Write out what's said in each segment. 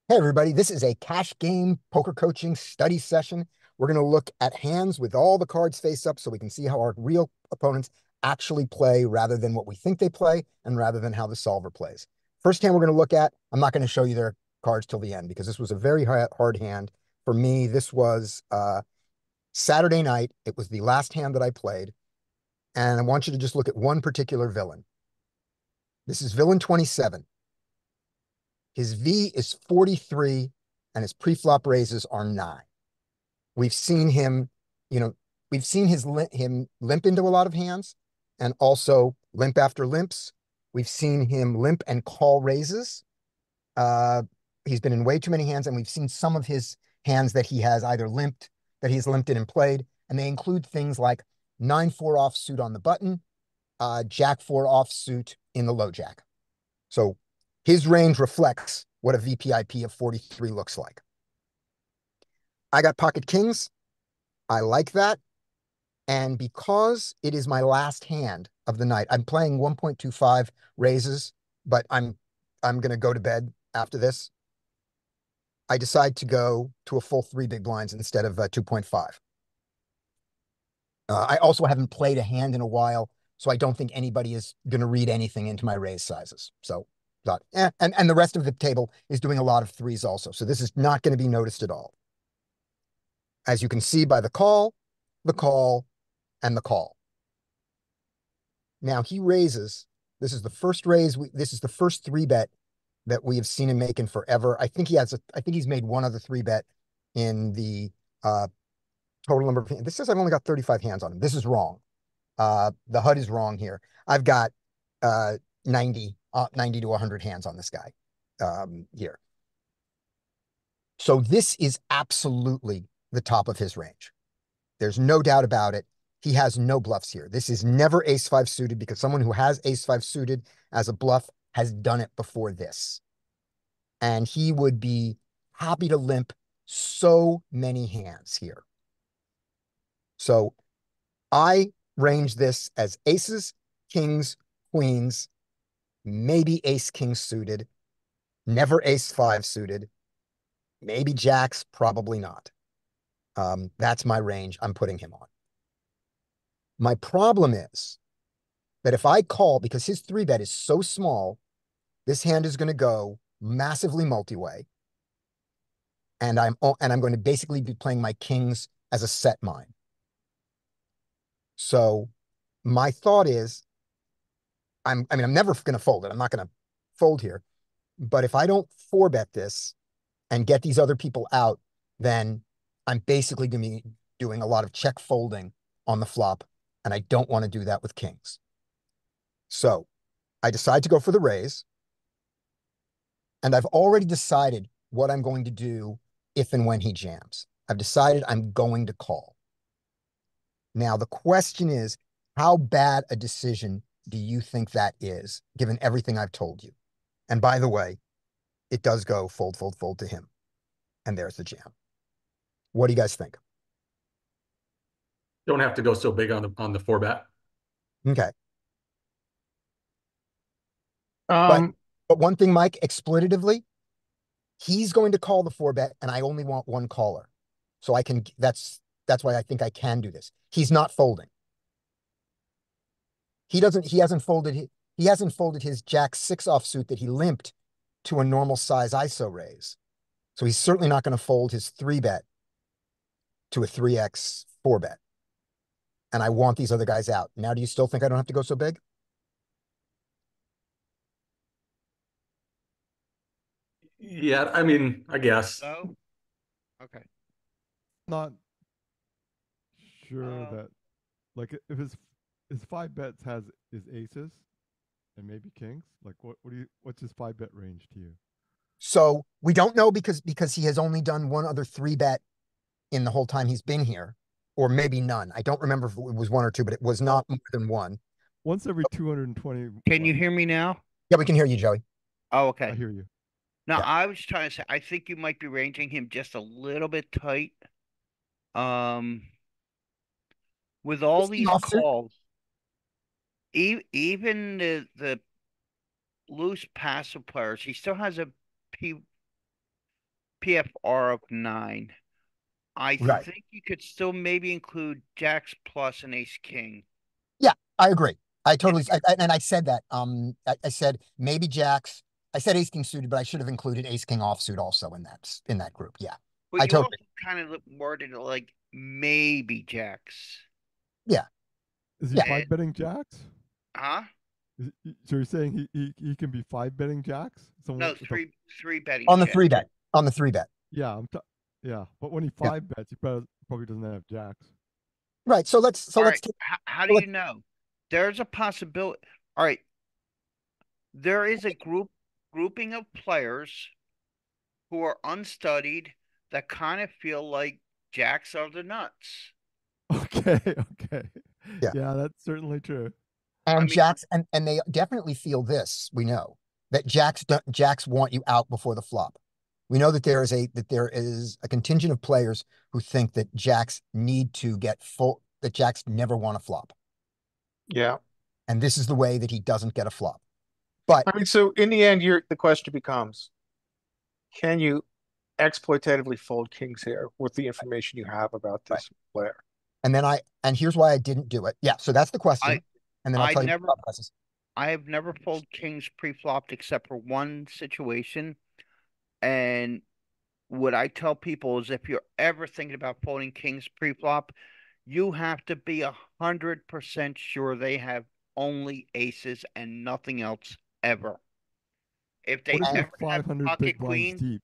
Hey, everybody, this is a cash game poker coaching study session. We're going to look at hands with all the cards face up so we can see how our real opponents actually play rather than what we think they play and rather than how the solver plays. First hand we're going to look at, I'm not going to show you their cards till the end because this was a very hard hand. For me, this was Saturday night. It was the last hand that I played. And I want you to just look at one particular villain. This is villain 27. His V is 43 and his preflop raises are 9. We've seen him, you know, we've seen him limp into a lot of hands and also limp after limps. We've seen him limp and call raises. Uh, he's been in way too many hands, and we've seen some of his hands that he has either limped, that he's limped in and played, and they include things like 9-4 offsuit on the button, Jack-4 offsuit in the low jack. So his range reflects what a VPIP of 43 looks like. I got pocket kings. I like that. And because it is my last hand of the night, I'm playing 1.25 raises, but I'm going to go to bed after this. I decide to go to a full 3 big blinds instead of 2.5. I also haven't played a hand in a while, so I don't think anybody is going to read anything into my raise sizes. So thought, and the rest of the table is doing a lot of threes also. So this is not going to be noticed at all. As you can see by the call, and the call. Now he raises. This is the first raise. This is the first 3-bet that we have seen him make in forever. I think he's made one other 3-bet in the total number of hands. This says I've only got 35 hands on him. This is wrong. The HUD is wrong here. I've got 90 to 100 hands on this guy here. So this is absolutely the top of his range. There's no doubt about it. He has no bluffs here. This is never ace-5 suited because someone who has ace-5 suited as a bluff has done it before this. And he would be happy to limp so many hands here. So I range this as aces, kings, queens, maybe ace-king suited, never ace-5 suited, maybe jacks, probably not. That's my range I'm putting him on. My problem is that if I call, because his 3-bet is so small, this hand is going to go massively multi-way. And I'm going to basically be playing my kings as a set mine. So my thought is, I'm never going to fold it. I'm not going to fold here. But if I don't 4-bet this and get these other people out, then I'm basically going to be doing a lot of check folding on the flop. And I don't want to do that with kings. So I decide to go for the raise. And I've already decided what I'm going to do if and when he jams. I've decided I'm going to call. Now, the question is, how bad a decision do you think that is, given everything I've told you? And by the way, it does go fold, fold, fold to him. And there's the jam. What do you guys think? Don't have to go so big on the 4-bet. Okay. But Um, but one thing, Mike, exploitatively, he's going to call the 4-bet, and I only want one caller. So I can that's why I think I can do this. He's not folding. He hasn't folded his Jack 6 offsuit that he limped to a normal size ISO raise. So he's certainly not going to fold his 3-bet to a 3x 4-bet. And I want these other guys out. Now, do you still think I don't have to go so big? Yeah, I mean, I guess. oh, okay. Not sure Um, that like if his 5 bets has his aces and maybe kings. Like what's his 5-bet range to you? So we don't know because he has only done one other 3-bet in the whole time he's been here, or maybe none. I don't remember if it was one or two, but it was not more than one. Once every 220. Can you hear me now? Yeah, we can hear you, Joey. Oh, I okay. hear you. Now, Yeah. I was trying to say, I think you might be ranging him just a little bit tight. Um, with all Is the these offsuit? calls, even the loose passive players, he still has a P PFR of 9. I Right. think you could still maybe include jacks plus an ace king. I agree. And I said that. I said maybe jacks. I said ace king suited, but I should have included ace king offsuit also in that group. Yeah, But I you totally. also kind of worded it like maybe jacks. Is he Yeah. five betting jacks? Huh? So you're saying he can be five betting jacks? Someone No, with a- three betting On the jack. 3-bet. On the 3-bet. yeah, yeah. But when he Yeah. five bets, he probably doesn't have jacks. Right. So let's All right. take. How do you know? There's a possibility. All right. There is a grouping of players who are unstudied that kind of feel like jacks are the nuts. Okay, okay. Yeah. Yeah, that's certainly true. And I mean- jacks, and they definitely feel this. We know that jacks want you out before the flop. We know that there is a contingent of players who think that jacks need to get full, that jacks never want to flop. Yeah. And this is the way that he doesn't get a flop. But I mean, so in the end, the question becomes, can you exploitatively fold kings here with the information you have about this player? and here's why I didn't do it. Yeah, so that's the question. And then I'll I tell you never- the thought process. I have never folded kings pre-flopped except for one situation. And what I tell people is if you're ever thinking about folding kings pre-flop, you have to be 100% sure they have only aces and nothing else ever. If they What if ever you're have 500 pocket big blinds queens, deep,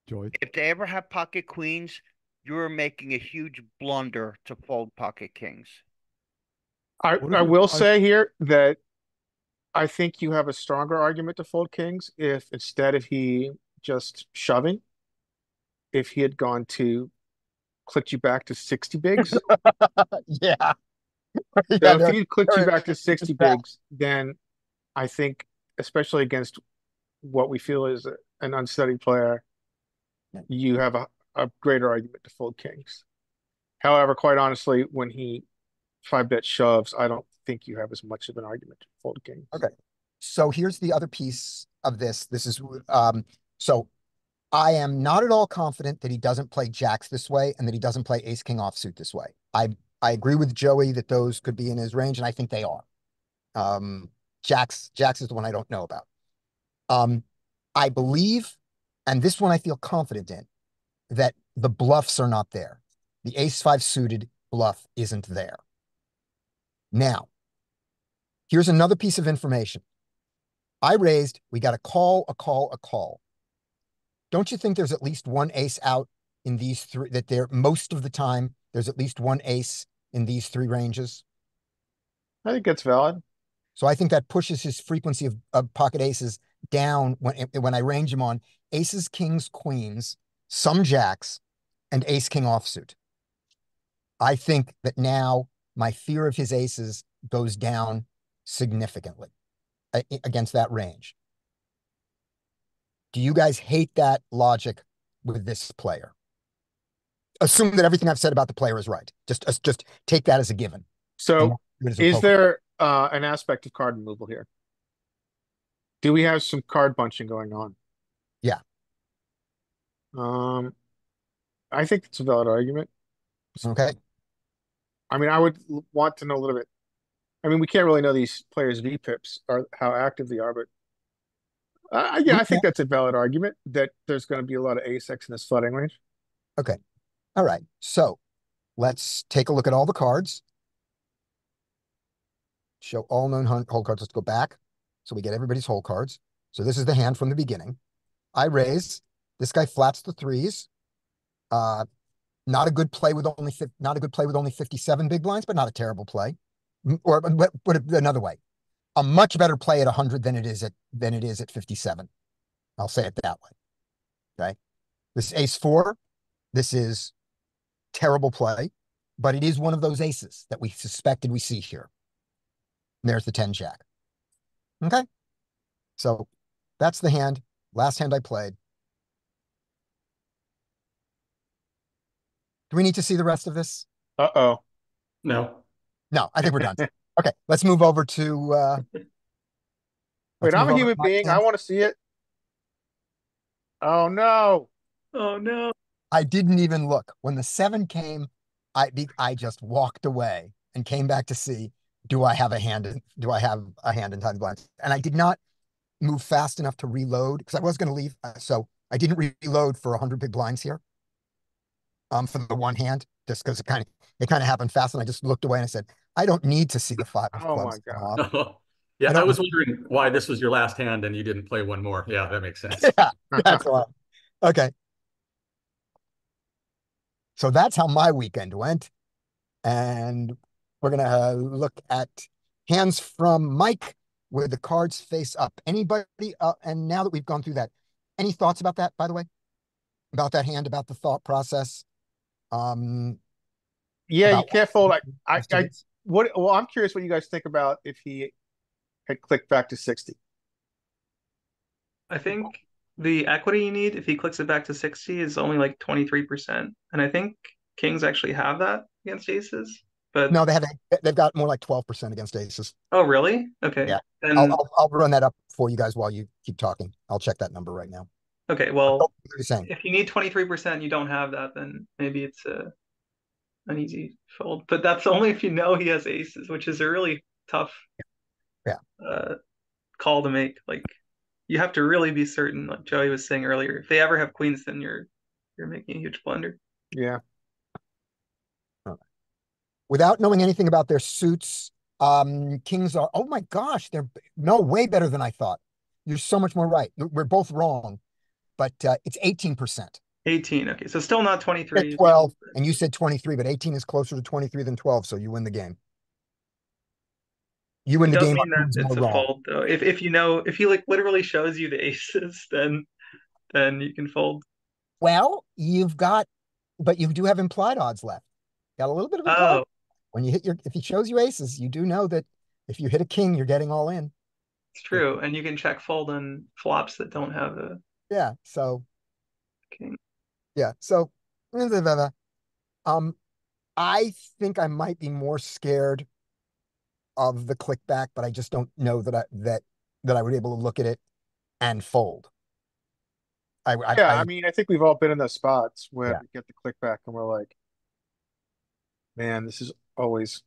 Joey? if they ever have pocket queens, you're making a huge blunder to fold pocket kings. What if I it's will five- say here that I think you have a stronger argument to fold kings if instead of he just shoving, if he had gone to clicked you back to 60 bigs. Yeah. So Yeah, if he had clicked you there- back to 60 back. bigs, then I think, especially against what we feel is an unstudied player, Yeah. you have a greater argument to fold kings. However, quite honestly, when he 5-bet shoves, I don't think you have as much of an argument to fold kings. Okay. So here's the other piece of this. This is so I am not at all confident that he doesn't play jacks this way and that he doesn't play ace king offsuit this way. I agree with Joey that those could be in his range, and I think they are. Jacks is the one I don't know about. I believe, and this one I feel confident in, that the bluffs are not there. The ace-5 suited bluff isn't there. Now, here's another piece of information. I raised, we got a call, a call, a call. Don't you think there's at least one ace out in these three, that there, most of the time, there's at least one ace in these three ranges? I think that's valid. So I think that pushes his frequency of pocket aces down when I range him on aces, kings, queens, some jacks, and ace king offsuit. I think that now my fear of his aces goes down significantly against that range. Do you guys hate that logic with this player? Assume that everything I've said about the player is right. Just take that as a given. So As a is poker. there an aspect of card removal here? Do we have some card bunching going on? Yeah. I think it's a valid argument. Okay. I mean, I would want to know a little bit. I mean, we can't really know these players' VPIPs or how active they are, but yeah, I think that's a valid argument that there's going to be a lot of ace X in this flooding range. Okay. All right. So let's take a look at all the cards. Show all known hole cards. Let's go back. So we get everybody's hole cards. So this is the hand from the beginning. I raise. This guy flats the threes. Not a good play with only 57 big blinds, but not a terrible play. Or put it another way, a much better play at 100 than it is at 57. I'll say it that way. Okay. This ace-4, this is terrible play, but it is one of those aces that we suspected we see here. And there's the 10 jack. Okay. So that's the hand. Last hand I played. Do we need to see the rest of this? Uh-oh. No. No, I think we're done. Okay, let's move over to Wait, I'm a human my being. I hand. want to see it. Oh no. Oh no. I didn't even look. When the 7 came, I just walked away and came back to see, do I have a hand in tiny blinds? And I did not move fast enough to reload because I was going to leave. So I didn't reload for 100 big blinds here. For the one hand, just because it kind of happened fast, and I just looked away and I said, I don't need to see the 5 of Oh my clubs come God. off. Yeah, I I don't. was wondering why this was your last hand and you didn't play one more. Yeah, that makes sense. Yeah, that's why. Okay, so that's how my weekend went, and we're gonna look at hands from Mike with the cards face up. Anybody? And now that we've gone through that, any thoughts about that? By the way, about that hand, about the thought process, Yeah, you about can't fold. what Well, I'm curious what you guys think about if he had clicked back to 60. I think the equity you need if he clicks it back to 60 is only like 23%. And I think kings actually have that against aces. But No, they've got more like 12% against aces. oh, really? Okay. Yeah. Then I'll run that up for you guys while you keep talking. I'll check that number right now. okay, well, What you're saying. if you need 23%, you don't have that, then maybe it's an easy fold. But that's only if you know he has aces, which is a really tough Yeah. call to make. Like you have to really be certain, like Joey was saying earlier. If they ever have queens, then you're making a huge blunder. Yeah. Without knowing anything about their suits, kings are, oh my gosh, they're no way better than I thought. You're so much more right. We're both wrong, but it's 18%. 18. Okay, so still not 23. 12, and you said 23, but 18 is closer to 23 than 12, so you win the game. You win It the does game. mean that it's a wrong. fold though. If you know, if he like literally shows you the aces, then you can fold. Well, but you do have implied odds left. Got a little bit of implied. Oh, When you if he shows you aces, you do know that if you hit a king, you're getting all in. it's true. And you can check fold on flops that don't have a Yeah. So king. yeah. So um, I think I might be more scared of the click back, but I just don't know that I would be able to look at it and fold. Yeah, I mean, I think we've all been in those spots where Yeah. we get the click back and we're like, man, this is always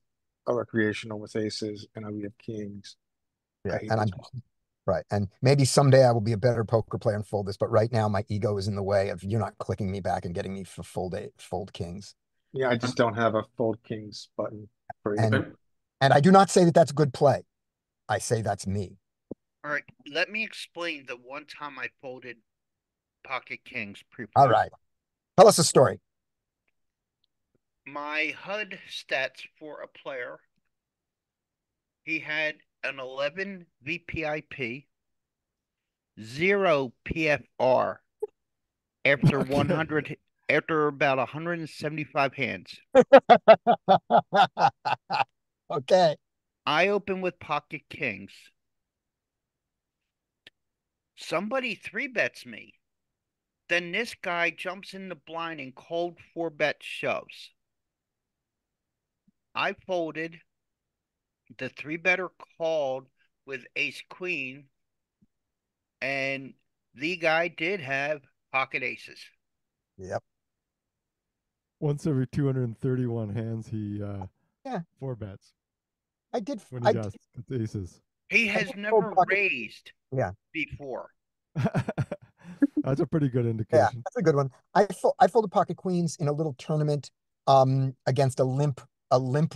a recreational with aces, and we have kings. I Yeah, hate and this. right. And maybe someday I will be a better poker player and fold this, but right now my ego is in the way of you're not clicking me back and getting me for fold kings. Yeah, I just don't have a fold kings button for And either. and I do not say that that's a good play. I say that's me. All right, let me explain the one time I folded pocket kings All pre-flop. right. Tell us a story. My HUD stats for a player, he had an 11 VPIP, 0 PFR after Okay. 100 after about 175 hands. Okay. I open with pocket kings. Somebody 3-bets me. Then this guy jumps in the blind and cold 4-bet shoves. I folded. The 3-better called with ace queen, and the guy did have pocket aces. Yep. Once every 231 hands, he Yeah. 4-bets I did. when I he gets aces. He I has did never fold pocket. raised Yeah. before. That's a pretty good Yeah, indication. that's a good one. I folded pocket queens in a little tournament against a limp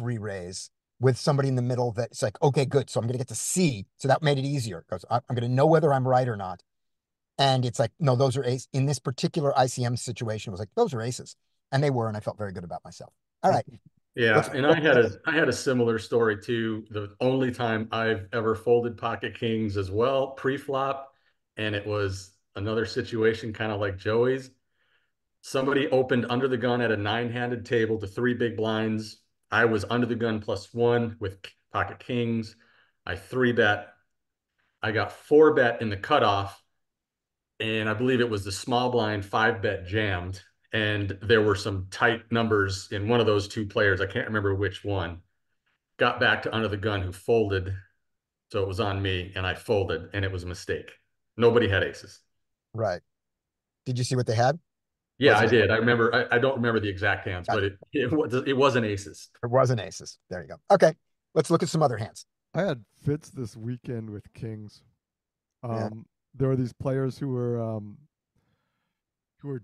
re-raise with somebody in the middle that's like, okay, good. So I'm gonna get to see. So that made it easier because I'm gonna know whether I'm right or not. And it's like, no, those are aces. In this particular ICM situation, it was like, those are aces. And they were, and I felt very good about myself. All right. Yeah, and I had a similar story too. The only time I've ever folded pocket kings as well, pre-flop, and it was another situation kind of like Joey's. Somebody opened under the gun at a 9-handed table to 3 big blinds. I was under the gun +1 with pocket kings. I 3-bet. I got 4-bet in the cutoff, and I believe it was the small blind 5-bet jammed. And there were some tight numbers in one of those two players. I can't remember which one. Got back to under the gun who folded. So it was on me, and I folded, and it was a mistake. Nobody had aces. Right. Did you see what they had? Yeah, Was I it? did. I remember. I don't remember the exact hands, but it wasn't aces. It wasn't aces. There you go. Okay, let's look at some other hands. I had fits this weekend with kings. Yeah. There were these players who were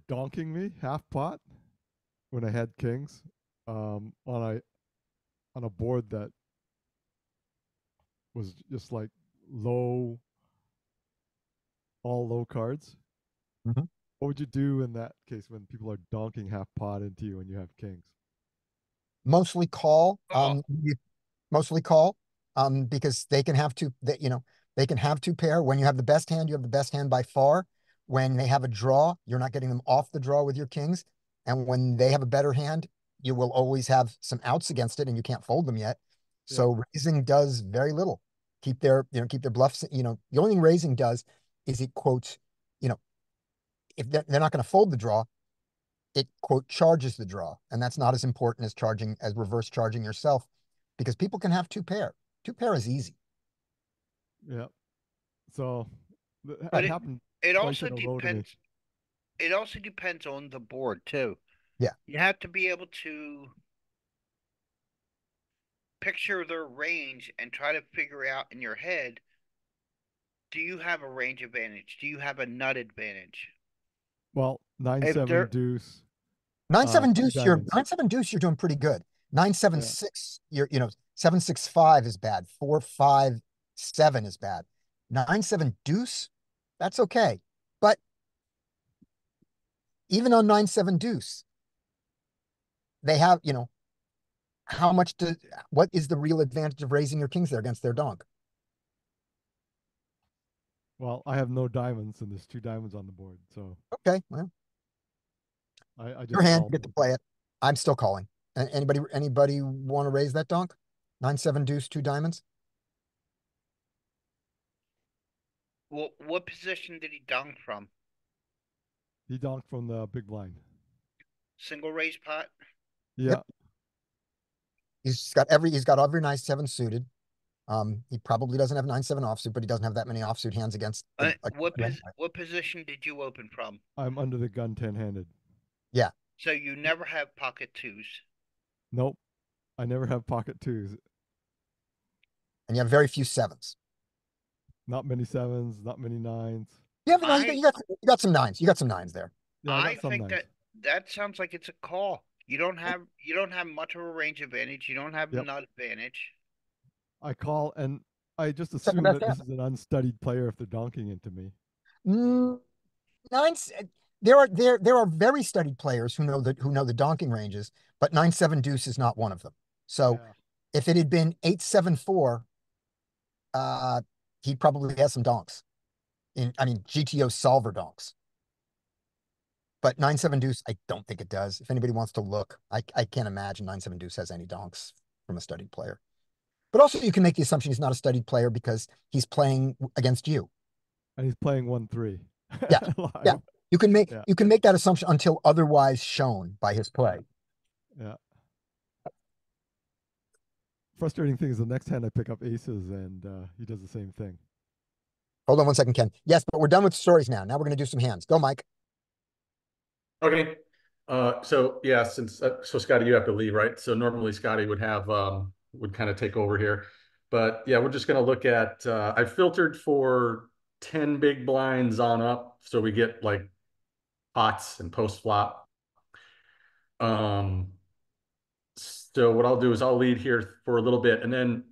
donking me half pot when I had kings on a board that was just like low, all low cards. Mhm. What would you do in that case when people are donking half pot into you and you have kings? Mostly call. Oh. Mostly call. Because they can have two. That they can have two pair. When you have the best hand, you have the best hand by far. When they have a draw, you're not getting them off the draw with your kings. And when they have a better hand, you will always have some outs against it, and you can't fold them yet. Yeah. So raising does very little. Keep their bluffs. The only thing raising does is it quotes, if they're not going to fold the draw, it quote charges the draw, and that's not as important as reverse charging yourself, because people can have two pair. Two pair is easy. Yeah. So But it happened it twice also in a row to me. depends. It also depends on the board too. Yeah. You have to be able to picture their range and try to figure out in your head, do you have a range advantage? Do you have a nut advantage? Well, nine If seven they're deuce. 9-7 two deuce, you're diamonds. 9-7 deuce, you're doing pretty good. 9-7 Yeah. 6, 7-6-5 is bad. 4-5-7 is bad. 9-7 deuce, that's okay. But even on 9-7 deuce, they have, what is the real advantage of raising your kings there against their donk? Well, I have no diamonds, and there's two diamonds on the board, so Okay, well, I your just hand, call. you get to play it. I'm still calling. Anybody want to raise that donk? 9-7 deuce, two diamonds? Well, what position did he dunk from? He donked from the big blind. Single raise pot? Yeah. He's got every 9-7 suited. He probably doesn't have 9-7 offsuit, but he doesn't have that many offsuit hands against What position did you open from? I'm under the gun 10-handed. Yeah. So you never have pocket twos. Nope. I never have pocket twos. And you have very few sevens. Not many sevens, not many nines. You got some nines. You got some nines there. Yeah, I got some think nines. that sounds like it's a call. You don't have much of a range advantage. You don't have Yep. nut advantage. I call, and I just Second assume best that this is an unstudied player if they're donking into me. Nines. There are very studied players who know the donking ranges, but 9-7 deuce is not one of them. So Yeah. if it had been 8-7-4, he probably has some donks. GTO solver donks. But 9-7 deuce, I don't think it does. If anybody wants to look, I can't imagine 9-7 deuce has any donks from a studied player. But also, you can make the assumption he's not a studied player because he's playing against you. And he's playing 1-3. Yeah. Yeah. You can make Yeah. that assumption until otherwise shown by his play. Yeah. Frustrating thing is the next hand I pick up aces, and he does the same thing. Hold on one second, Ken. Yes, but we're done with stories now. Now we're going to do some hands. Go, Mike. Okay. So yeah, so Scotty, you have to leave, right? So normally Scotty would kind of take over here, but yeah, we're just going to look at. I filtered for 10 big blinds on up, so we get like pots and post flop. So what I'll do is I'll lead here for a little bit, and then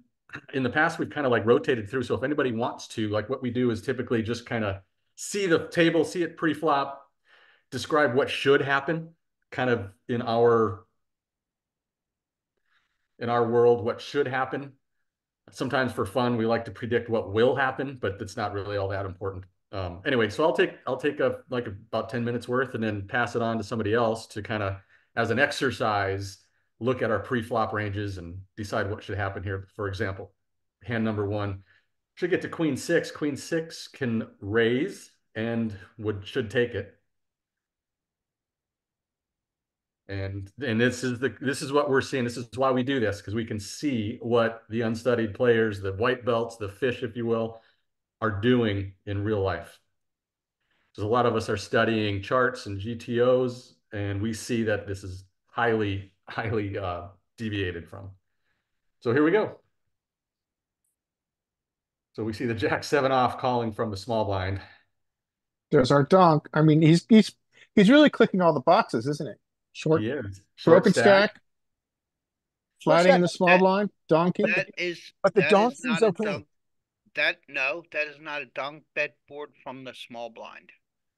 in the past we've kind of like rotated through. So if anybody wants to, like, what we do is typically just kind of see the table, see it pre-flop, describe what should happen, kind of in our world, what should happen. Sometimes for fun, we like to predict what will happen, but it's not really all that important. Anyway, so I'll take about 10 minutes worth and then pass it on to somebody else to kind of, as an exercise, look at our pre-flop ranges and decide what should happen here. For example, hand number one should get to queen six. Queen six can raise and should take it. And this is what we're seeing. This is why we do this, because we can see what the unstudied players, the white belts, the fish, if you will, are doing in real life. So a lot of us are studying charts and GTOs, and we see that this is highly deviated from. So here we go. So we see the Jack 7 off calling from the small blind. There's our donk. I mean, he's really clicking all the boxes, isn't it? Short, He is. Short broken stack, Short flatting stack, in the small blind, donking. That is but the that donk is seems not a okay. dunk. That is not a dunk bet board from the small blind.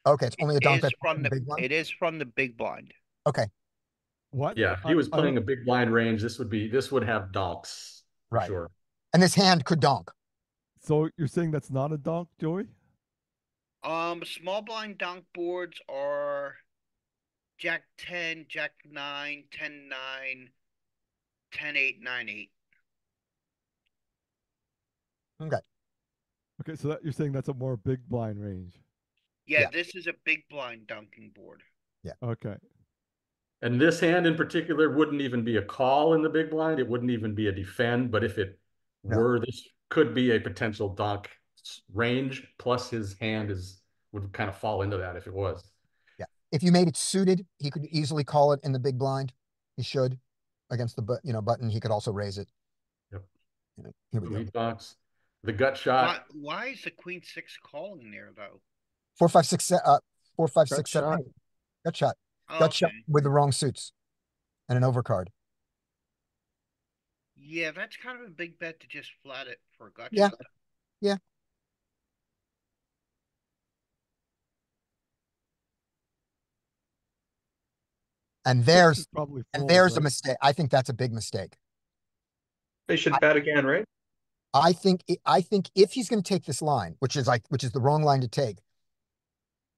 Okay, it's only a donk Is bet from from the big blind. It is from the big blind. Okay, What? Yeah, if he was playing a big blind range, this would have donks for right. sure. And this hand could donk. So you're saying that's not a donk, Joey? Small blind donk boards are Jack 10, Jack 9, 10 9, 10 8, 9 8. Okay. Okay, so you're saying that's a more big blind range. Yeah, Yeah. this is a big blind dunking board. Okay. And this hand in particular wouldn't even be a call in the big blind. It wouldn't even be a defend. But if it were, this could be a potential donk range. Plus his hand would kind of fall into that if it was. Yeah. If you made it suited, he could easily call it in the big blind. He should against the button. He could also raise it. Yep. Here we go. He donks. The gut shot. Why is the queen 6 calling there though? 4 5 6 4 5 6 7 shot. 8. Gut shot. Oh, Gut shot okay. with the wrong suits and an overcard. Yeah, that's kind of a big bet to just flat it for a gut Yeah. shot. Yeah. And there's probably and fold, there's a right? mistake. I think that's a big mistake. They should bet again, right? I think if he's going to take this line, which is the wrong line to take,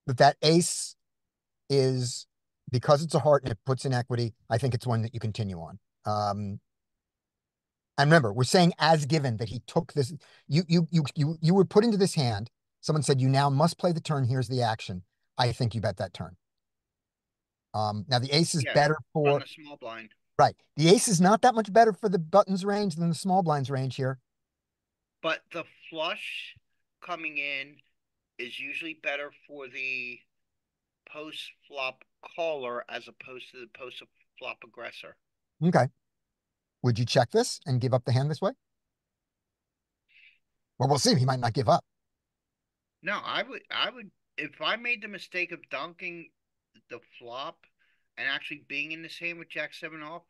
that ace is, because it's a heart and it puts in equity, I think it's one that you continue on. And remember, we're saying as given that he took this. You were put into this hand. Someone said you now must play the turn. Here's the action. I think you bet that turn. Now the ace is better for the small blind. right. The ace is not that much better for the buttons range than the small blinds range here. But the flush coming in is usually better for the post flop caller as opposed to the post flop aggressor. Okay. Would you check this and give up the hand this way? Well, we'll see. He might not give up. No, I would if I made the mistake of dunking the flop and actually being in the same with Jack 7 off,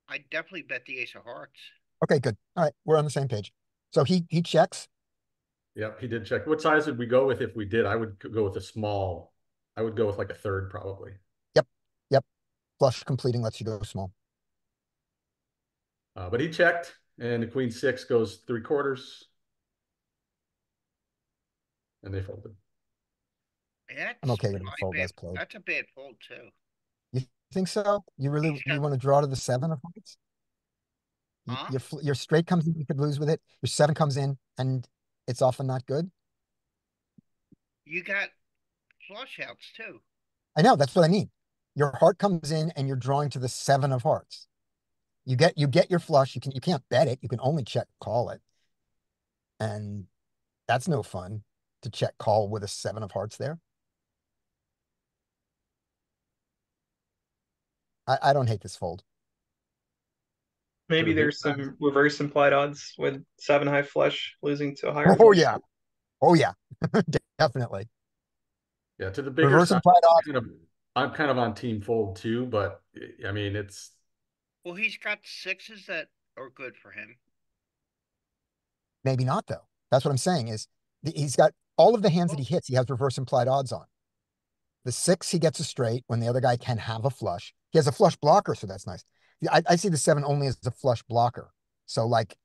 I'd definitely bet the ace of hearts. Okay, good. All right, we're on the same page. So he checks. Yep, he did check. What size would we go with if we did? I would go with a small. I would go with like a third probably. Yep. Flush completing lets you go small. But he checked, and the queen 6 goes 3/4, and they folded. I'm okay with him fold as played. That's a bad fold too. You think so? You really you want to draw to the 7 of hearts? Your straight comes in, you could lose with it. Your 7 comes in, and it's often not good. You got flush outs too. I know, that's what I mean. Your heart comes in, and you're drawing to the 7 of hearts. You get your flush. You can't bet it. You can only check call it, and that's no fun to check call with a 7 of hearts there. I don't hate this fold. Maybe there's some reverse implied odds with 7 high flush losing to a higher. Oh yeah, oh yeah, definitely. Yeah, to the bigger Reverse side, implied odds. I'm kind of on team fold too, but I mean it's. Well, he's got 6s that are good for him. Maybe not though. That's what I'm saying is he's got all of the hands that he hits. He has reverse implied odds on. The 6 he gets a straight when the other guy can have a flush. He has a flush blocker, so that's nice. I see the 7 only as a flush blocker. So like,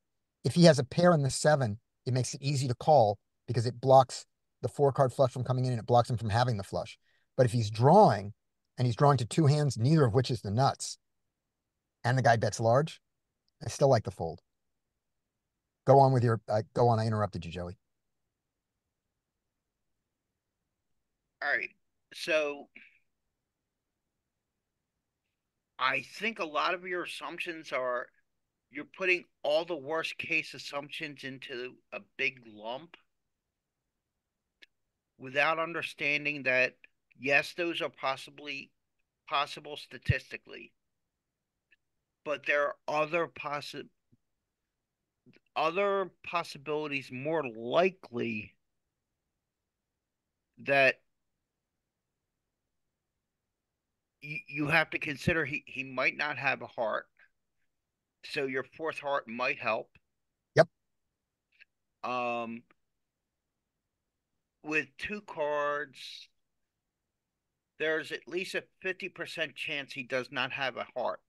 if he has a pair in the 7, it makes it easy to call because it blocks the 4-card flush from coming in and it blocks him from having the flush. But if he's drawing and he's drawing to 2 hands, neither of which is the nuts, and the guy bets large, I still like the fold. Go on with your, go on. I interrupted you, Joey. All right. So I think a lot of your assumptions are you're putting all the worst case assumptions into a big lump without understanding that, yes, those are possible statistically, but there are other possibilities more likely that you have to consider. He might not have a heart, so your fourth heart might help. Yep. With two cards, there's at least a 50% chance he does not have a heart.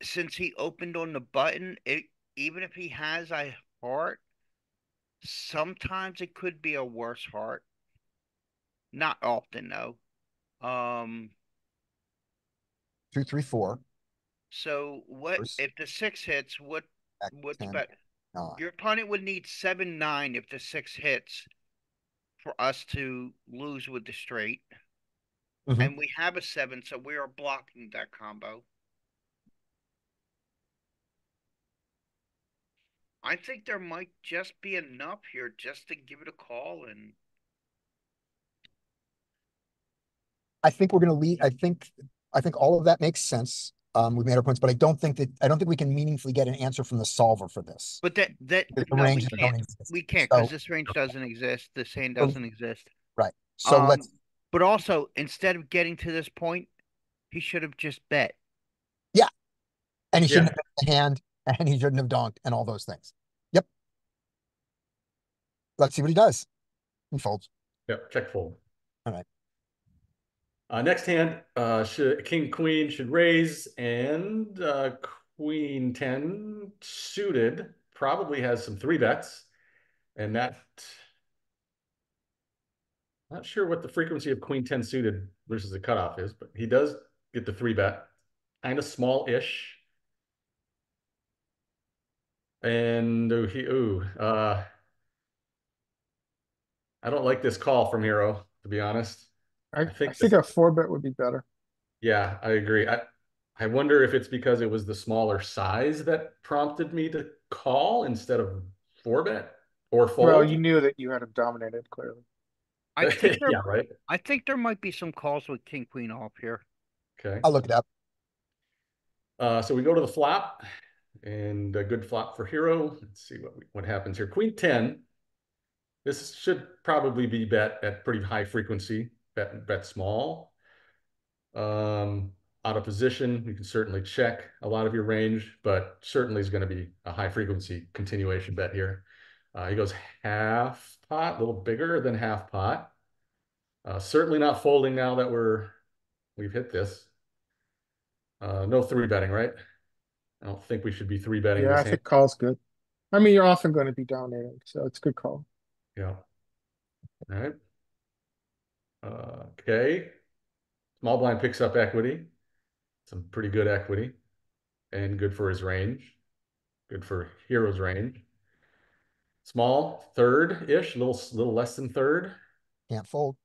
Since he opened on the button, even if he has a heart, sometimes it could be a worse heart. Not often, though. 2, 3, 4. So what First, if the 6 hits? back What's 10, better? 9. Your opponent would need 7-9 if the 6 hits for us to lose with the straight. Mhm. And we have a 7, so we are blocking that combo. I think there might just be enough here just to give it a call. And I think we're going to lead. I think all of that makes sense. We've made our points, but I don't think we can meaningfully get an answer from the solver for this. but The no, we ranges don't can't. exist. We can't So, because this range doesn't exist. This hand doesn't exist. right. So let's. But also, instead of getting to this point, he should have just bet. Yeah. And he shouldn't Yeah. have been in the hand, and he shouldn't have donked, and all those things. Yep. Let's see what he does. He folds. Yep. Check fold. All right. Next hand, King Queen should raise, and Queen 10 suited probably has some 3-bets, and that. Not sure what the frequency of Queen 10 suited versus the cutoff is, but he does get the 3-bet, kind of small-ish. And I don't like this call from Hero, to be honest. I think think this, a 4-bet would be better. yeah, I agree. I wonder if it's because it was the smaller size that prompted me to call instead of 4-bet or fold. Well, you knew that you had him dominated, clearly. I think Yeah, right. I think there might be some calls with King Queen off here. Okay. I'll look it up. So we go to the flop, and a good flop for Hero. Let's see what happens here. Queen 10. This should probably be bet at pretty high frequency. Bet small. Out of position, you can certainly check a lot of your range, but certainly is going to be a high frequency continuation bet here. He goes half pot, a little bigger than half pot. Certainly not folding now that we've hit this. No 3-betting, right? I don't think we should be 3-betting Yeah, this I hand. think call's good. I mean, you're often going to be dominated, so it's a good call. Yeah. All right. Okay. Small blind picks up equity. Some pretty good equity. And good for his range. Good for Hero's range. Small, third-ish, little less than third. Can't fold.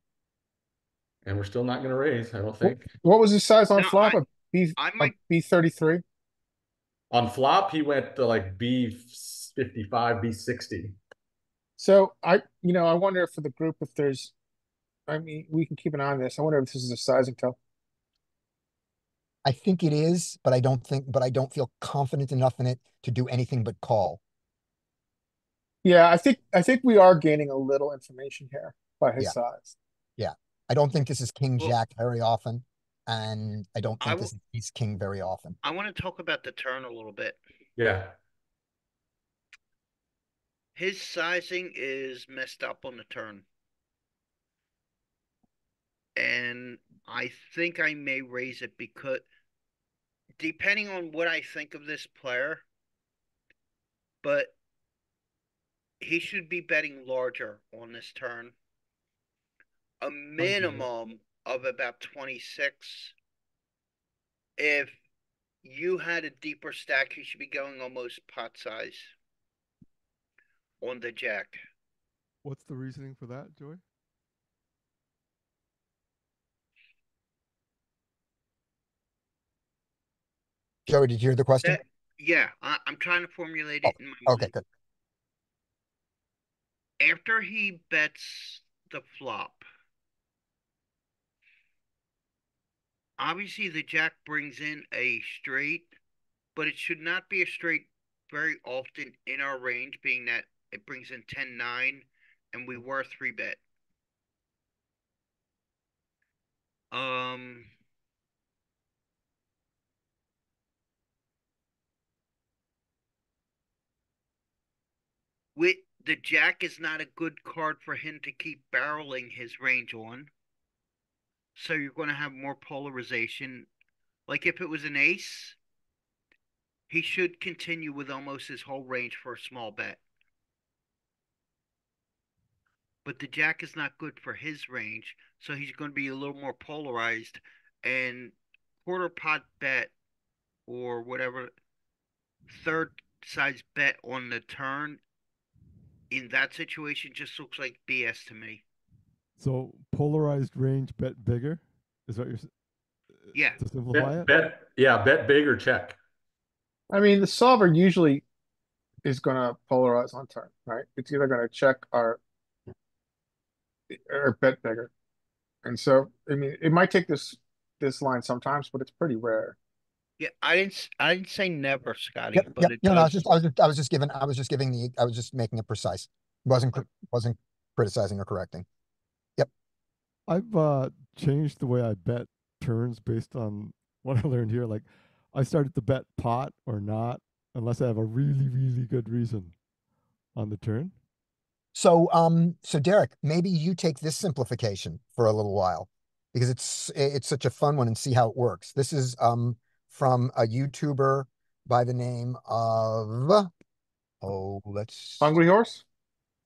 And we're still not going to raise, I don't think. What was his size on No, flop? A I might. B33? On flop, he went to like B55, B60. So I wonder for the group if there's, I mean, we can keep an eye on this. I wonder if this is a sizing tell. I think it is, but I don't feel confident enough in it to do anything but call. Yeah, I think we are gaining a little information here by his Yeah. size. Yeah. I don't think this is King Well, Jack very often, and I don't I think this is Ace King very often. I want to talk about the turn a little bit. Yeah. His sizing is messed up on the turn. And I think I may raise it because depending on what I think of this player, but he should be betting larger on this turn. A minimum of about 26. If you had a deeper stack, he should be going almost pot size on the jack. What's the reasoning for that, Joey? Joey, did you hear the question? Yeah, I'm trying to formulate Oh, it in my okay, mind. good. After he bets the flop. Obviously, the jack brings in a straight, but it should not be a straight very often in our range, being that it brings in 10-9, and we were 3-bet. Um, with the jack is not a good card for him to keep barreling his range on. So you're going to have more polarization. Like if it was an ace, he should continue with almost his whole range for a small bet. But the jack is not good for his range, so he's going to be a little more polarized. And quarter pot bet or whatever third size bet on the turn in that situation just looks like BS to me. So polarized range bet bigger? Is what you're Yeah. to simplify it? Bet big or check. I mean, the solver usually is going to polarize on turn, right? It's either going to check or bet bigger. And so, I mean, it might take this line sometimes, but it's pretty rare. Yeah, I didn't say never, Scotty, Yep, but yep. it No, no, does. I was just giving, I was just making it precise. Wasn't criticizing or correcting. I've changed the way I bet turns based on what I learned here. Like, I started to bet pot or not unless I have a really, really good reason on the turn. So Derek, maybe you take this simplification for a little while because it's such a fun one and see how it works. This is from a YouTuber by the name of Hungry Horse?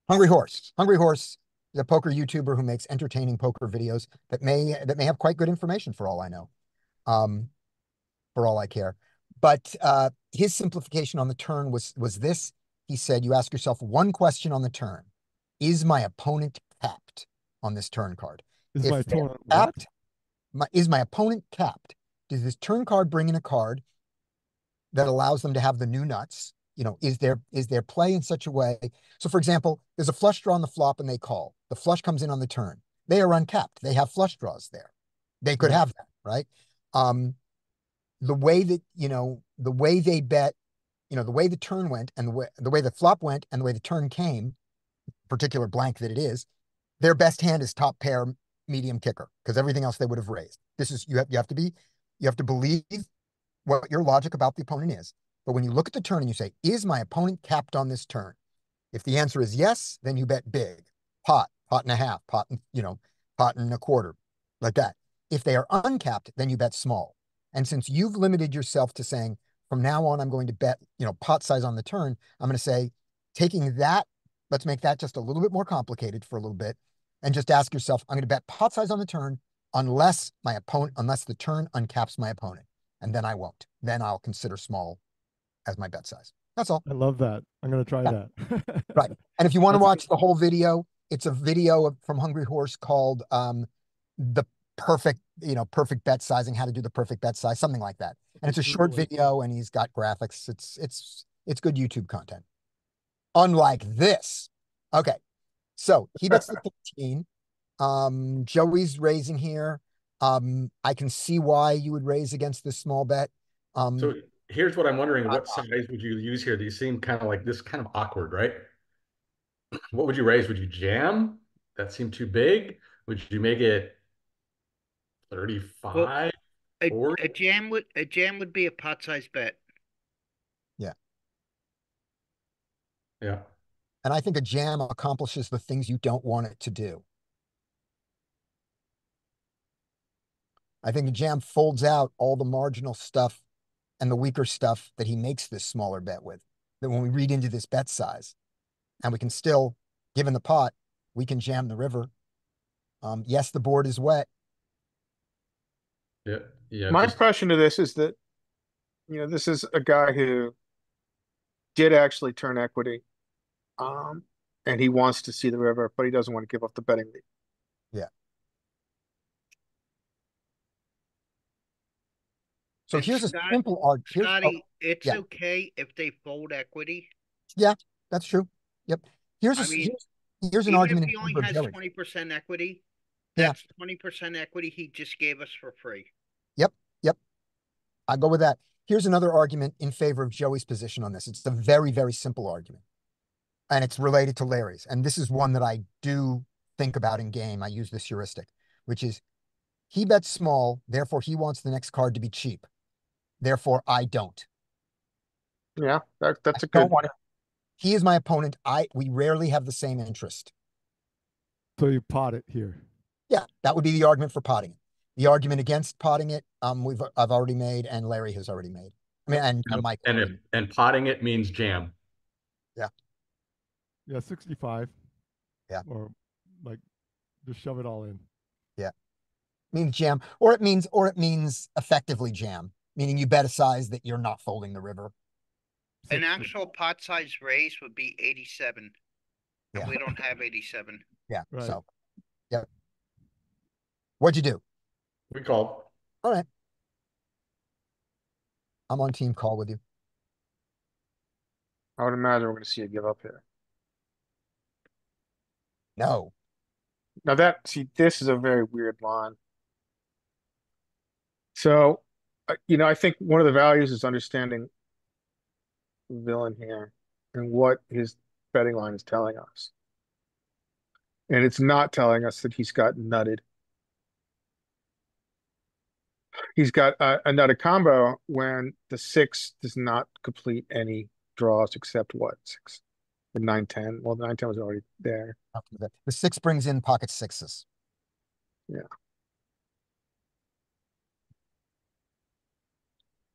Hungry Horse. Hungry Horse is a poker YouTuber who makes entertaining poker videos that may have quite good information for all I know. For all I care. But his simplification on the turn was this. He said, you ask yourself one question on the turn. Is my opponent capped on this turn card? Is If my they're opponent what? capped, is my opponent capped? Does this turn card bring in a card that allows them to have the new nuts? You know, is their play in such a way? So for example, there's a flush draw on the flop and they call. The flush comes in on the turn. They are uncapped. They have flush draws there. They could Right. have that, right? The way that, the way they bet, the way the turn went and the way the flop went and the way the turn came, particular blank that it is, their best hand is top pair medium kicker because everything else they would have raised. This is you have to believe what your logic about the opponent is. But when you look at the turn and you say, is my opponent capped on this turn? If the answer is yes, then you bet big, pot and a half, pot and a quarter, like that. If they are uncapped, then you bet small. And since you've limited yourself to saying from now on, I'm going to bet, pot size on the turn, I'm going to say, taking that, let's make that just a little bit more complicated for a little bit and just ask yourself, I'm going to bet pot size on the turn unless the turn uncaps my opponent. And then I won't. Then I'll consider small as my bet size. That's all. I love that. I'm going to try Yeah. that. Right. And if you want to That's watch the whole video, it's a video from Hungry Horse called the perfect bet sizing, how to do the perfect bet size, something like that. And it's a short Google it. video and he's got graphics. It's good YouTube content. Unlike this. Okay. So he bets the 13. Joey's raising here. I can see why you would raise against this small bet. So here's what I'm wondering: what size would you use here? These seem kind of like this, kind of awkward, right? What would you raise? Would you jam? That seemed too big. Would you make it 35? Well, a jam would be a pot size bet. Yeah. And I think a jam accomplishes the things you don't want it to do. I think a jam folds out all the marginal stuff and the weaker stuff that he makes this smaller bet with. That when we read into this bet size, and we can still, given the pot, we can jam the river. Yes, the board is wet. Yeah. Yeah. My just- impression of this is that, this is a guy who did actually turn equity. And he wants to see the river, but he doesn't want to give up the betting lead. Yeah. So And here's a Scott- simple argument. Scotty, it's yeah. okay if they fold equity. That's true. Yep. Here's an Even if argument he in only favor of has Joey. 20% equity, Yeah. that's 20% equity he just gave us for free. Yep. I go with that. Here's another argument in favor of Joey's position on this. It's a very, very simple argument, and it's related to Larry's. And this is one that I do think about in game. I use this heuristic, which is he bets small, therefore he wants the next card to be cheap. Therefore, I don't. Yeah, that's a Don't good. want it. He is my opponent. We rarely have the same interest. So you pot it here. Yeah, that would be the argument for potting it. The argument against potting it, I've already made, and Larry has already made. I mean, and Mike. And potting it means jam. Yeah, 65. Yeah. Or like just shove it all in. Yeah. Means jam, or it means effectively jam, meaning you bet a size that you're not folding the river. An 60. actual pot size raise would be 87. And Yeah. we don't have 87. Yeah. Right. So, yeah. What'd you do? We called. All right. I'm on team call with you. I would imagine we're going to see a give up here. No. Now this is a very weird line. So, I think one of the values is understanding the villain here and what his betting line is telling us. And it's not telling us that he's got nutted. He's got a nutted combo when the 6 does not complete any draws except what? 6? The 9-10. Well, the 9-10 was already there. The 6 brings in pocket 6s.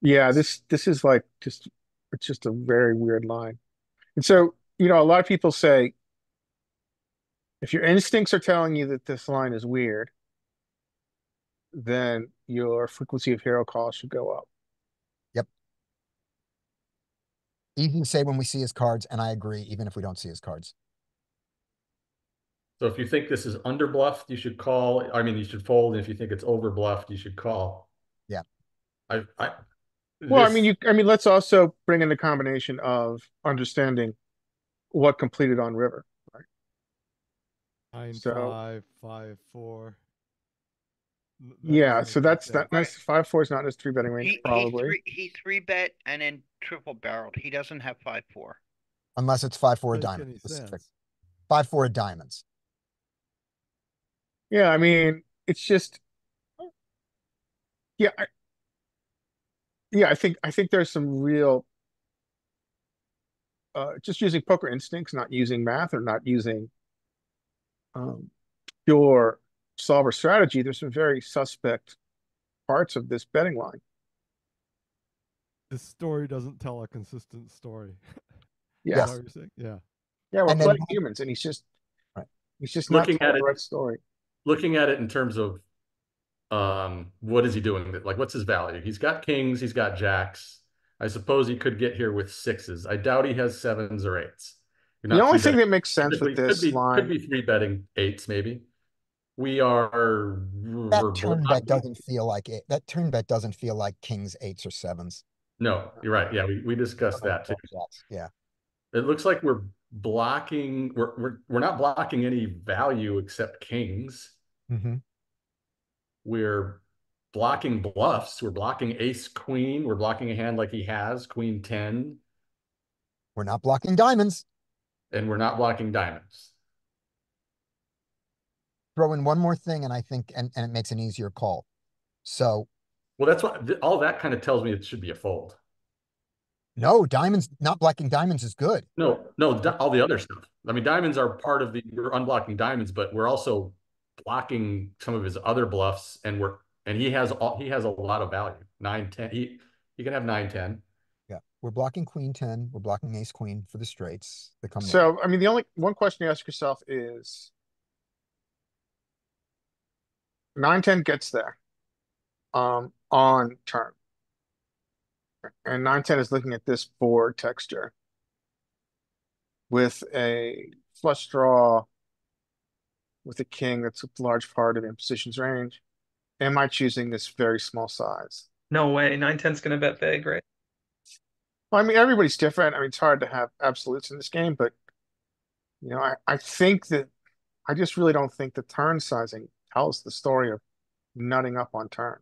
Yeah, this is like it's just a very weird line. And so, a lot of people say if your instincts are telling you that this line is weird, then your frequency of hero calls should go up. Easy to say when we see his cards, and I agree, even if we don't see his cards. So if you think this is under bluffed, you should call. I mean, you should fold. And if you think it's over bluffed, you should call. Yeah. Well, I mean, let's also bring in the combination of understanding what completed on river, right? 9, So- 5, 5, 4. Yeah, so that's that. nice. 5-4 is not in his 3-betting range, probably. He 3-bet and then triple barreled. He doesn't have 5-4. Unless it's 5-4 of Doesn't make any diamonds. Specific. sense. 5-4 of diamonds. Yeah, I mean, it's just, yeah, I think there's some real, just using poker instincts, not using math or not using pure solver strategy. There's some very suspect parts of this betting line. This story doesn't tell a consistent story. Yeah, Is that what you're saying? Yeah. yeah, we're And then- playing humans, and he's just Right. not Looking at telling the it- right story. Looking at it in terms of what is he doing? Like, what's his value? He's got kings, he's got jacks. I suppose he could get here with 6s. I doubt he has 7s or 8s. You're The not only thing three-betting. that makes sense with this Could line, be 3-betting 8s, maybe. We're That turn bet blocking. doesn't feel like it. That turn bet doesn't feel like kings, 8s, or 7s. No, you're right. Yeah, we discussed that too. Yeah. It looks like we're blocking. We're not blocking any value except kings. Mm-hmm. We're blocking bluffs. We're blocking ace queen. We're blocking a hand like he has queen 10, We're not blocking diamonds. and we're not blocking diamonds. Throw in one more thing, and I think, and it makes an easier call. So, Well, that's what all that kind of tells me. It should be a fold. no, diamonds, not blocking diamonds is good. No, all the other stuff. I mean, diamonds are part of we're unblocking diamonds, but we're also blocking some of his other bluffs, and he has a lot of value. 9-10. He can have 9-10. Yeah. We're blocking queen 10. We're blocking ace queen for the straights that come later. so, I mean, the only one question you ask yourself is 9-10 gets there on turn. And 9-10 is looking at this board texture with a flush draw with a king that's a large part of imposition's range. Am I choosing this very small size? No way. 9-10's gonna bet big, right? Well, I mean, everybody's different. I mean, it's hard to have absolutes in this game, but I think that I just really don't think the turn sizing tells the story of nutting up on turn.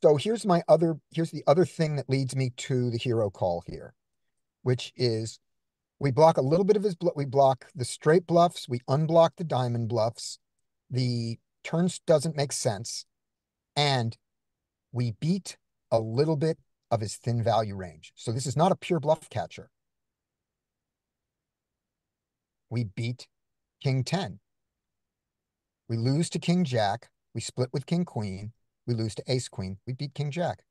So here's the other thing that leads me to the hero call here, which is we block a little bit of his we block the straight bluffs, we unblock the diamond bluffs, the turns doesn't make sense, and we beat a little bit of his thin value range. So this is not a pure bluff catcher. We beat King 10. We lose to King Jack. We split with King Queen. We lose to Ace Queen. We beat King Jack.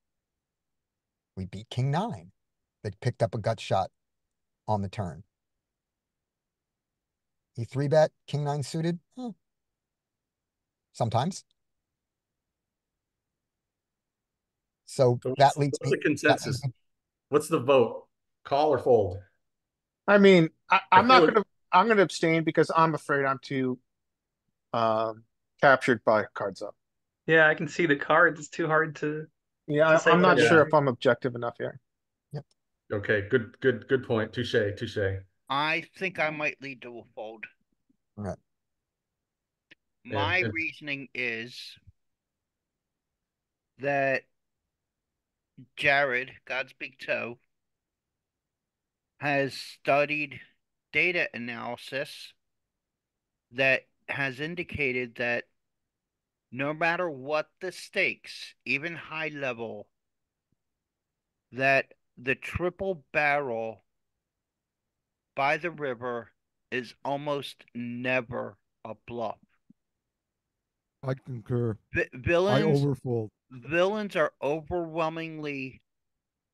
We beat King 9 that picked up a gut shot on the turn. He 3-bet King 9 suited? Sometimes. So So that leads what's me. the consensus? What's the vote? Call or fold? I mean, I'm feel not like- gonna I'm gonna abstain because I'm afraid I'm too captured by cards up. Yeah, I can see the cards. It's too hard to Yeah, say I'm what I not would sure do. if I'm objective enough here. Okay, good point. Touche. I think I might lead to a fold. All right. My And- reasoning is that Jared, Godspeed Toe, has studied data analysis that has indicated that no matter what the stakes, even high level, that the triple barrel by the river is almost never a bluff. I concur. I Villains overfold. villains are overwhelmingly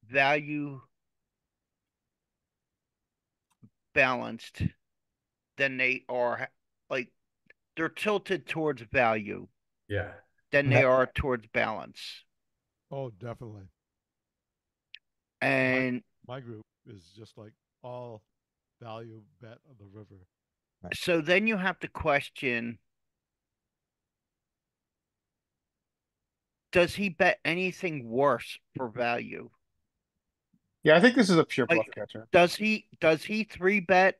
value balanced than they are like they're tilted towards value yeah. than they are towards balance. Oh, definitely. And My group is just like all value bet of the river. so then you have to question, does he bet anything worse for value? Yeah, I think this is a pure bluff Like, catcher. does he 3-bet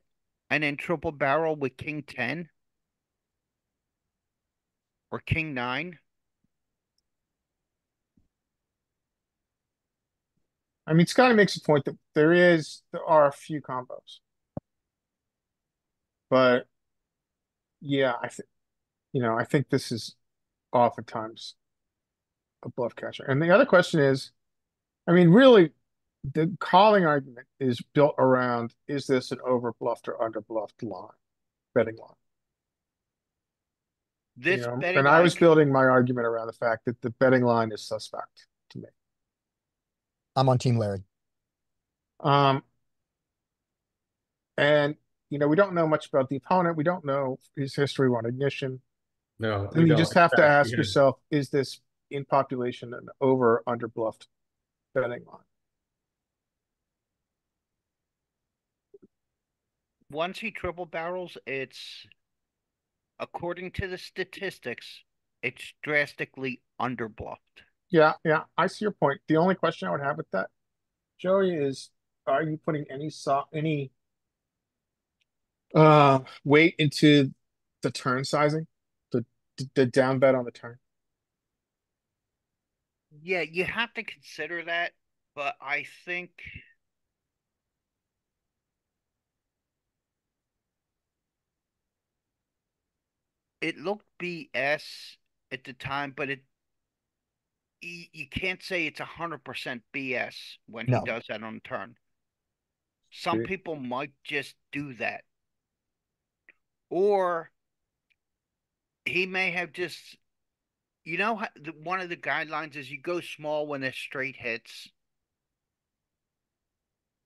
and then triple barrel with King 10 or King 9? I mean, Scotty makes a point that there are a few combos, but yeah, I think this is oftentimes a bluff catcher. And the other question is, I mean, really, the calling argument is built around, is this an overbluffed or underbluffed betting line? This betting And I line was building my argument around the fact that the betting line is suspect to me. I'm on Team Larry. Um, and we don't know much about the opponent. We don't know his history on ignition. No, Then we you don't. just have to In fact, ask yourself, is this in population an over or under bluffed betting line? once he triple barrels, it's according to the statistics, it's drastically underbluffed. Yeah, I see your point. The only question I would have with that, Joey, is are you putting any weight into the turn sizing? The the down bet on the turn? Yeah, you have to consider that, but I think it looked BS at the time, but you can't say it's 100% BS when he No. does that on turn. Some people might just do that. Or he may have just, one of the guidelines is you go small when there's straight hits.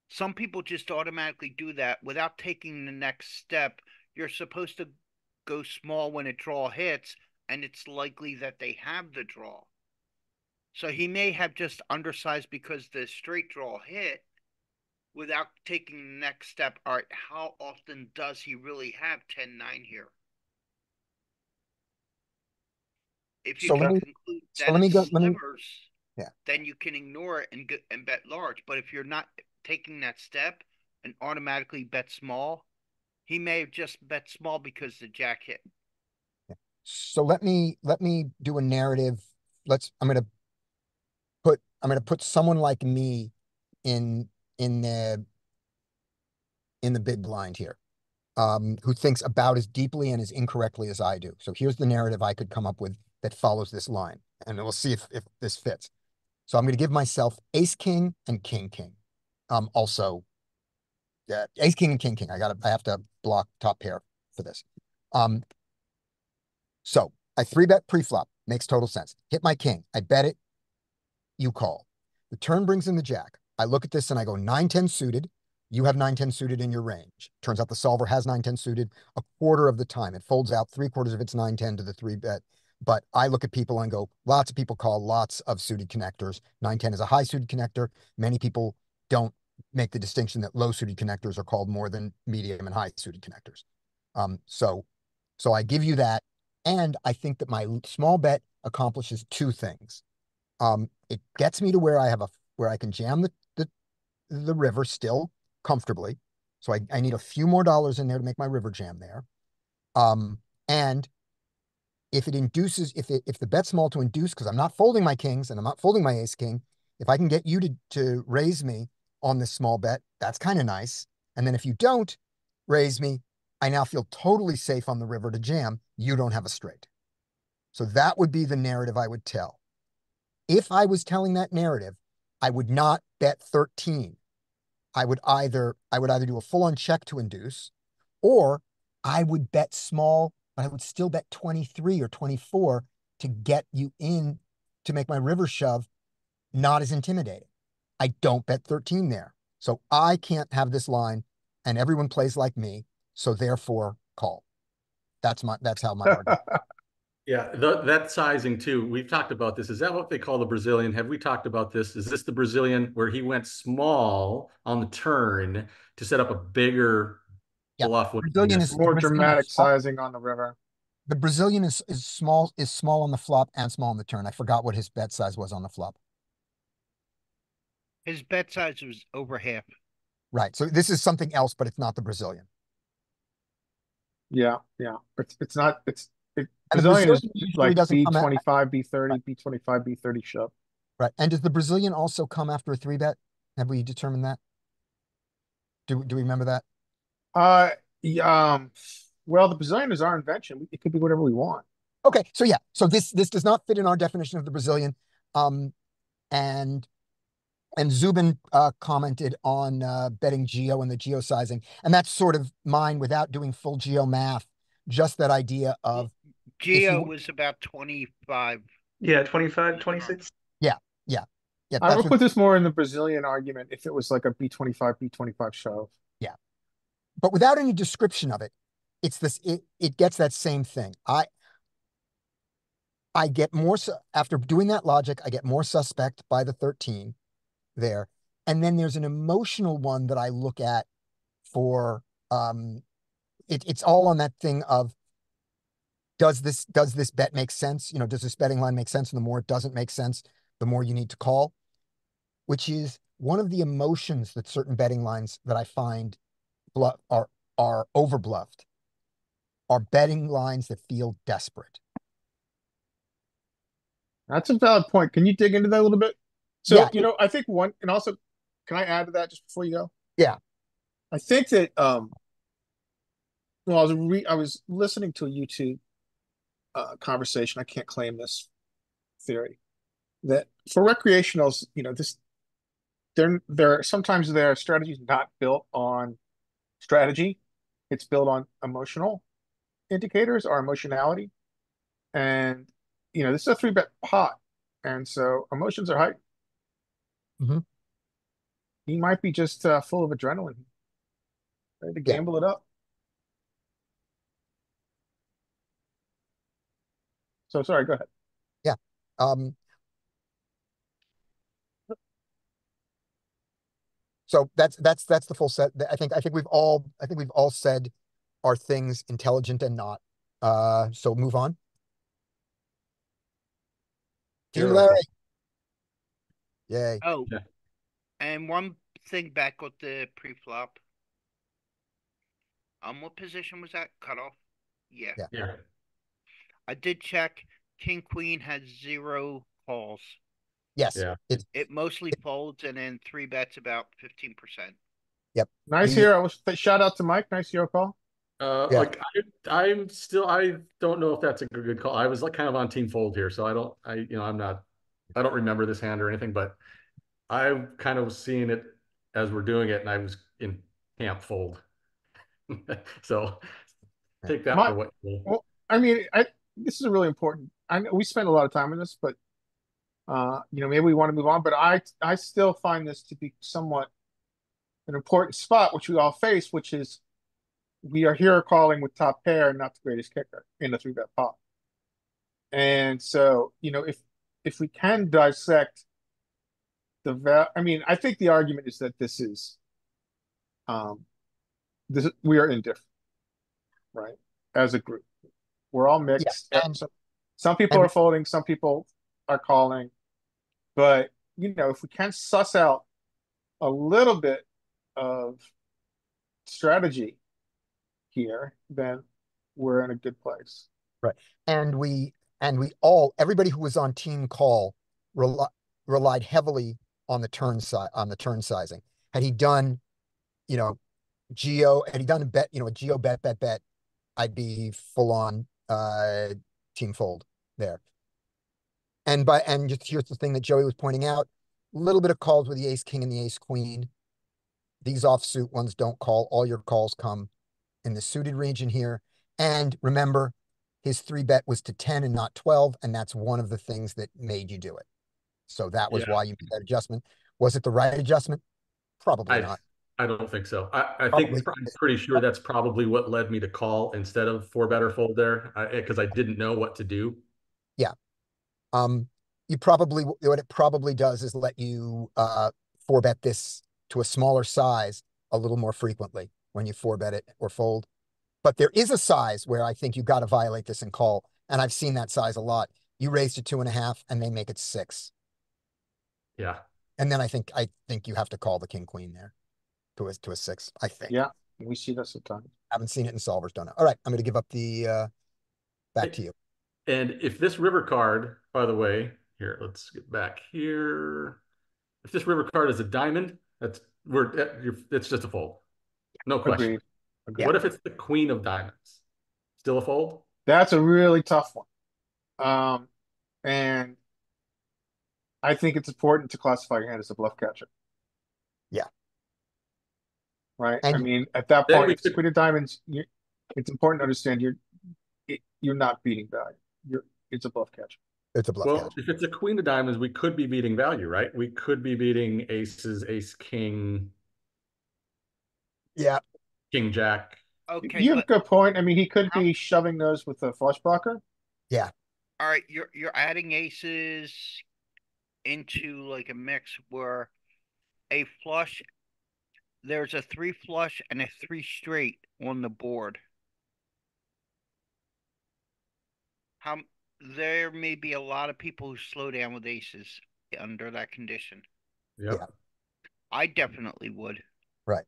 Some people just automatically do that without taking the next step. You're supposed to go small when a draw hits, and it's likely that they have the draw. So he may have just undersized because the straight draw hit without taking the next step. All right, how often does he really have 10-9 here? If you So can let me conclude so that let me it's go let me slivers, yeah. then you can ignore it and bet large. But if you're not taking that step and automatically bet small. He may have just bet small because the jack hit. So let me do a narrative. I'm gonna put someone like me in in the big blind here, who thinks about as deeply and as incorrectly as I do. So here's the narrative I could come up with that follows this line, and we'll see if this fits. So I'm going to give myself ace king and king king. Also, ace king and king king. I have to block top pair for this. So I 3-bet pre-flop, makes total sense. Hit my king, I bet it, you call. The turn brings in the jack. I look at this and I go 9-10 suited. You have 9-10 suited in your range. Turns out the solver has 9-10 suited a quarter of the time. It folds out 3/4 of its 9-10 to the 3-bet. But I look at people and go, lots of people call lots of suited connectors. 9-10 is a high suited connector. Many people don't make the distinction that low suited connectors are called more than medium and high suited connectors. So I give you that. And I think that my small bet accomplishes two things. It gets me to where I can jam the river still comfortably. So I need a few more dollars in there to make my river jam there. And if it induces, if the bet small to induce, because I'm not folding my kings and I'm not folding my ace king, if I can get you to raise me on this small bet, that's kind of nice. And then if you don't raise me, I now feel totally safe on the river to jam. You don't have a straight. So that would be the narrative I would tell. If I was telling that narrative, I would not bet 13. I would either do a full-on check to induce, or I would bet small, but I would still bet 23 or 24 to get you in to make my river shove not as intimidating. I don't bet 13 there. So I can't have this line, and everyone plays like me, so therefore call. That's how my argument. Yeah, that sizing too. We've talked about this. Is that what they call the Brazilian? Have we talked about this? Is this the Brazilian where he went small on the turn to set up a bigger Yeah, bluff with Brazilian the is More Brazilian dramatic is small. sizing on the river. The Brazilian is small on the flop and small on the turn. I forgot what his bet size was on the flop. His bet size was over half. Right. So this is something else, but it's not the Brazilian. Yeah, yeah. It's not. And the Brazilian is usually like doesn't come B25, B30, right. B25, B30 shove. Right. And does the Brazilian also come after a 3-bet? Have we determined that? Do we remember that? Yeah, well, the Brazilian is our invention. It could be whatever we want. Okay. So yeah. So this does not fit in our definition of the Brazilian. And Zubin commented on betting geo and the geo sizing, and that's sort of mine without doing full geo math. Just that idea of Geo was about 25. Yeah, 25, 26. yeah. I That's would what, put this more in the Brazilian argument if it was like a B25, B25 shove. yeah. But without any description of it, it's this. It gets that same thing. I get more after doing that logic. I get more suspect by the 13 there, and then there's an emotional one that I look at for it's all on that thing of does this bet make sense? Does this betting line make sense? And the more it doesn't make sense, the more you need to call, which is one of the emotions that certain betting lines that I find are over bluffed, are betting lines that feel desperate. That's a valid point. Can you dig into that a little bit? So, Yeah, I think one, and also, can I add to that just before you go? yeah. I think that, well, I was listening to a YouTube conversation. I can't claim this theory that for recreationals, sometimes their strategy is not built on strategy. It's built on emotional indicators or emotionality. And, this is a 3-bet pot. And so emotions are high. Mhm. He might be just full of adrenaline, ready to Yeah. gamble it up. So sorry, go ahead. Yeah. So that's the full set. I think we've all said are things intelligent and not. So move on. Team Zero. Larry. Yay. Oh, Yeah. and one thing back with the pre-flop. What position was that? Cutoff? Yeah. Yeah. Yeah. I did check. King Queen has 0 calls. Yes, Yeah. It mostly folds and then 3 bets about 15%. Nice The- hero. Shout out to Mike. Nice hero call. Yeah. Like I'm still, I don't know if that's a good call. I was like kind of on team fold here, so I don't remember this hand or anything, but I kind of was seeing it as we're doing it, and I was in camp fold. So take that My, for what you will. well, I mean, this is really important. I know we spend a lot of time on this, but maybe we want to move on. But I still find this to be somewhat an important spot, which we all face, which is we are here calling with top pair, not the greatest kicker in the 3-bet pot. And so, if we can dissect I mean, I think the argument is that um, we are indifferent, right? As a group, we're all Yeah, mixed. and Some people and are folding, some people are calling, but if we can suss out a little bit of strategy here, then we're in a good place. right, and we all everybody who was on team call relied heavily on the turn sizing. Had he done, you know, had he done a bet, a Geo bet, I'd be full on team fold there. And just here's the thing that Joey was pointing out: a little bit of calls with the ace king and the ace queen. These offsuit ones don't call. All your calls come in the suited region here. And remember, his 3-bet was to 10 and not 12, and that's one of the things that made you do it. So that was Yeah. why you made that adjustment. Was it the right adjustment? Probably I not. I don't think so. I Probably. think I'm pretty sure that's probably what led me to call instead of 4-bet or fold there, because I didn't know what to do. Yeah. What it probably does is let you 4-bet this to a smaller size a little more frequently when you 4-bet it or fold. But there is a size where I think you got to violate this and call, and I've seen that size a lot. You raise to 2.5 and they make it 6. Yeah. And then I think you have to call the king queen there to a 6, I think. Yeah, we see this a ton. Haven't seen it in solvers, don't know. All right, I'm going to give up the back to you. And if this river card, by the way, here, let's get back here. If this river card is a diamond, it's just a fold. No question. Agreed. Agreed. What if it's the queen of diamonds? Still a fold? That's a really tough one. And I think it's important to classify your hand as a bluff catcher. Yeah. Right. And I mean, at that then point, we if it's could- queen of diamonds, it's important to understand you're not beating value. It's a bluff catcher. it's a bluff Well, catch. if it's a queen of diamonds, we could be beating value, right? We could be beating aces, ace, king, Yeah. king, jack. Okay, You have a but good point. I mean, he could How- be shoving those with a flush blocker. Yeah. all right, you're adding aces into like a mix where a flush, there's a 3 flush and a 3 straight on the board. How there may be a lot of people who slow down with aces under that condition. Yep. Yeah. I definitely would. Right.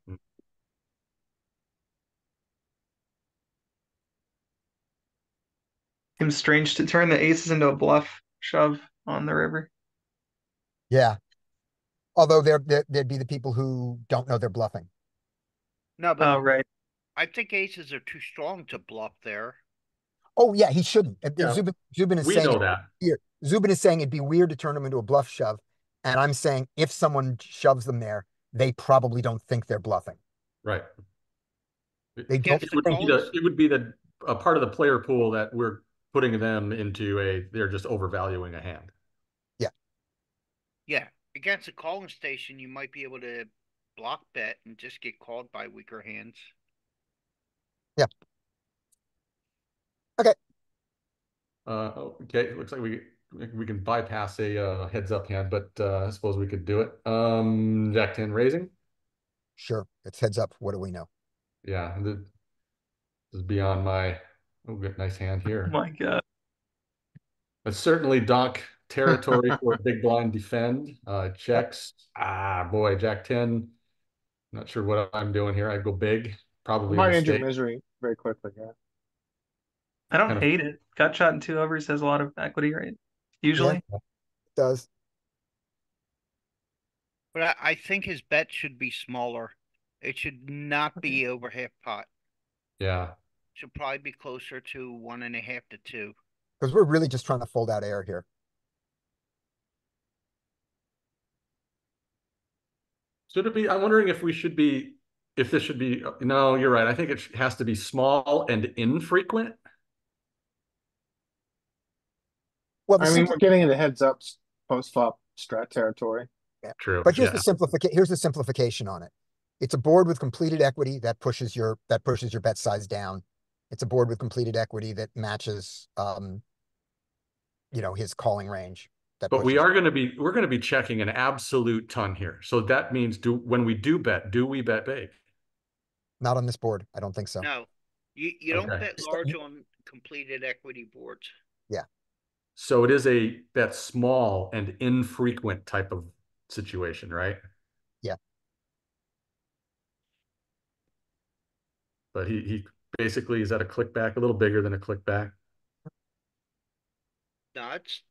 Seems strange to turn the aces into a bluff shove on the river. Yeah. Although there'd be the people who don't know they're bluffing. No, but Oh, right. I think aces are too strong to bluff there. Oh yeah, he shouldn't. Yeah. Zubin is We saying know that. Zubin is saying it'd be weird to turn him into a bluff shove, and I'm saying if someone shoves them there, they probably don't think they're bluffing. Right. They don't. Against It would be think- it would be a part of the player pool that we're putting them into they're just overvaluing a hand. Yeah, against a calling station, you might be able to block bet and just get called by weaker hands. Okay, looks like we can bypass a heads up hand, but I suppose we could do it. Jack 10 raising. Sure, it's heads up. What do we know? Yeah, this is beyond my good nice hand Oh here. my God. It's certainly donk territory for a big blind defend. Checks. Boy, Jack 10. Not sure what I'm doing here. I go big. probably a Might end your mistake. misery very quickly. Yeah. I don't Kind of, hate it. Gut shot in 2 overs has a lot of equity, right? Yeah, Usually. it does. But I think his bet should be smaller. It should not be over half pot. yeah. Should probably be closer to 1.5 to 2. Because we're really just trying to fold out air here. Should it be? I'm wondering if we should be, if this should be. No, you're right. I think it has to be small and infrequent. Well, the I mean, we're simpli- getting into heads up post flop strat territory. True. but here's Yeah. here's the simplification on it. It's a board with completed equity that pushes your bet size down. It's a board with completed equity that matches his calling range. That But pushes. we're going to be checking an absolute ton here. So that means when we do bet, do we bet big? Not on this board. I don't think so. No, you don't Okay. bet large on completed equity boards. Yeah. So it is a bet small and infrequent type of situation, right? Yeah. But he basically is at a click back, a little bigger than a click back. No, it's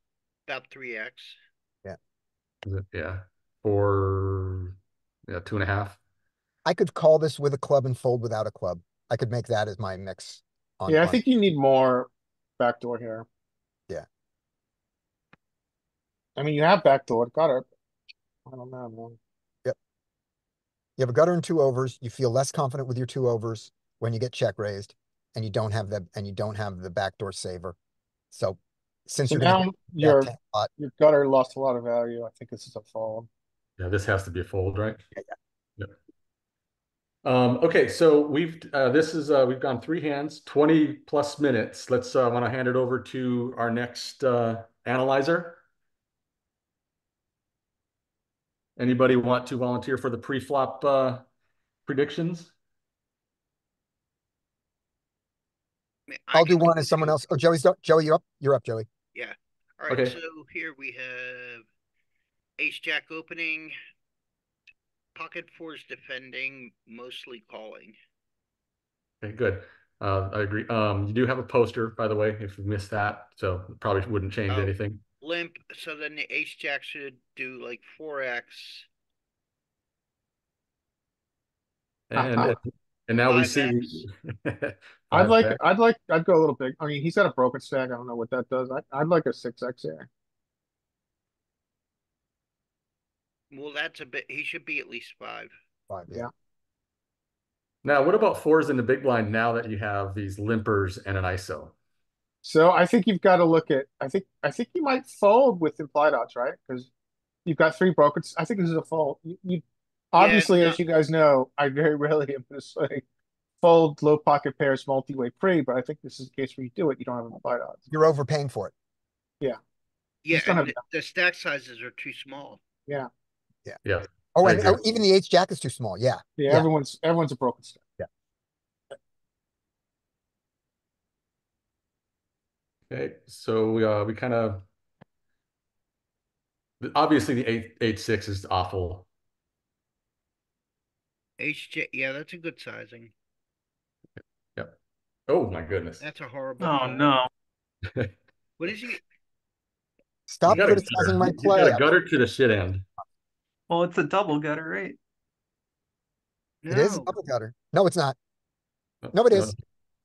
about 3x. Yeah. For 2.5. I could call this with a club and fold without a club. I could make that as my mix. Yeah, I think you need more backdoor here. Yeah. I mean, you have backdoor, got it. I don't know, man. Yep. You have a gutter and 2 overs. You feel less confident with your 2 overs when you get check raised, and you don't have the backdoor saver. So since So you're going now to your bet pot, your gutter lost a lot of value. I think this is a fold. Yeah, this has to be a fold, right? Yeah. Okay, so we've gone 3 hands, 20 plus minutes. Let's want to hand it over to our next analyzer. Anybody want to volunteer for the pre-flop predictions? I'll do one as someone else. Oh, Joey, you're up. You're up, Joey. Yeah. All right. Okay. So here we have ace jack opening, pocket fours defending, mostly calling. Okay, good. I agree. You do have a poster, by the way, if you missed that, so probably wouldn't change anything. Limp. So then the ace jack should do like 4x. And now we see. I'd go a little big. I mean, he's got a broken stack. I don't know what that does. I'd like a 6x here. Well, that's a bit. He should be at least 5. 5, Yeah. Now, what about fours in the big blind now that you have these limpers and an ISO? So I think you've got to look at. I think you might fold with implied odds, right? Because you've got 3 broken. I think this is a fold. You obviously, no. as you guys know, I very rarely am going to say fold low pocket pairs multi-way pre, but I think this is the case where you do it. You don't have implied odds. You're overpaying for it. Yeah, Just don't and have- the stack sizes are too small. Yeah. Yeah. Oh, I and agree. even the ace jack is too small. Yeah. Yeah. Yeah. Everyone's a broken stack. Okay, so we kind of obviously the 8-6 is awful. HJ, yeah, that's a good sizing. Yep. Oh my goodness. That's a horrible. Oh no. What is he? Stop You got a criticizing my gutter. play. You got a gutter to the shit end. Well, it's a double gutter, right? It is a No, double gutter. No, it's not. No, it is.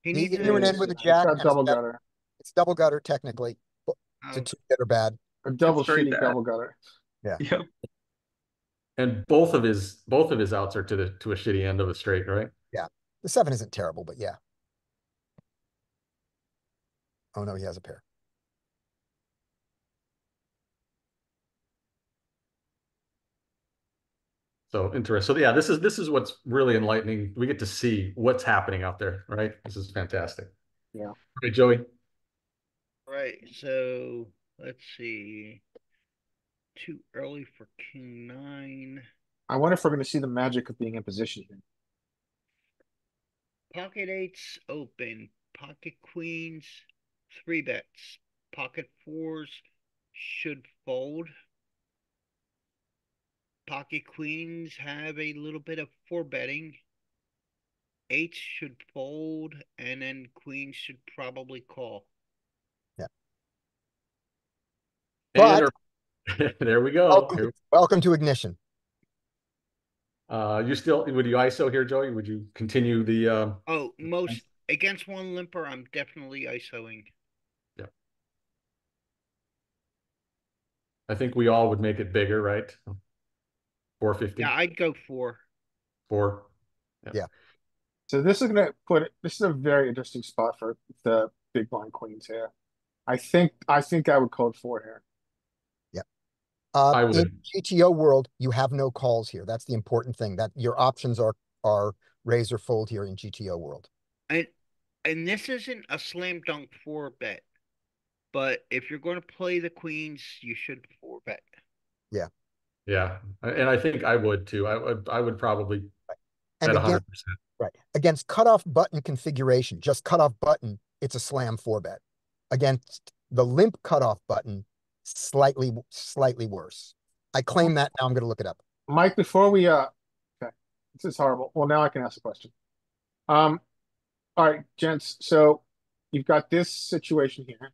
he You needs you and to. end with a It's jack. got and double gutter. It's double gutter technically. It's a Oh, 2 that are bad. A double It's very shitty bad. double gutter. Yep. And both of his outs are to a shitty end of a straight, right? The 7 isn't terrible, but yeah. Oh no, he has a pair. So interesting. So yeah, this is what's really enlightening. We get to see what's happening out there, right? This is fantastic. Yeah. Okay, Joey. right. So let's see. Too early for King 9. I wonder if we're going to see the magic of being in position here. Pocket 8s open. Pocket queens, 3 bets. Pocket 4s should fold. Pocket queens have a little bit of 4 betting. eights should fold, and then queens should probably call. And But there we go. welcome to Ignition. You still would you ISO here, Joey? Would you continue the Oh, most against one limper, I'm definitely ISOing. Yeah. I think we all would make it bigger, right? 450. Yeah, I'd go 4. 4. Yeah. So this is a very interesting spot for the big blind queens here. I think I would code 4 here. I In would. GTO world, you have no calls here. That's the important thing. That your options are raise or fold here in GTO world. And this isn't a slam dunk 4 bet, but if you're going to play the queens, you should 4 bet. Yeah, and I think I would too. I would probably And bet 100%. right, against cutoff button configuration, just cutoff button, it's a slam 4 bet. Against the limp cutoff button, slightly worse. I claim that. Now I'm going to look it up. Mike, before we okay, this is horrible. Well, now I can ask a question. All right, gents. So you've got this situation here.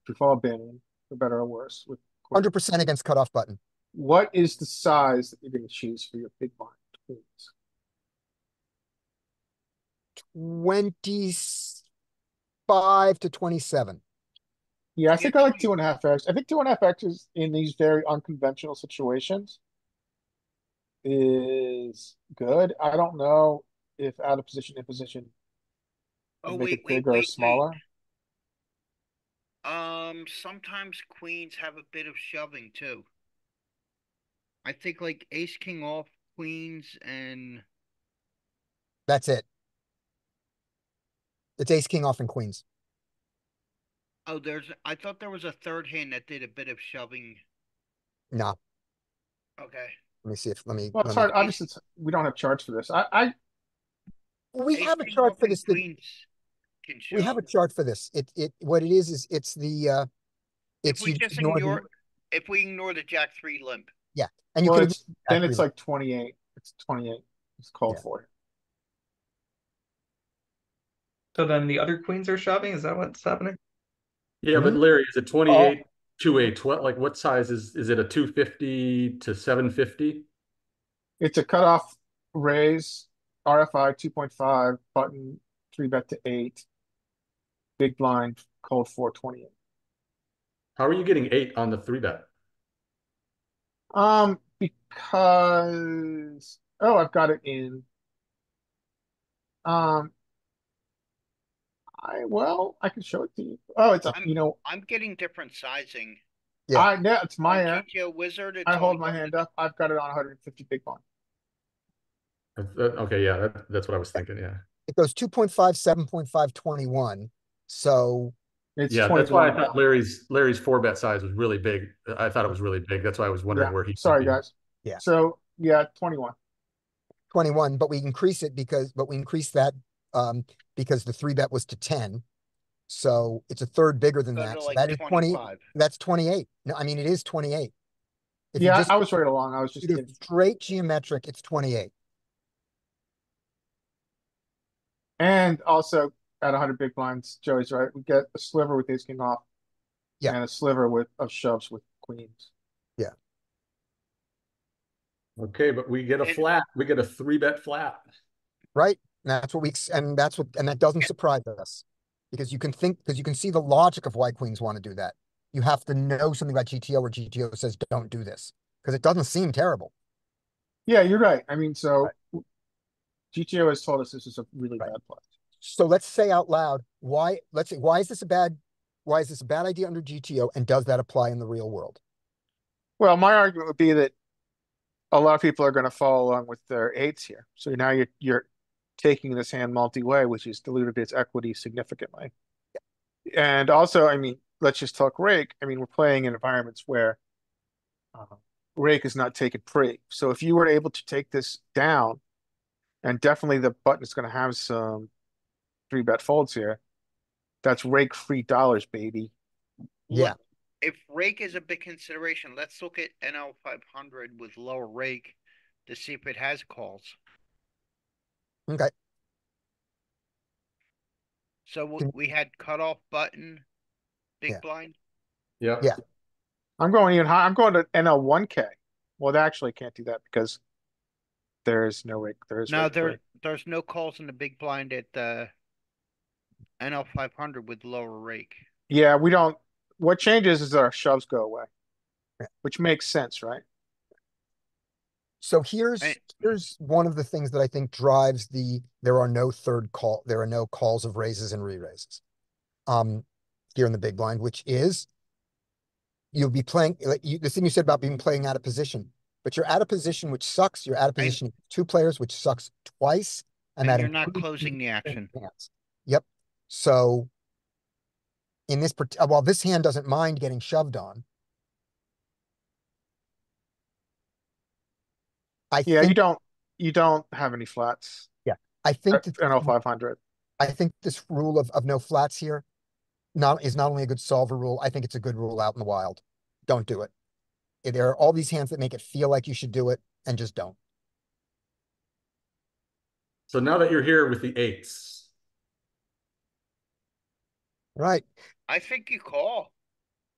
We've all been in, for better or worse, with 100% against cutoff button. what is the size that you're going to choose for your big blind queens? 25 to 27. Yeah, I think I like 2.5x. I think 2.5x is in these very unconventional situations is good. I don't know if out of position, in position, Oh, make wait, it bigger or smaller. Sometimes queens have a bit of shoving too. I think like ace king off queens and That's it. It's ace king off and queens. oh, I thought there was a third hand that did a bit of shoving. No. Okay. Let me see if Well, it's let me- hard. Obviously, we don't have charts for this. we Ace have a king chart off for and this. That, queens can we have a shove. chart for this. What it is it's the If it's we you just ignore ignore if we ignore the jack 3 limp. yeah, and you well, can it's then it's like 28. It's 28. It's called Yeah. for. So then the other queens are shoving. Is that what's happening? Yeah, but Mhm. Larry, is it 28 to a 12? Like what size is it a 250 to 750? It's a cutoff raise, RFI 2.5, button 3 bet to 8, big blind, cold 428. How are you getting 8 on the 3 bet? Because I've got it in. Um, I can show it to you. Oh, it's I'm getting different sizing. Yeah. yeah, it's my On air. GTO Wizard, it's I hold only my going hand to- up. I've got it on 150 big blind. Okay, yeah, that's what I was thinking. Yeah, It goes 2.5, 7.5, 21. So It's yeah, that's why I 21. thought Larry's 4 bet size was really big. I thought it was really big. That's why I was wondering Yeah, where he. sorry guys. Yeah. So yeah, 21. 21, but we increase it because that because the 3 bet was to 10. So it's a third bigger than go that. to So like that is 20. 25. That's 28. No, I mean it is 28. If Yeah, you just I was right along. I was just do kidding. straight geometric, it's 28. And also at 100 big blinds, Joey's right. We get a sliver with ace king off. Yeah. And a sliver of shoves with queens. Yeah. Okay, but we get a And- flat. We get a 3-bet flat. Right? And that's what that doesn't surprise us. Because you can see the logic of why queens want to do that. You have to know something about GTO where GTO says don't do this. Because it doesn't seem terrible. Yeah, you're right. I mean, so GTO has told us this is a really bad play. So let's say out loud, why is this a bad idea under GTO, and does that apply in the real world? Well, my argument would be that a lot of people are going to follow along with their eights here. So now you're taking this hand multi-way, which has diluted its equity significantly. And also, I mean, let's just talk rake. I mean, we're playing in environments where rake is not taken pre. So if you were able to take this down, and definitely the button is going to have some 3-bet folds here, that's rake free dollars, baby. Yeah. If rake is a big consideration, let's look at NL 500 with lower rake to see if it has calls. Okay. So Can- we had cutoff button, big Yeah. blind. Yep. Yeah. I'm going even high. I'm going to NL1K. Well, they actually can't do that because there's no rate. There's No, rate free. there's no calls in the big blind at the NL 500 with lower rake. Yeah, we don't. What changes is our shoves go away, Yeah. which makes sense, right? So And here's one of the things that I think drives there are no calls of raises and re-raises. Here in the big blind, which is you'll be playing the thing you said about being playing out of position, but you're out of position, which sucks. You're out of position with two players, which sucks twice, and and that you're not includes closing the action. hands. Yep. So in this, while this hand doesn't mind getting shoved on, I Yeah, think, you don't have any flats yeah, I think at that NL 500. I think this rule of no flats here is not only a good solver rule, I think it's a good rule out in the wild. Don't do it. There are all these hands that make it feel like you should do it and just don't. So now that you're here with the eights, Right. I think you call.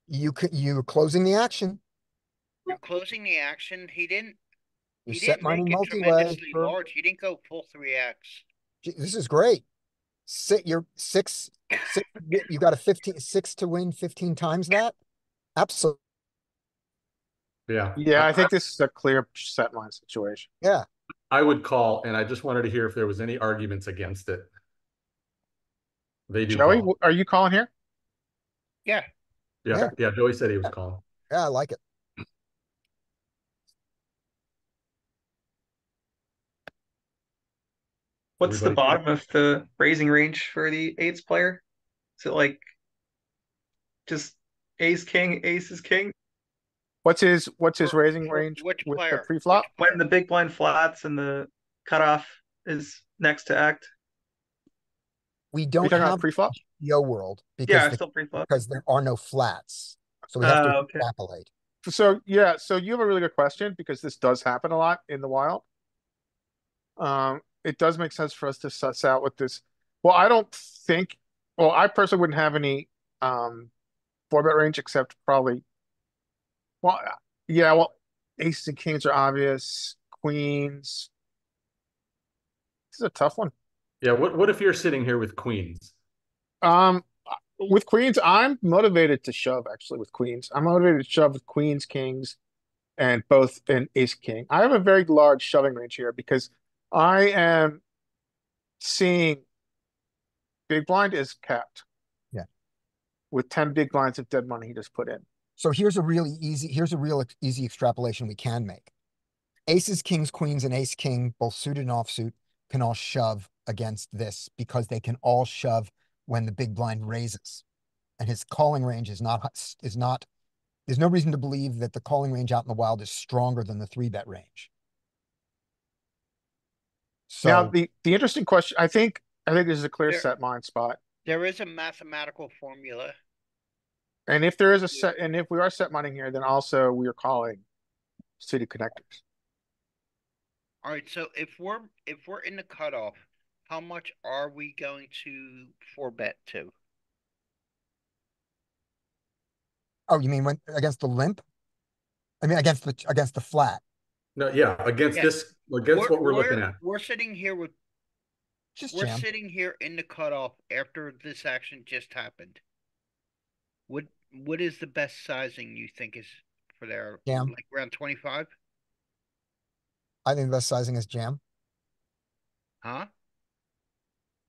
You're closing the action. You're closing the action. He You he set didn't mine make in it multi-way tremendously large. He didn't go full 3x. this is great. You're six, you got a 6 to win 15 times that? Absolutely. yeah. Yeah, I think this is a clear set line situation. Yeah. I would call, and I just wanted to hear if there was any arguments against it. They do Joey, call. are you calling here? Yeah. Yeah, yeah. Joey said he was calling. Yeah, I like it. What's the Everybody- bottom of the raising range for the eights player? Is it like just ace king, ace is king? What's his raising For range which with the player? pre-flop? Which When the big blind flats and the cutoff is next to act. We Are you don't talking about have pre-flop? GPO world Yeah, because still pre-flop. there are no flats. So we have to Okay. extrapolate. So yeah, so you have a really good question because this does happen a lot in the wild. It does make sense for us to suss out what this. Well, I don't think. Well, I personally wouldn't have any four bet range except probably. Well, yeah. Well, aces and kings are obvious. Queens. This is a tough one. Yeah. What if you're sitting here with queens? Um, with queens, I'm motivated to shove. Actually, with queens, I'm motivated to shove with queens, kings, and both an ace king. I have a very large shoving range here because I am seeing big blind is capped Yeah. with 10 big blinds of dead money he just put in. So here's a real easy extrapolation we can make. Aces, kings, queens, and ace king, both suited and offsuit, can all shove against this because they can all shove when the big blind raises. And his calling range is not, there's no reason to believe that the calling range out in the wild is stronger than the 3-bet range. Now, So the interesting question, I think this is a clear There- set mine spot. There is a mathematical formula. And if there is a set, and if we are set mining here, then also we are calling suited connectors. All right, so if we're in the cutoff, how much are we going to 4-bet to? oh, you mean when against the limp? I mean against the flat. No, yeah. Against Yeah. this, against what we're looking at. We're sitting here with Just we're jam. sitting here in the cutoff after this action just happened. What is the best sizing you think is for there? Jam. Like around 25? I think the best sizing is jam. Huh?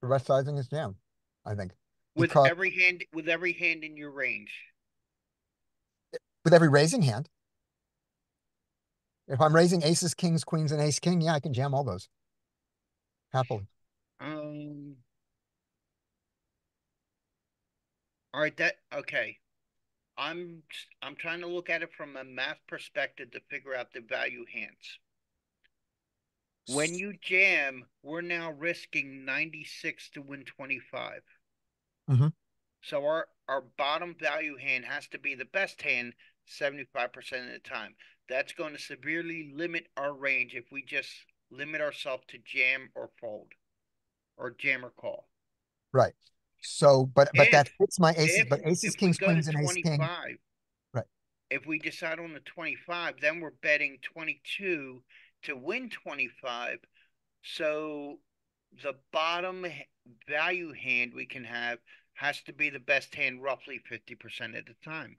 The best sizing is jam, I think. With Because every hand in your range. with every raising hand. If I'm raising aces, kings, queens, and ace king, yeah, I can jam all those. Happily. All right, okay. I'm trying to look at it from a math perspective to figure out the value hands. When you jam, we're now risking 96 to win 25. Mhm. So our bottom value hand has to be the best hand 75% of the time. That's going to severely limit our range if we just limit ourselves to jam or fold or jam or call. Right. So, but that fits my aces, if but aces, if we kings, go to queens, and ace king. 25, Right. if we decide on the 25, then we're betting 22 to win 25. So the bottom value hand we can have has to be the best hand roughly 50% of the time,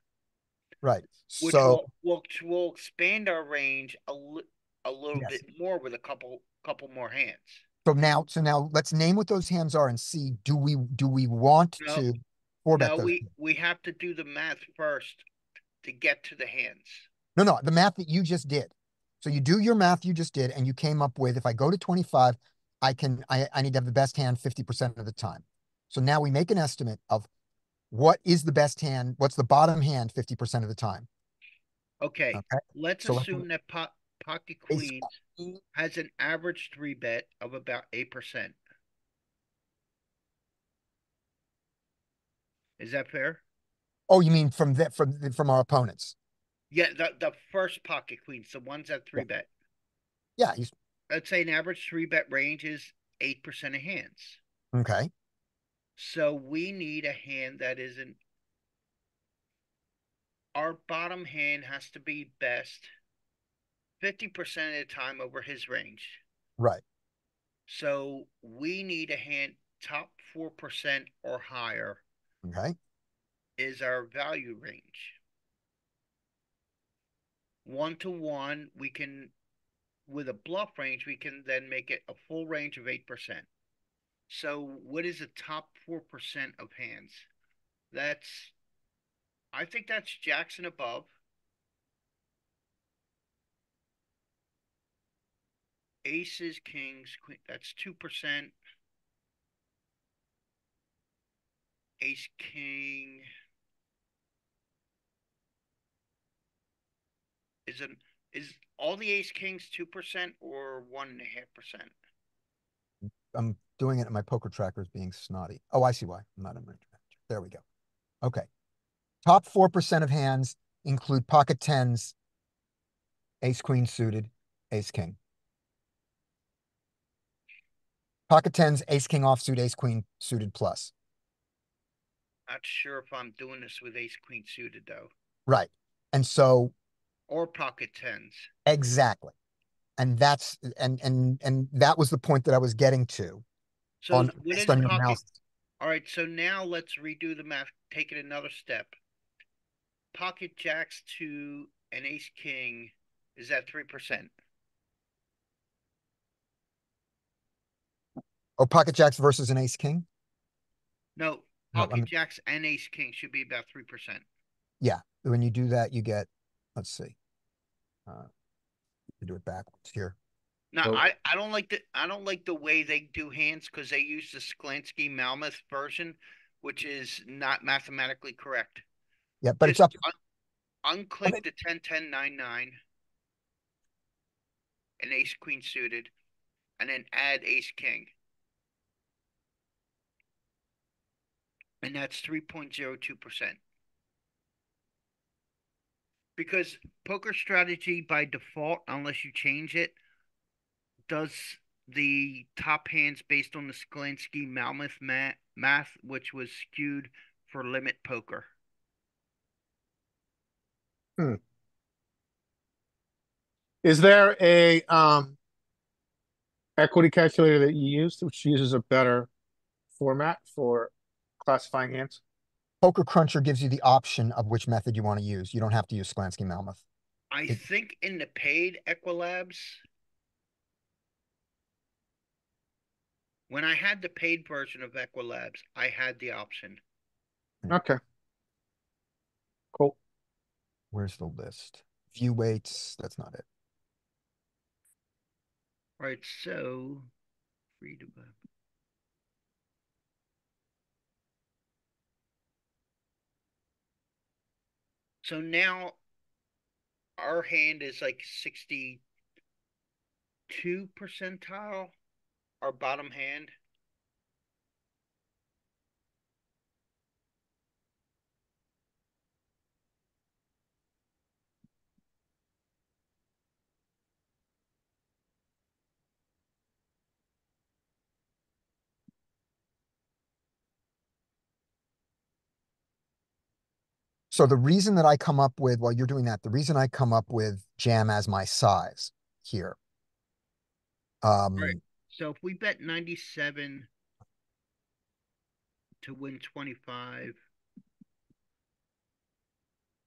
Right. which So will expand our range a little yes. bit more with a couple more hands. So now let's name what those hands are and see, do we want No, to four bet no, those? we have to do the math first to get to the hands. No, the math that you just did. So you do your math you just did, and you came up with, if I go to 25, I need to have the best hand 50% of the time. So now we make an estimate of what is the best hand, what's the bottom hand 50% of the time. Okay, Okay. let's So assume that pocket ace queens queen. has an average 3-bet of about 8%. Is that fair? Oh, you mean from our opponents? Yeah, the first pocket queens, the ones that 3-bet. Yeah, he's Let's say an average 3-bet range is 8% of hands. okay. So we need a hand that isn't. Our bottom hand has to be best 50% of the time over his range. Right. So we need a hand top 4% or higher Okay. is our value range. 1 to 1, we can, with a bluff range, we can then make it a full range of 8%. So what is the top 4% of hands? I think that's jacks and above. Aces, kings, queen, that's 2%. Ace, king. Is all the ace kings 2% or 1.5%? I'm doing it and my poker tracker is being snotty. Oh, I see why. I'm not in my there we go. Okay. Top 4% of hands include pocket tens, ace queen suited, ace king. Pocket tens, ace king offsuit, ace queen suited plus. Not sure if I'm doing this with ace queen suited though. Right. And so Or pocket tens. exactly. And that's and that was the point that I was getting to So on what based is on your pocket? analysis. All right, so now let's redo the math. Take it another step. Pocket jacks to an ace king is at 3%. Oh, pocket jacks versus an ace king? No, No, pocket jacks and ace king should be about 3%. yeah. When you do that, you get, let's see. You do it backwards here. Now So, I don't like the way they do hands because they use the Sklansky Malmuth version, which is not mathematically correct. yeah, but Just it's up. unclick the 10-10-9-9 and ace queen suited, and then add ace king. And that's 3.02%. Because poker strategy by default, unless you change it, does the top hands based on the Sklansky Malmuth math, which was skewed for limit poker. Is there a equity calculator that you use which uses a better format for classifying hands? Poker Cruncher gives you the option of which method you want to use. You don't have to use Sklansky Malmuth. I think in the paid Equilabs, when I had the paid version of Equilabs, I had the option. Okay. Cool. Where's the list? View weights. That's not it. Right, so free to web. So now our hand is like 62 percentile, our bottom hand. So the reason that I come up with, while you're doing that, the reason I come up with jam as my size here. Right. So if we bet 97 to win 25,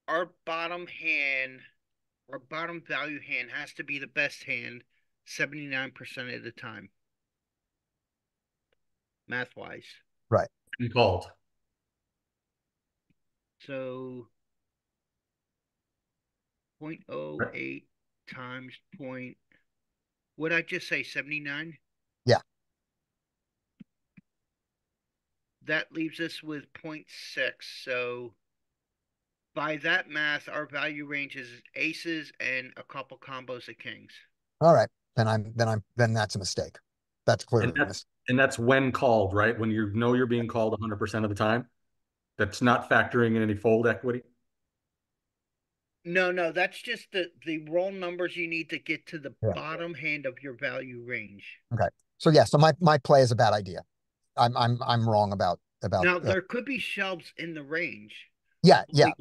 our bottom hand, our bottom value hand has to be the best hand 79% of the time, math-wise. Right. And called. So 0.08 times point, what did I just say, 79? Yeah. That leaves us with 0.6. So by that math, our value range is aces and a couple combos of kings. All right. Then that's a mistake. That's clearly And a mistake. that's when called, right? When you know you're being called 100% of the time. That's not factoring in any fold equity. No, that's just the raw numbers you need to get to the Yeah. bottom hand of your value range. Okay. So yeah, so my play is a bad idea. I'm wrong about Now there could be shoves in the range. yeah. Like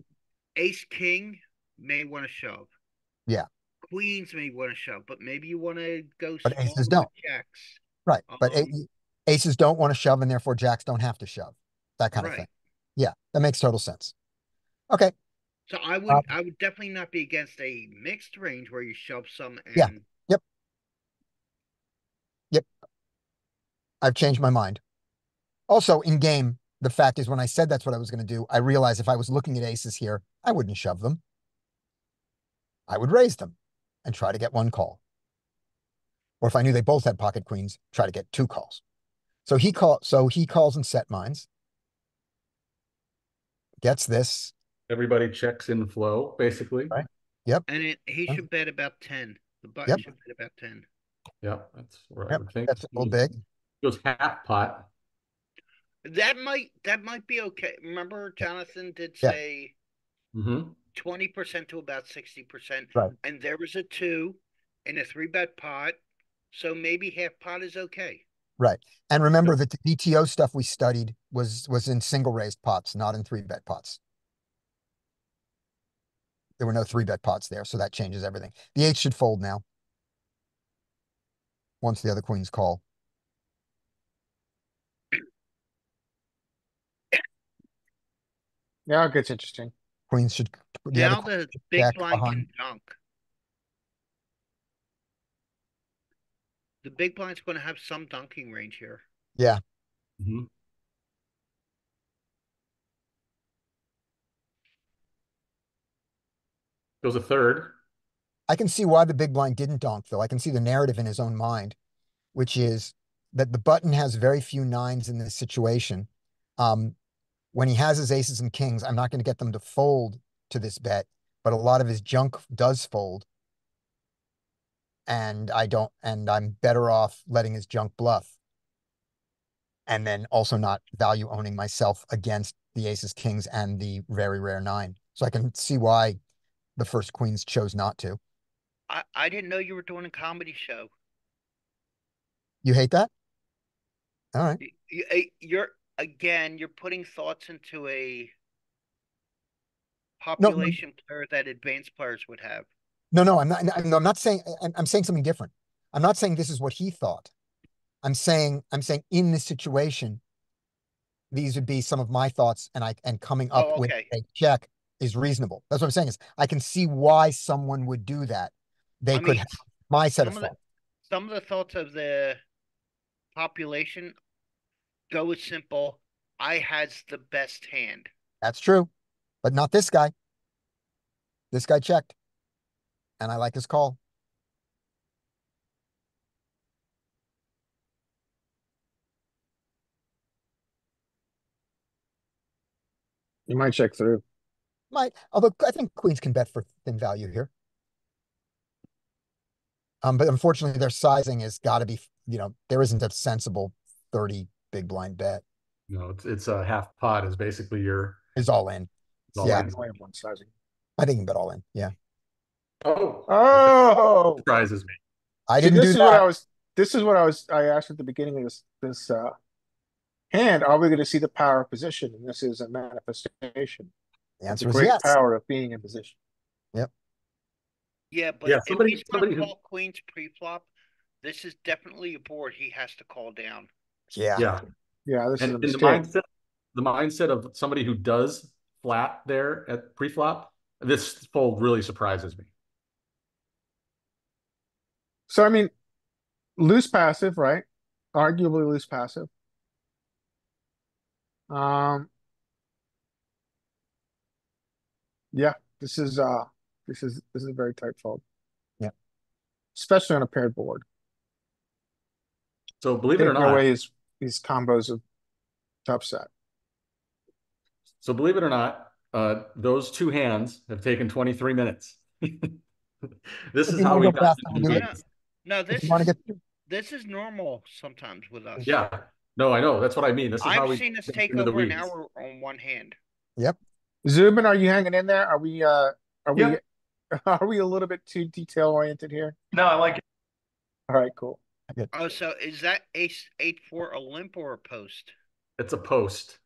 ace king may want to shove. Yeah. Queens may want to shove, but maybe you want to go But small aces with don't. jacks. Right. But aces don't want to shove, and therefore jacks don't have to shove. That kind of thing. Yeah, that makes total sense. Okay. So I would definitely not be against a mixed range where you shove some and yeah. Yep. I've changed my mind. Also, in game, the fact is when I said that's what I was going to do, I realized if I was looking at aces here, I wouldn't shove them. I would raise them and try to get one call. Or if I knew they both had pocket queens, try to get two calls. So he calls and set mines. Gets this. Everybody checks in flow, basically. Right. Yep. And he should bet about 10. The button Yep. should bet about 10. Yep, that's what I Yep. would think. That's a little big. Goes half pot. That might be okay. Remember, Jonathan did Yeah. say Mm-hmm. 20% to about 60%. Right. And there was a 2 in a 3-bet pot. So maybe half pot is okay. Right. And remember that the DTO stuff we studied was in single raised pots, not in 3-bet pots. There were no 3-bet pots there, so that changes everything. The 8 should fold now. Once the other queens call. Now it gets interesting. Queens should Now the big jack blind behind. can dunk. The big blind's going to have some dunking range here. Yeah. Mm-hmm. Goes a third. I can see why the big blind didn't donk, though. I can see the narrative in his own mind, which is that the button has very few nines in this situation. When he has his aces and kings, I'm not going to get them to fold to this bet, but a lot of his junk does fold. And I'm better off letting his junk bluff. And then also not value owning myself against the aces, kings, and the very rare 9. So I can see why the first queens chose not to. I didn't know you were doing a comedy show. You hate that? All right. You're putting thoughts into a population player that advanced players would have. No, I'm not saying, I'm saying something different. I'm not saying this is what he thought. I'm saying in this situation, these would be some of my thoughts, and coming up with a check is reasonable. That's what I'm saying is I can see why someone would do that. They could have my set of thoughts. Some of the thoughts of the population go as simple. I has the best hand. That's true, but not this guy. This guy checked, and I like his call. You might check through. Although I think queens can bet for thin value here. But unfortunately, their sizing has got to be, there isn't a sensible 30 big blind bet. No, it's a half pot is basically is all in. all Yeah. in. I have one sizing. I think you can bet all in. Yeah. Oh, surprises me. I didn't do that. This is what I asked at the beginning of this hand. Are we going to see the power of position? And this is a manifestation. The It's answer the is great yes. power of being in position. Yeah, but Yeah, if somebody he's going to who call queens pre-flop, this is definitely a board he has to call down. Yeah. yeah. Yeah, this is And a in mistake. the mindset of somebody who does flat there at pre-flop, this fold really surprises me. So I mean, loose passive, right? Arguably loose passive. Um, yeah, this is a very tight fold, Yeah. especially on a paired board. So believe it or Taking not, away his combos of tough set. those two hands have taken 23 minutes. This If is you how want to we go got faster, into we'll the do it. No, weeds. no, If this you want to is get, this is normal sometimes with us. Yeah. No, I know. That's what I mean. This is how I've we seen us get take into the over an weeds. hour on one hand. yep. Zubin, are you hanging in there? Are we Yep. are we a little bit too detail oriented here? No, I like it. All right, cool. Oh, so is that ace 8-4 a limp or a post? It's a post.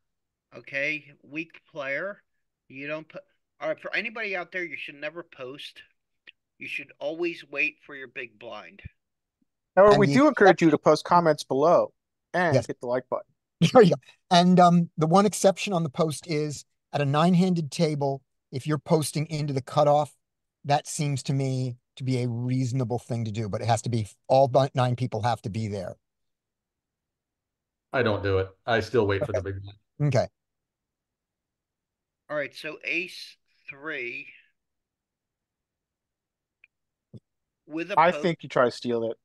Okay, weak player. You don't put. All right, for anybody out there, you should never post. You should always wait for your big blind. However, And we the do encourage you to exception- post comments below and Yes. hit the like button. There you go. And the one exception on the post is at a 9-handed table, if you're posting into the cutoff, that seems to me to be a reasonable thing to do, but it has to be all 9 people have to be there. I don't do it. I still wait for the big one. Okay. All right, so ace 3 with a I post. think you try to steal it.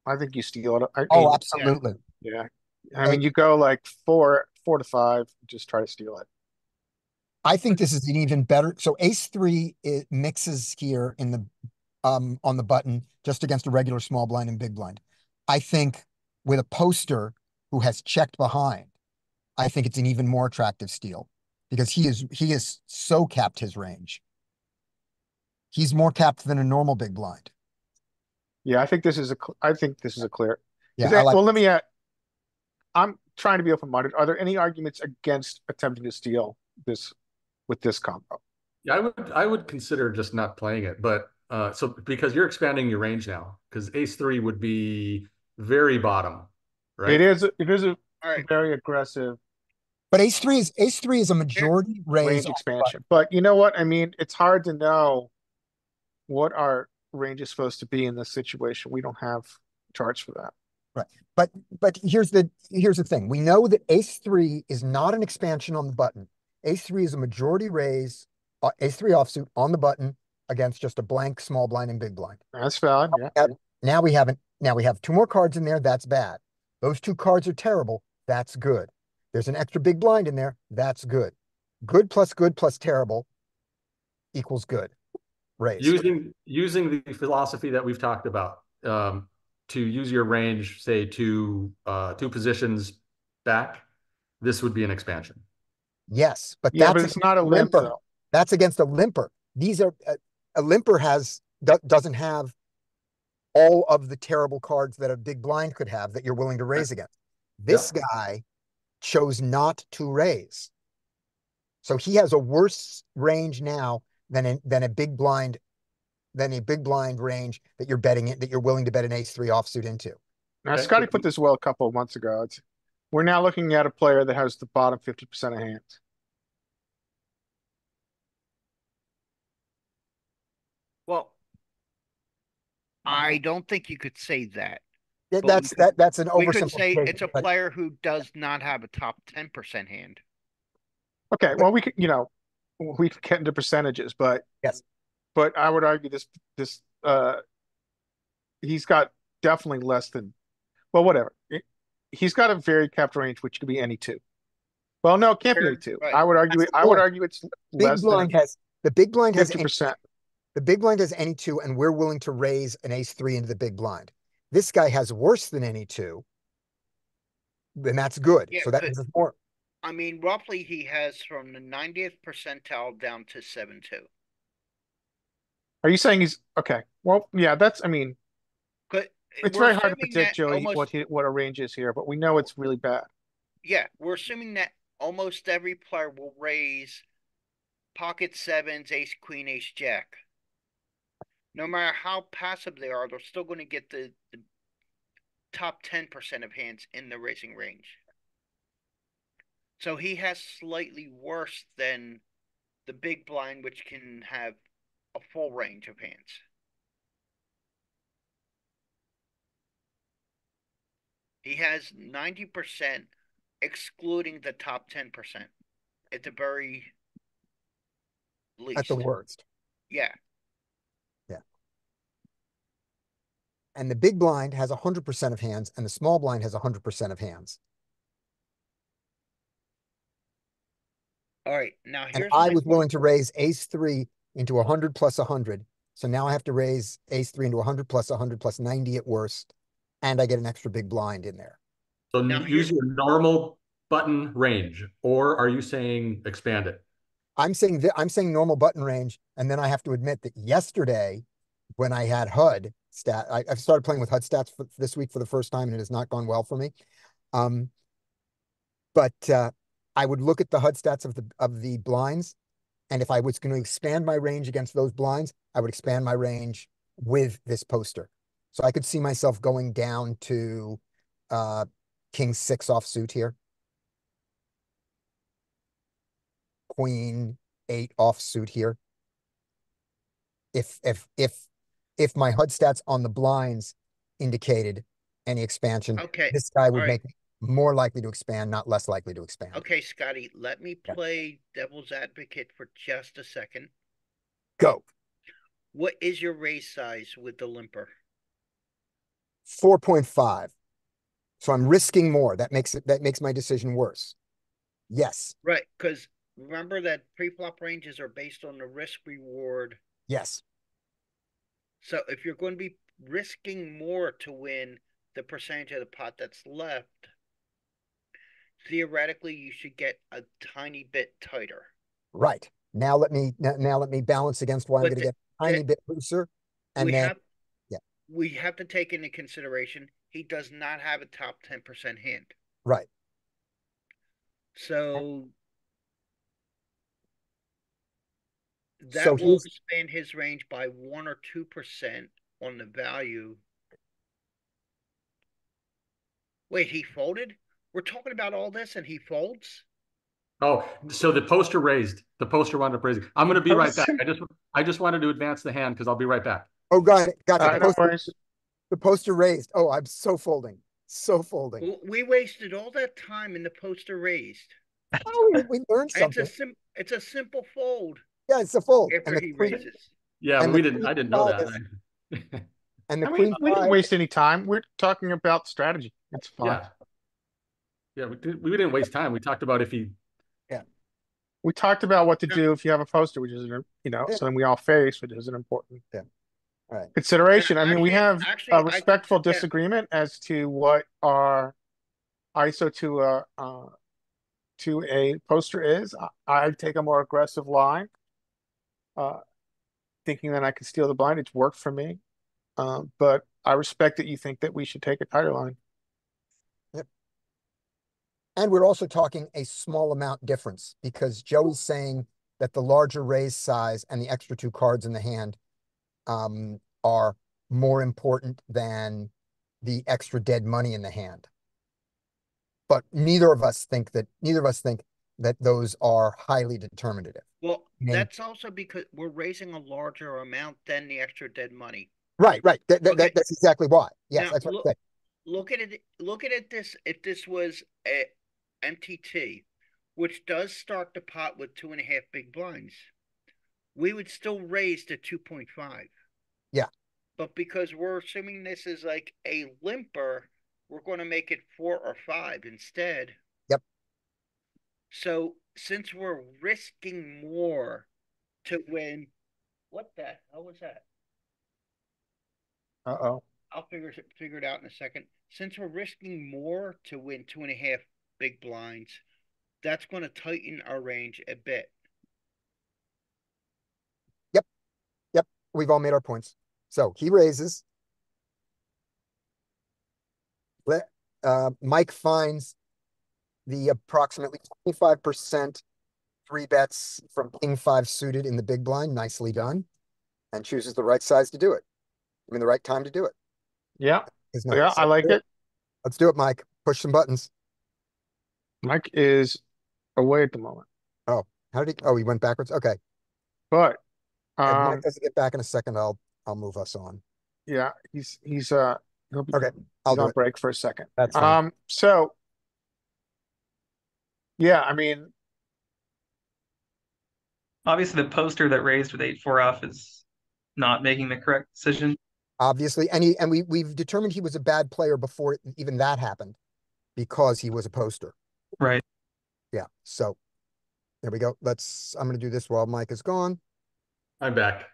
I think you steal it. I Oh, mean, absolutely. yeah. I mean, you go like 4 to 5, just try to steal it. I think this is an even better. So ace 3, it mixes here in the on the button just against a regular small blind and big blind. I think with a poster who has checked behind, I think it's an even more attractive steal because he is so capped his range. He's more capped than a normal big blind. Yeah, I think this is a clear. Yeah, Is I that- like well, let me add. I'm trying to be open-minded. Are there any arguments against attempting to steal this with this combo? Yeah, I would consider just not playing it, but so because you're expanding your range now, because ace 3 would be very bottom, right? It is a All right, very aggressive But ace 3 is a majority raise. range expansion. But you know what? I mean, it's hard to know what our range is supposed to be in this situation. We don't have charts for that. Right. But here's the thing. We know that ace 3 is not an expansion on the button. Ace 3 is a majority raise, ace 3 offsuit on the button against just a blank small blind and big blind. That's valid. Yeah. Now we have 2 more cards in there. That's bad. Those 2 cards are terrible. That's good. There's an extra big blind in there. That's good. Good plus terrible equals good. Raise. Using the philosophy that we've talked about, to use your range, say two positions back, this would be an expansion. Yes, but Yeah, that's but it's not a limp limper. though. That's against a limper. These are a limper doesn't have all of the terrible cards that a big blind could have that you're willing to raise against. This guy chose not to raise. So he has a worse range now than a big blind range that you're willing to bet an ace 3 offsuit into. Now, Okay. Scotty put this well a couple of months ago. We're now looking at a player that has the bottom 50% of hands. well, I don't think you could say that. Yeah, But that's an We could say oversimplification. it's a but player who does not have a top 10% hand. Okay, well, we could get into percentages, but Yes. but I would argue this he's got definitely less than, well, whatever. He's got a very capped range, which could be any 2. Well, no, it can't be any 2. Right. I would argue That's it's big less than blind has the big blind has 50%. the big blind has any 2, and we're willing to raise an ace 3 into the big blind. This guy has worse than any 2, then that's good. Yeah, So that but- means it's more. I mean, roughly he has from the 90th percentile down to 7-2. Are you saying he's okay? Well, yeah, I mean, But it's we're very hard to assuming predict, that Joey, almost- what a range is here, but we know it's really bad. Yeah, we're assuming that almost every player will raise pocket sevens, ace, queen, ace, jack. No matter how passive they are, they're still going to get the top 10% of hands in the raising range. So he has slightly worse than the big blind, which can have a full range of hands. He has 90%, excluding the top 10%, at the very least. At the worst. Yeah. Yeah. And the big blind has 100% of hands, and the small blind has 100% of hands. All right. Now And here's I my was willing to raise ace 3 into 100 plus 100. So now I have to raise ace 3 into 100 plus 100 plus 90 at worst. And I get an extra big blind in there. So Now use your normal button range, or are you saying expand it? I'm saying normal button range, and then I have to admit that yesterday, when I had HUD stat, I've started playing with HUD stats for this week for the first time, and it has not gone well for me. But I would look at the HUD stats of the blinds, and if I was going to expand my range against those blinds, I would expand my range with this poster. So I could see myself going down to King 6 offsuit here. Queen 8 offsuit here. If my HUD stats on the blinds indicated any expansion, Okay. this guy would All make right. me more likely to expand, not less likely to expand. Okay, Scotty, let me Yeah. play devil's advocate for just a second. Go. What is your raise size with the limper? 4.5. So I'm risking more. That makes my decision worse. Yes. Right, because remember that pre-flop ranges are based on the risk reward. Yes. So if you're going to be risking more to win the percentage of the pot that's left, theoretically you should get a tiny bit tighter. Right. Now let me balance against what I'm going to get a tiny bit looser. And then we have to take into consideration he does not have a top 10% hand. Right. So that will expand his range by 1 or 2% on the value. Wait, he folded? We're talking about all this and he folds? Oh, so the poster raised. The poster wound up raising. I'm going to be right back. I just wanted to advance the hand because I'll be right back. Oh, got it. Gotcha. No worries. The poster raised. Oh, I'm so folding. So folding. We wasted all that time and the poster raised. Oh, we learned something. It's a simple fold. Yeah, it's a fold. After he raises. Yeah, I didn't know that. And the we didn't waste any time. We're talking about strategy. It's fine. Yeah, we didn't waste time. We talked about if he. Yeah. We talked about what to do if you have a poster, which is, so then we all face, which is an important consideration. I mean, we have a respectful disagreement as to what our ISO to a poster is. I take a more aggressive line, thinking that I can steal the blind. It's worked for me. But I respect that you think that we should take a tighter line. Yep. And we're also talking a small amount difference because Joey's saying that the larger raise size and the extra 2 cards in the hand are more important than the extra dead money in the hand. But neither of us think that those are highly determinative. Well, that's also because we're raising a larger amount than the extra dead money. Right. That's exactly why. Yes, now, that's what I said. Look at this. If this was a MTT, which does start the pot with 2.5 big blinds, we would still raise to 2.5. Yeah. But because we're assuming this is like a limper, we're going to make it 4 or 5 instead. Yep. So since we're risking more to win, what the hell was that? Uh-oh. I'll figure it out in a second. Since we're risking more to win 2.5 big blinds, that's going to tighten our range a bit. Yep. We've all made our points. So he raises. Mike finds the approximately 25% three bets from king five suited in the big blind. Nicely done. And chooses the right size to do it. I mean, the right time to do it. Yeah. His Yeah, nine. I like it. Let's do it, Mike. Push some buttons. Mike is away at the moment, Oh, how did he? Oh, he went backwards. Okay. but If Mike doesn't get back in a second, I'll move us on. yeah, he'll be Okay, I'll he's do on it. break for a second. That's fine. So yeah, I mean, Obviously, the poster that raised with 8-4 off is not making the correct decision. Obviously, and we've determined he was a bad player before even that happened because he was a poster. Right. Yeah. So there we go. I'm going to do this while Mike is gone. I'm back.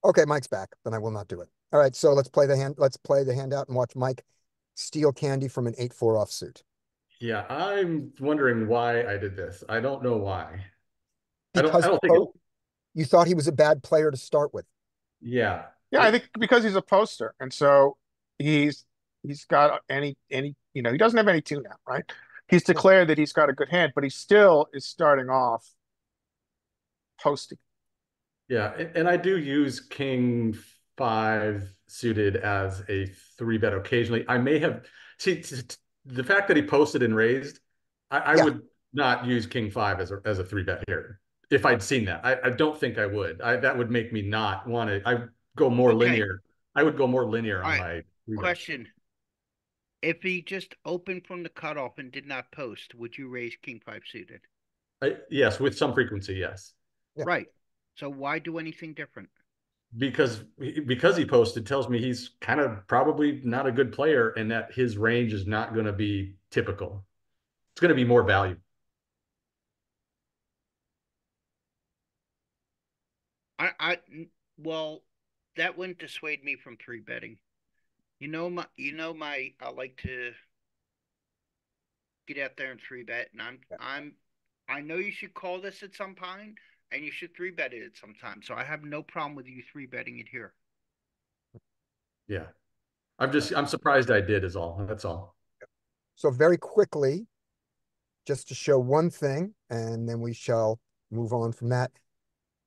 Okay, Mike's back. Then I will not do it. All right. So let's play the handout and watch Mike steal candy from an 8-4 offsuit. Yeah, I'm wondering why I did this. I don't know why. Because I don't think you thought he was a bad player to start with. yeah. yeah, I think because he's a poster, and so he's got he doesn't have any two now, right? He's declared that he's got a good hand, but he still is starting off posting. Yeah, and I do use king five suited as a three bet occasionally. I may have the fact that he posted and raised, I Yeah. would not use king five as a three bet here if I'd seen that. I don't think I would. That would make me not want to. I go more Okay. linear. I would go more linear on All right. my three bets. Question. If he just opened from the cutoff and did not post, would you raise king five suited? Yes, with some frequency, yes. Yeah. Right. So why do anything different? Because he posted tells me he's kind of probably not a good player and that his range is not going to be typical. It's going to be more value. Well, that wouldn't dissuade me from three betting. I like to get out there and three bet, and I know you should call this at some point, and you should three bet it at some time. So I have no problem with you three betting it here. Yeah. I'm surprised I did is all. That's all. So very quickly, just to show one thing, and then we shall move on from that,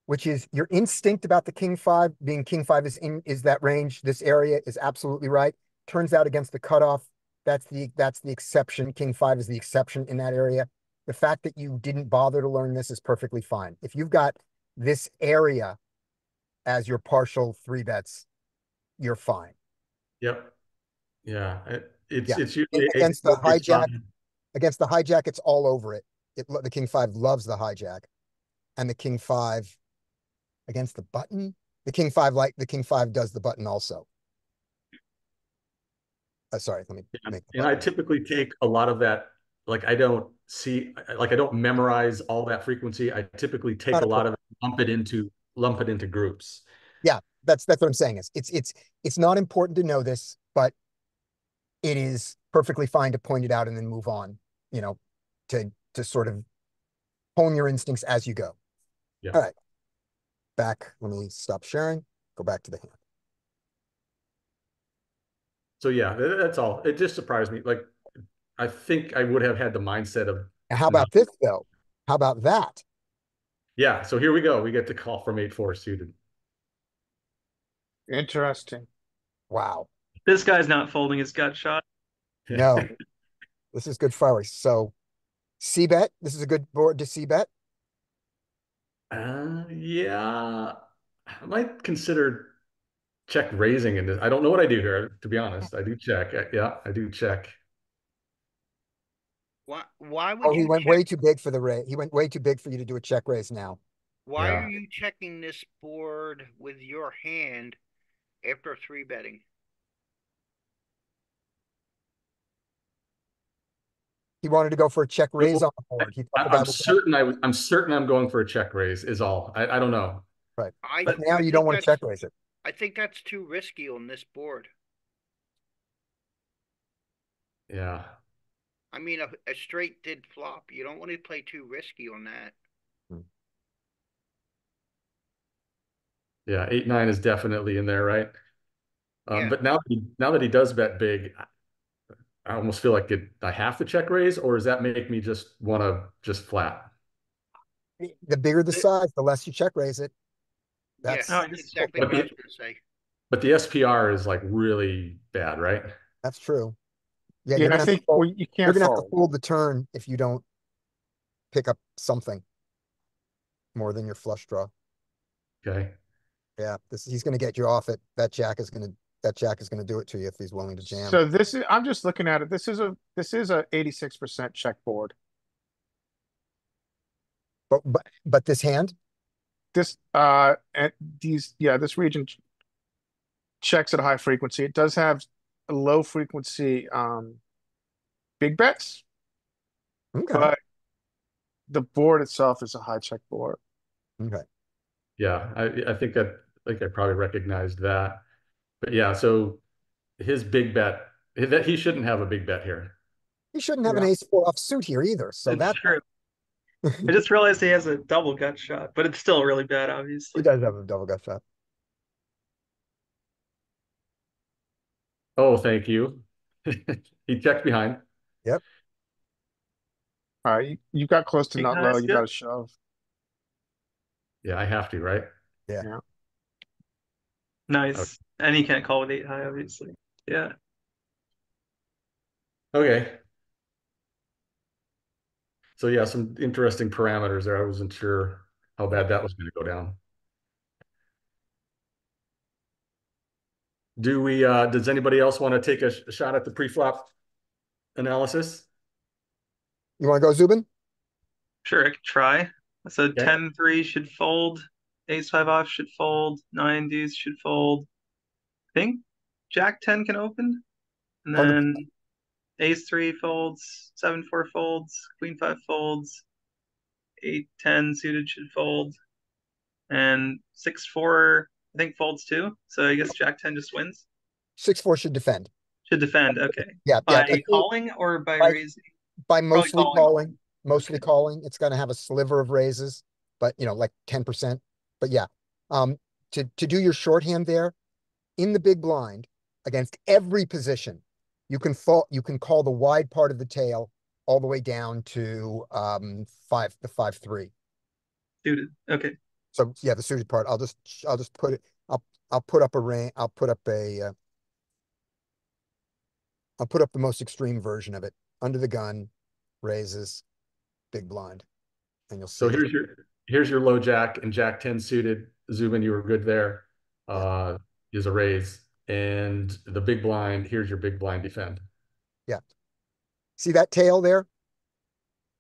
which is your instinct about the king five being king five is that range, this area is absolutely right. Turns out against the cutoff, that's the exception. King five is the exception in that area. The fact that you didn't bother to learn this is perfectly fine. If you've got this area as your partial three bets, you're fine. Yep. Yeah. It's Yeah. usually Against the hijack. fine. Against the hijack, it's all over it. The king five loves the hijack, and the king five against the button. The king five does the button also. Sorry, let me make. And I typically take a lot of that. Like I don't memorize all that frequency. I typically take Not a a lot of it, lump it into groups. Yeah, that's what I'm saying. It's not important to know this, but it is perfectly fine to point it out and then move on. You know, to sort of hone your instincts as you go. Yeah. All right. Back. Let me stop sharing. Go back to the hand. So yeah, that's all. It just surprised me. Like I think I would have had the mindset of Now, how about this though? How about that? yeah. So here we go. We get to call from 8-4 suited. Interesting. Wow. This guy's not folding his gut shot. No, this is good firework. So C-bet. This is a good board to C-bet. Yeah, I might consider check raising in this. I don't know what I do here, to be honest. I do check. Yeah, I do check. Why would Oh, he you went check? way too big for the raise. He went way too big for you to do a check raise now. Why Yeah. are you checking this board with your hand after three betting? He wanted to go for a check raise on the board. He thought the guy I'm was certain I'm certain I'm going for a check raise is all. I don't know. right. I But now I you don't think want to that's- check raise it. I think that's too risky on this board. Yeah. I mean, a straight did flop. You don't want to play too risky on that. Yeah, 8-9 is definitely in there, right? Yeah. But now that he does bet big, I almost feel like I have to check raise, or does that make me just want to just flat? The bigger the size, the less you check raise it. Yeah, That's No, I that's just exactly But what I the was gonna say. but the SPR is like really bad, right? that's true. Yeah, Yeah, you're I gonna have to think fold, well, you you're can't gonna have to fold. fold the turn if you don't pick up something more than your flush draw. Okay. Yeah, he's gonna get you off it. That jack is gonna do it to you if he's willing to jam. So this is I'm just looking at it. This is a 86% check board. But this hand, This and these yeah, this region checks at a high frequency. It does have a low frequency big bets, okay, but the board itself is a high check board. okay. Yeah, I think I probably recognized that. But yeah, so his big bet that he shouldn't have a big bet here. He shouldn't have an Yeah. ace-4 offsuit here either. So it's that true. I just realized he has a double gut shot, but it's still really bad, he obviously. does have a double gut shot. Oh, thank you. He checked behind. Yep. All right, you got close to Eight not high low. is You good. got to shove. Yeah, I have to, right? Yeah. Yeah. Nice. And he can't call with 8 high, obviously. Yeah. Okay. So yeah, some interesting parameters there. I wasn't sure how bad that was going to go down. Does anybody else want to take a shot at the pre-flop analysis? You want to go, Zubin? Sure, I could try. So Okay. 10-3 should fold. Ace-5 off should fold. 9 deuce should fold. I think Jack-10 can open. And 100%. then Ace-3 folds. 7-4 folds. Queen-5 folds. 8-10 suited should fold. And 6-4, I think, folds too. So I guess Jack-10 just wins. 6-4 should defend. Should defend. Okay. Yeah, By yeah. calling or by By- raising? By Probably mostly calling. calling, mostly Okay. calling. It's going to have a sliver of raises, but like 10%. But yeah, to do your shorthand there in the big blind against every position, you can call the wide part of the tail all the way down to the 5-3. Suited. Okay. So yeah, the suited part. I'll just put it. I'll put up a range. I'll put up the most extreme version of it. Under the gun, raises, big blind, and you'll see. So here's your low jack and Jack-10 suited. Zubin, you were good there. Is a raise. And the big blind, here's your big blind defend. Yeah. See that tail there?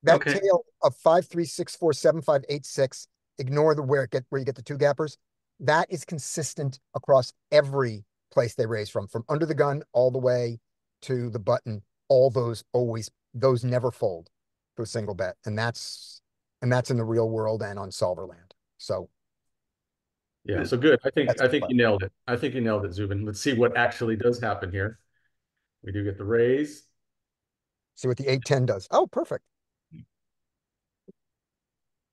That Okay. tail of 5-3, 6-4, 7-5, 8-6. Ignore where you get the two gappers. That is consistent across every place they raise from under the gun all the way to the button. All those never fold to a single bet, and that's in the real world and on Solverland. So Yeah, so good. I think That's you nailed it. I think you nailed it, Zubin. Let's see what actually does happen here. We do get the raise. see what the 8-10 does. Oh, perfect.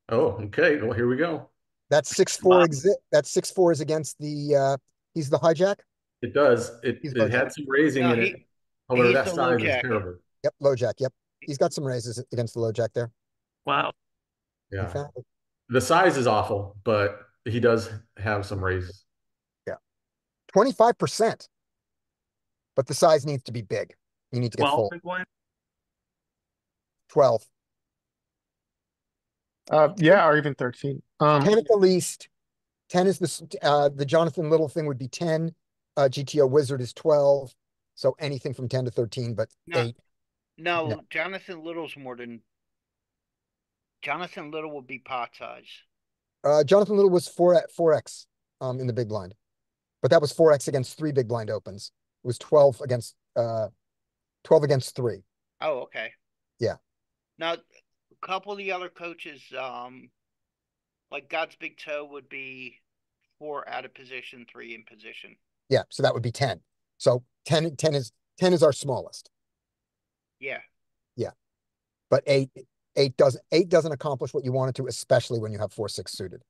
Oh, okay. Well, here we go. That 6-4 That 6-4 is against the he's the hijack. It does. He's It low had jack. some raising No, in it. However, he's that the low size is jack. terrible. Yep, low jack. Yep, he's got some raises against the low jack there. Wow. He Yeah. found it. The size is awful, but he does have some raises. 25%. But the size needs to be big. You need to get 12 full. big blind. 12. Yeah, or even 13. 10 at the least. 10 is the Jonathan Little thing would be 10. GTO Wizard is 12. So anything from 10 to 13, but No. 8. No, No. Jonathan Little's more than Jonathan Little would be pot size. Jonathan Little was 4x in the big blind. But that was 4x against 3 big blind opens. It was 12 against 3. Oh, okay. Yeah. Now, a couple of the other coaches, like God's Big Toe would be 4 out of position, 3 in position. Yeah, so that would be 10. So 10 is our smallest. Yeah. But 8 doesn't accomplish what you want it to, especially when you have 4-6 suited.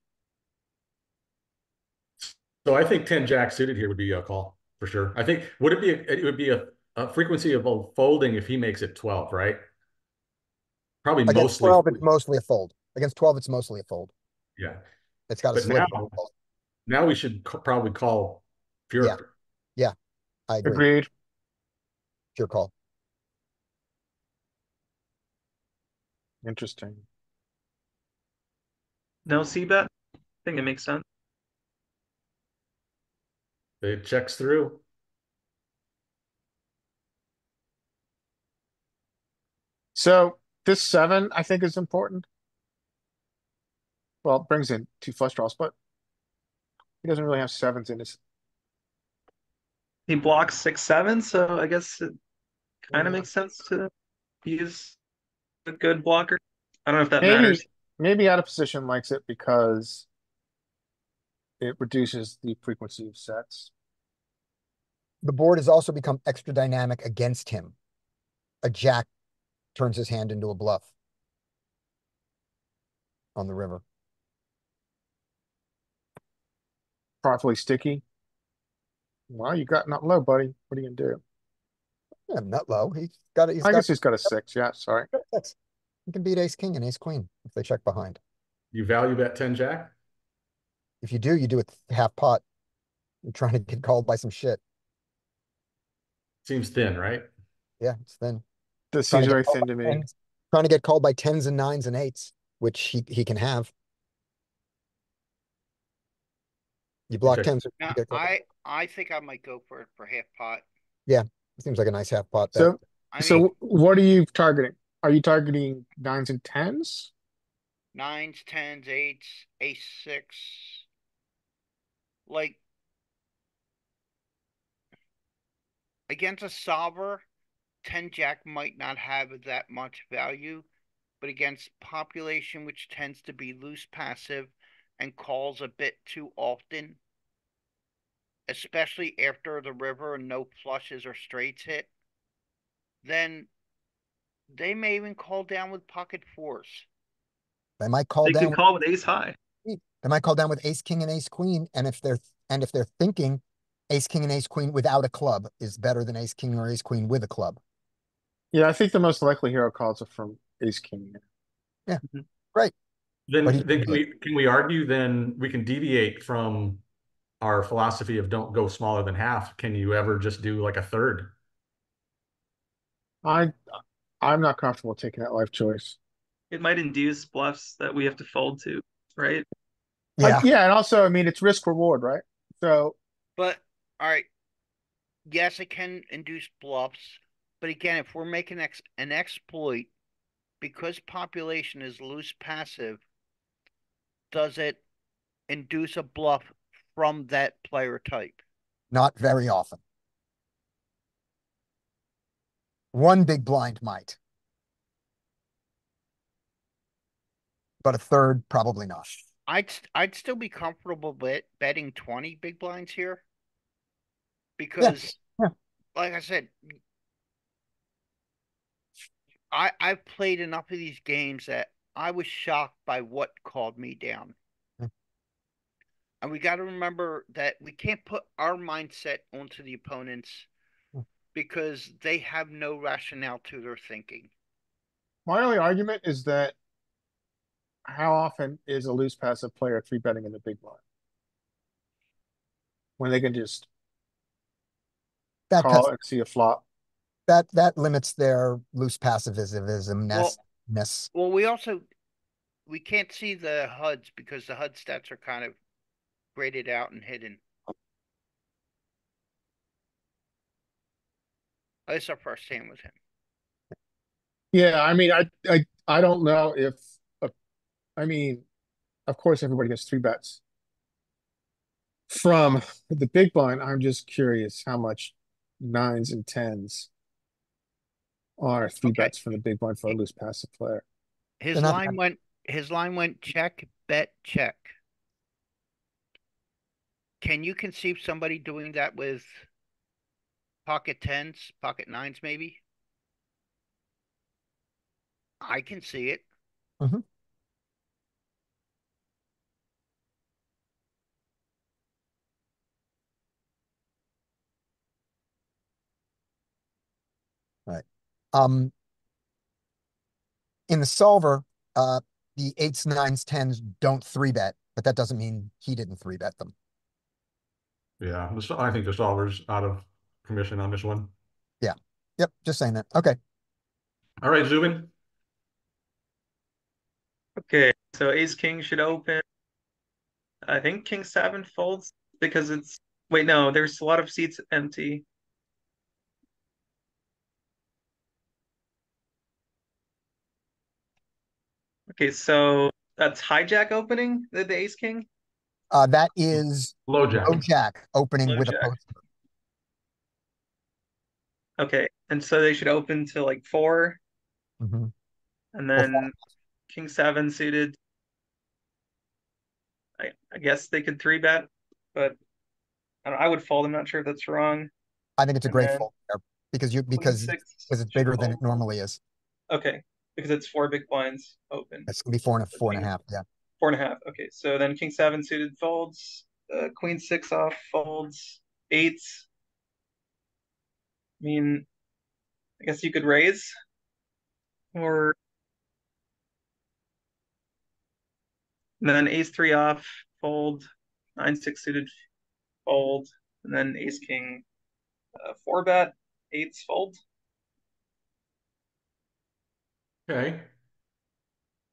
So I think 10 jack suited here would be a call for sure. I think it would be a frequency of a folding if he makes it 12, right? Probably Against mostly 12, it's mostly a fold. Against 12, it's mostly a fold. Yeah. It's got a But sliver. now we should probably call Yeah. pure. Yeah, I agree. Agreed. Pure call. Interesting. No c-bet. I think it makes sense. It checks through. So this 7, I think, is important. Well, it brings in 2 flush draws, but he doesn't really have 7s in his. He blocks 6-7, so I guess it kind of Yeah. makes sense to use a good blocker. I don't know if that Maybe matters. maybe out of position likes it because it reduces the frequency of sets. The board has also become extra dynamic against him. A jack turns his hand into a bluff on the river. Properly sticky. Well, you got not low, buddy. What are you gonna do? Yeah, not low. He's got it. I guess he's got a 6. Yeah, sorry. He can beat ace king and ace queen if they check behind. You value bet 10 jack? If you do, you do it half pot. You're trying to get called by some shit. Seems thin, right? Yeah, it's thin. This Trying seems to very get called thin to by me. tens. Trying to get called by 10s and 9s and 8s, which he can have. You block Okay. 10s. You Now, get called. I think I might go for it for half pot. Seems like a nice half pot bet. So I mean, so what are you targeting? Are you targeting 9s and 10s? 9s, 10s, 8s, ace 6. Like, against a solver, 10 jack might not have that much value, but against population, which tends to be loose passive and calls a bit too often, especially after the river and no flushes or straights hit, then they may even call down with pocket 4s. They might call They down could with, call with ace high. they might call down with ace king and ace queen. And if they're thinking ace king and ace queen without a club is better than ace king or ace queen with a club. Yeah, I think the most likely hero calls are from ace king. Yeah, Mhm. right. Then, But he- can we argue then we can deviate from our philosophy of don't go smaller than half? Can you ever just do like a third? I I'm not comfortable taking that life choice. It might induce bluffs that we have to fold to, right? Yeah, Yeah, and also, I mean, it's risk reward, right? So But, all right, yes, it can induce bluffs. But again, if we're making an exploit, because population is loose passive, does it induce a bluff from that player type? not very often. One big blind might, but a third probably not. I'd still be comfortable betting 20 big blinds here Yeah, because, yeah. like I said, I've played enough of these games that I was shocked by what called me down. Mm. And we got to remember that we can't put our mindset onto the opponents Mm. because they have no rationale to their thinking. my only argument is that how often is a loose passive player 3-betting in the big blind when they can just That call cuts and see a flop? that limits their loose passivism Well, ness. well, we can't see the HUDs because the HUD stats are kind of graded out and hidden. That's our first hand with him. Yeah, I mean, I don't know if I mean, of course, everybody gets 3-bets from the big blind. I'm just curious how much 9s and 10s are 3-bets from the big blind for a loose passive player. His They're not line went check, bet, check. Can you conceive somebody doing that with pocket 10s, pocket 9s maybe? I can see it. Mhm. Right. In the solver, the eights, nines, tens don't three bet, but that doesn't mean he didn't three bet them. Yeah, I think the solver's out of commission on this one. Yeah. Yep. Just saying that. Okay. All right, Zubin. Okay, so ace king should open. I think king seven folds because it's wait, no, there's a lot of seats empty. Okay, so that's hijack opening the ace king, That is Low jack. low jack opening low with a jack. post. Okay, and so they should open to like four, Mhm. and Or then king seven suited. I guess they could three bet, but I would fold. I'm not sure if that's wrong. I think it's a And great then fold there queen because six it's should bigger than it fold. normally is. Okay, because it's four big blinds open. It's gonna be four and a So four and a king half. Yeah. four and a half. Okay, so then king seven suited folds. Queen six off folds. Eights. I mean, I guess you could raise, or and then ace three off fold. Nine six suited fold, and then ace king four bet. Eights fold. Okay.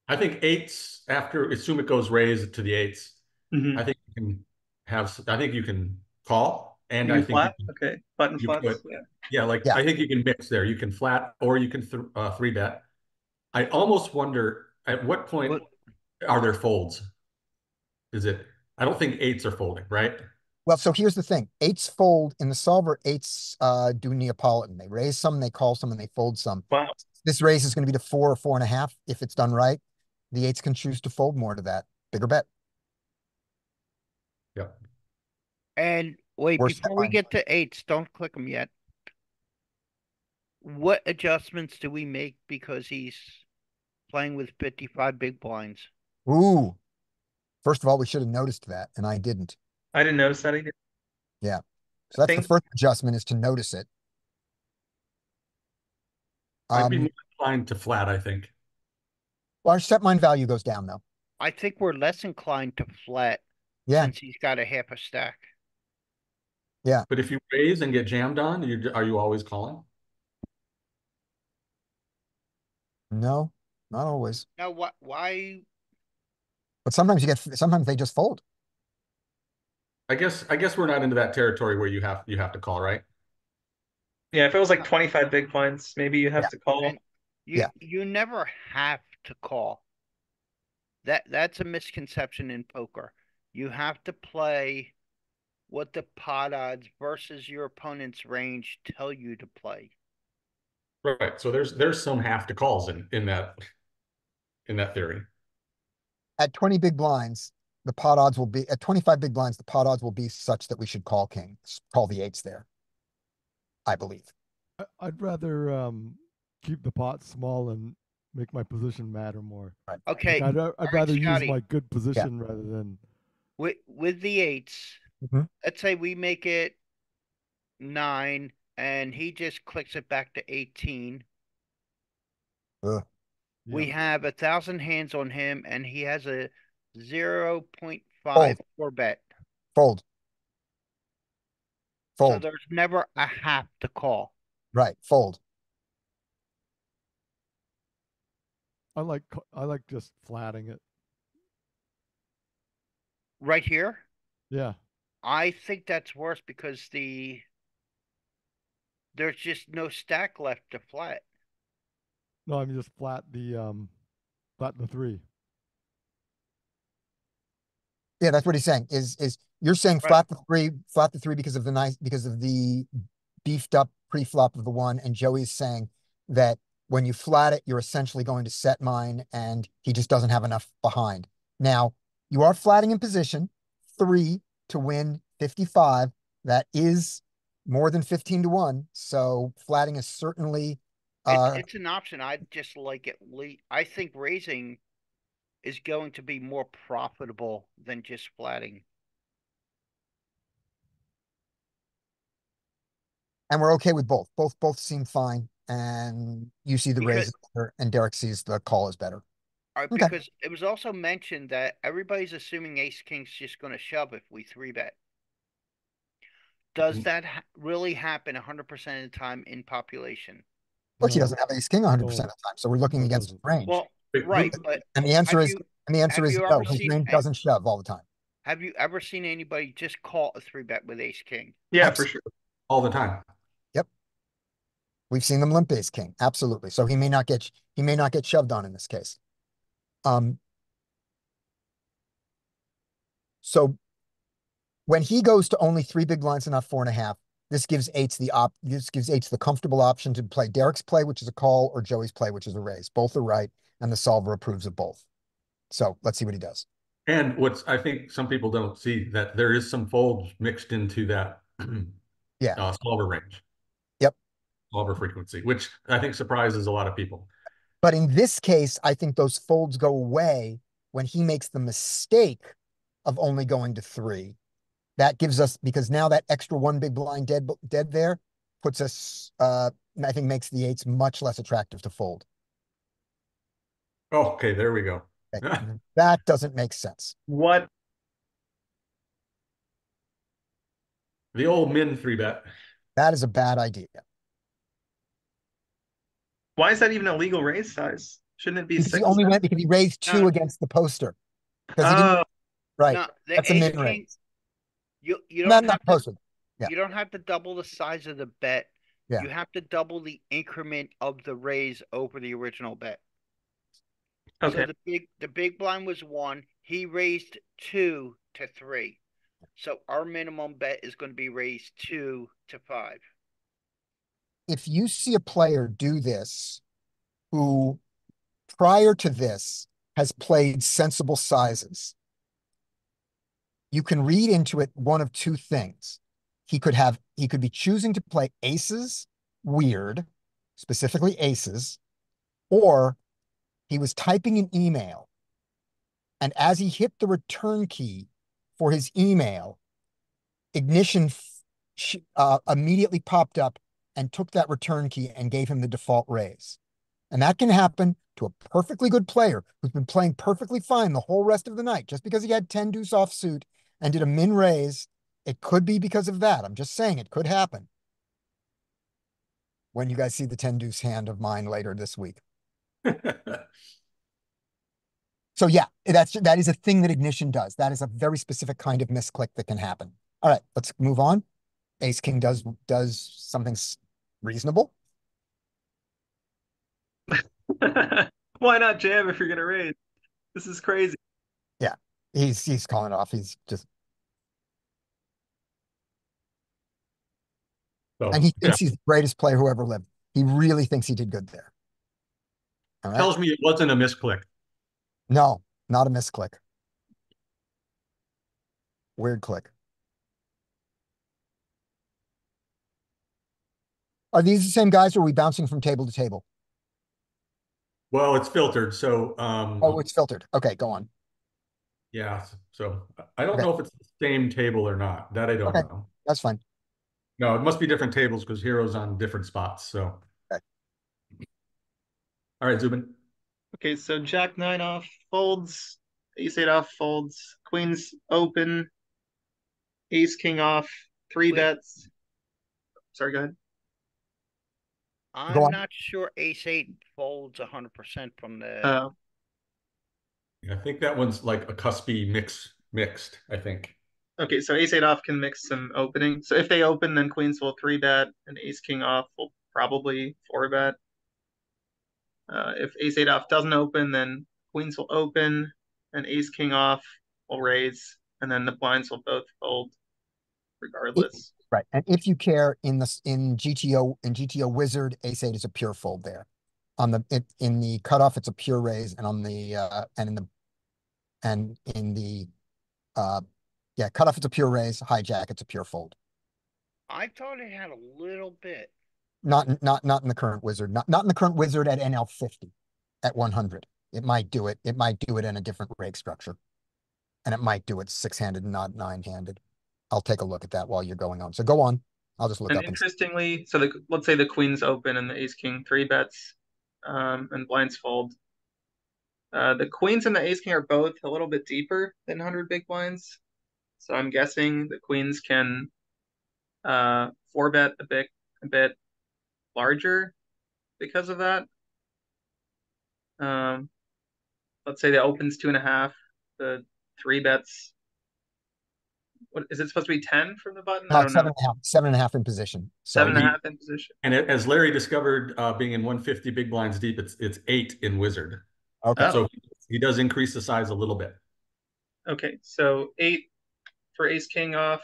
I think eights after assume it goes raised to the eights. Mm-hmm. I think you can I think you can call, and You I can think flat. Okay, button you flats. could. Yeah. Yeah, like Yeah. I think you can mix there. You can flat or you can three bet. I almost wonder at what point What are there folds? Is it? I don't think eights are folding, right? Well, so here's the thing. Eights fold in the solver. Eights do Neapolitan. They raise some, they call some, and they fold some. Wow. This raise is going to be to four or four and a half if it's done right. The eights can choose to fold more to that. Bigger bet. Yep. and wait, Worse before we line. get to eights, don't click them yet. What adjustments do we make because he's playing with 55 big blinds? Ooh. First of all, we should have noticed that, and I didn't. I didn't notice that either. Yeah. So that's the Think first adjustment is to notice it. I'd be more inclined to flat, I think. Well, our set mine value goes down though. I think we're less inclined to flat Yeah. since he's got a half a stack. But if you raise and get jammed on, are you always calling? No, not always. Now, what? Why? But sometimes they just fold. I guess we're not into that territory where you have to call, right? yeah, if it was like 25 big blinds, maybe you have Yeah. to call. And you never have to call. That's a misconception in poker. You have to play what the pot odds versus your opponent's range tell you to play. Right. So there's some have to calls in that theory. At 20 big blinds, the pot odds will be at 25 big blinds, the pot odds will be such that we should call kings, call the eights there. I believe. I'd rather keep the pot small and make my position matter more. Right. Okay, Like, I'd rather use Scotty. my good position rather than with the eights, Mhm. let's say we make it 9 and he just clicks it back to 18. Ugh. We yeah. have 1,000 hands on him and he has a 0.5 four bet. Fold. So Fold. there's never a have to call. Right. Fold. I like just flatting it. Right here, Yeah. I think that's worse because there's just no stack left to flat. No, I mean just flat the three. Yeah, that's what he's saying. Is you're saying Right. flat the three because of the beefed up pre-flop of the one, and Joey's saying that when you flat it, you're essentially going to set mine, and he just doesn't have enough behind. Now, you are flatting in position, 3 to win 55. That is more than 15 to 1. So flatting is certainly It's an option. I'd just like it. I think raising is going to be more profitable than just flatting. and we're okay with both. Both seem fine. And you see the Because- raise and Derek sees the call is better. Okay. Because it was also mentioned that everybody's assuming ace king's just going to shove if we three bet. Does that really happen 100% of the time in population? Look, he No, doesn't have ace king 100% no, of the time, so we're looking no, it against his doesn't. range. Well, Wait, right, but And the answer have is, you no, ever his seen range doesn't shove all the time. have you ever seen anybody just call a three bet with ace king? Yeah, for Absolutely. sure. all the time. Yep. We've seen them limp ace king. Absolutely. So he may not get shoved on in this case. So when he goes to only 3 big blinds and not 4.5, this gives eights the comfortable option to play Derek's play, which is a call, or Joey's play, which is a raise. Both are right, and the solver approves of both. So let's see what he does. And what's I think some people don't see that there is some folds mixed into that Yeah. solver range, Yep. solver frequency, which I think surprises a lot of people. But in this case, I think those folds go away when he makes the mistake of only going to 3. That gives us, because now that extra 1 big blind dead there puts us, I think makes the eights much less attractive to fold. Oh, okay, there we go. Okay. That doesn't make sense. What? The old min 3-bet. That is a bad idea. Why is that even a legal raise size? Shouldn't it be Because he 6? only went because he raised 2 No. against the poster. Because he didn't, Oh, right. No, the That's a ace min king. raise. You Not don't have to poster. Yeah. you don't have to double the size of the bet. Yeah. You have to double the increment of the raise over the original bet. okay. So the big blind was 1. He raised 2 to 3. So our minimum bet is going to be raised 2 to 5. If you see a player do this who prior to this has played sensible sizes, you can read into it one of 2 things. He could be choosing to play aces weird, specifically aces, or he was typing an email, and as he hit the return key for his email, Ignition immediately popped up and took that return key and gave him the default raise. And that can happen to a perfectly good player who's been playing perfectly fine the whole rest of the night. Just because he had 10 deuce offsuit and did a min raise, it could be because of that. I'm just saying it could happen. When you guys see the 10 deuce hand of mine later this week. So yeah, that is a thing that Ignition does. That is a very specific kind of misclick that can happen. All right, let's move on. Ace King does something reasonable. Why not jam if you're gonna raise? This is crazy. Yeah, he's calling it off. He's just, So, and he thinks he's the greatest player who ever lived. He really thinks he did good there. All right. tells me it wasn't a misclick. No, not a misclick. Weird click. Are these the same guys, or are we bouncing from table to table? Well, it's filtered, so Oh, it's filtered. Okay, go on. yeah. So I don't Okay. know if it's the same table or not. That I don't Okay. know. That's fine. No, it must be different tables because Hero's on different spots. So, Okay. All right, Zubin. Okay, so Jack 9 off folds, Ace 8 off folds, Queens open, Ace King off, 3 Wait. bets. Sorry, go ahead. I'm on. not sure ace 8 folds 100% from the. I think that one's like a cuspy mixed, I think. Okay, so Ace 8 off can mix some opening. So if they open, then Queens will 3 bet, and Ace King off will probably 4 bet. If Ace 8 off doesn't open, then Queens will open, and Ace King off will raise, and then the blinds will both fold regardless. Right. And if you care, in GTO Wizard, ace 8 is a pure fold there. In the cutoff, it's a pure raise, and on the cutoff, it's a pure raise. Hijack, it's a pure fold. I thought it had a little bit. Not in the current Wizard. Not in the current Wizard at NL 50, at 100. It might do it. It might do it in a different rake structure, and it might do it 6-handed, not 9-handed. I'll take a look at that while you're going on. So go on. I'll just look And up. interestingly, so let's say the Queens open and the Ace King 3 bets, and blinds fold. The queens and the ace king are both a little bit deeper than 100 big blinds. So I'm guessing the queens can four bet a bit larger because of that. Um, let's say the opens 2.5, the three bets. What is it supposed to be 10 from the button? I No, don't know. 7.5, 7.5 in position. So 7.5 in position. And as Larry discovered, being in 150 big blinds deep, it's 8 in wizard. okay. Oh. So he does increase the size a little bit. Okay, so 8 for ace king off,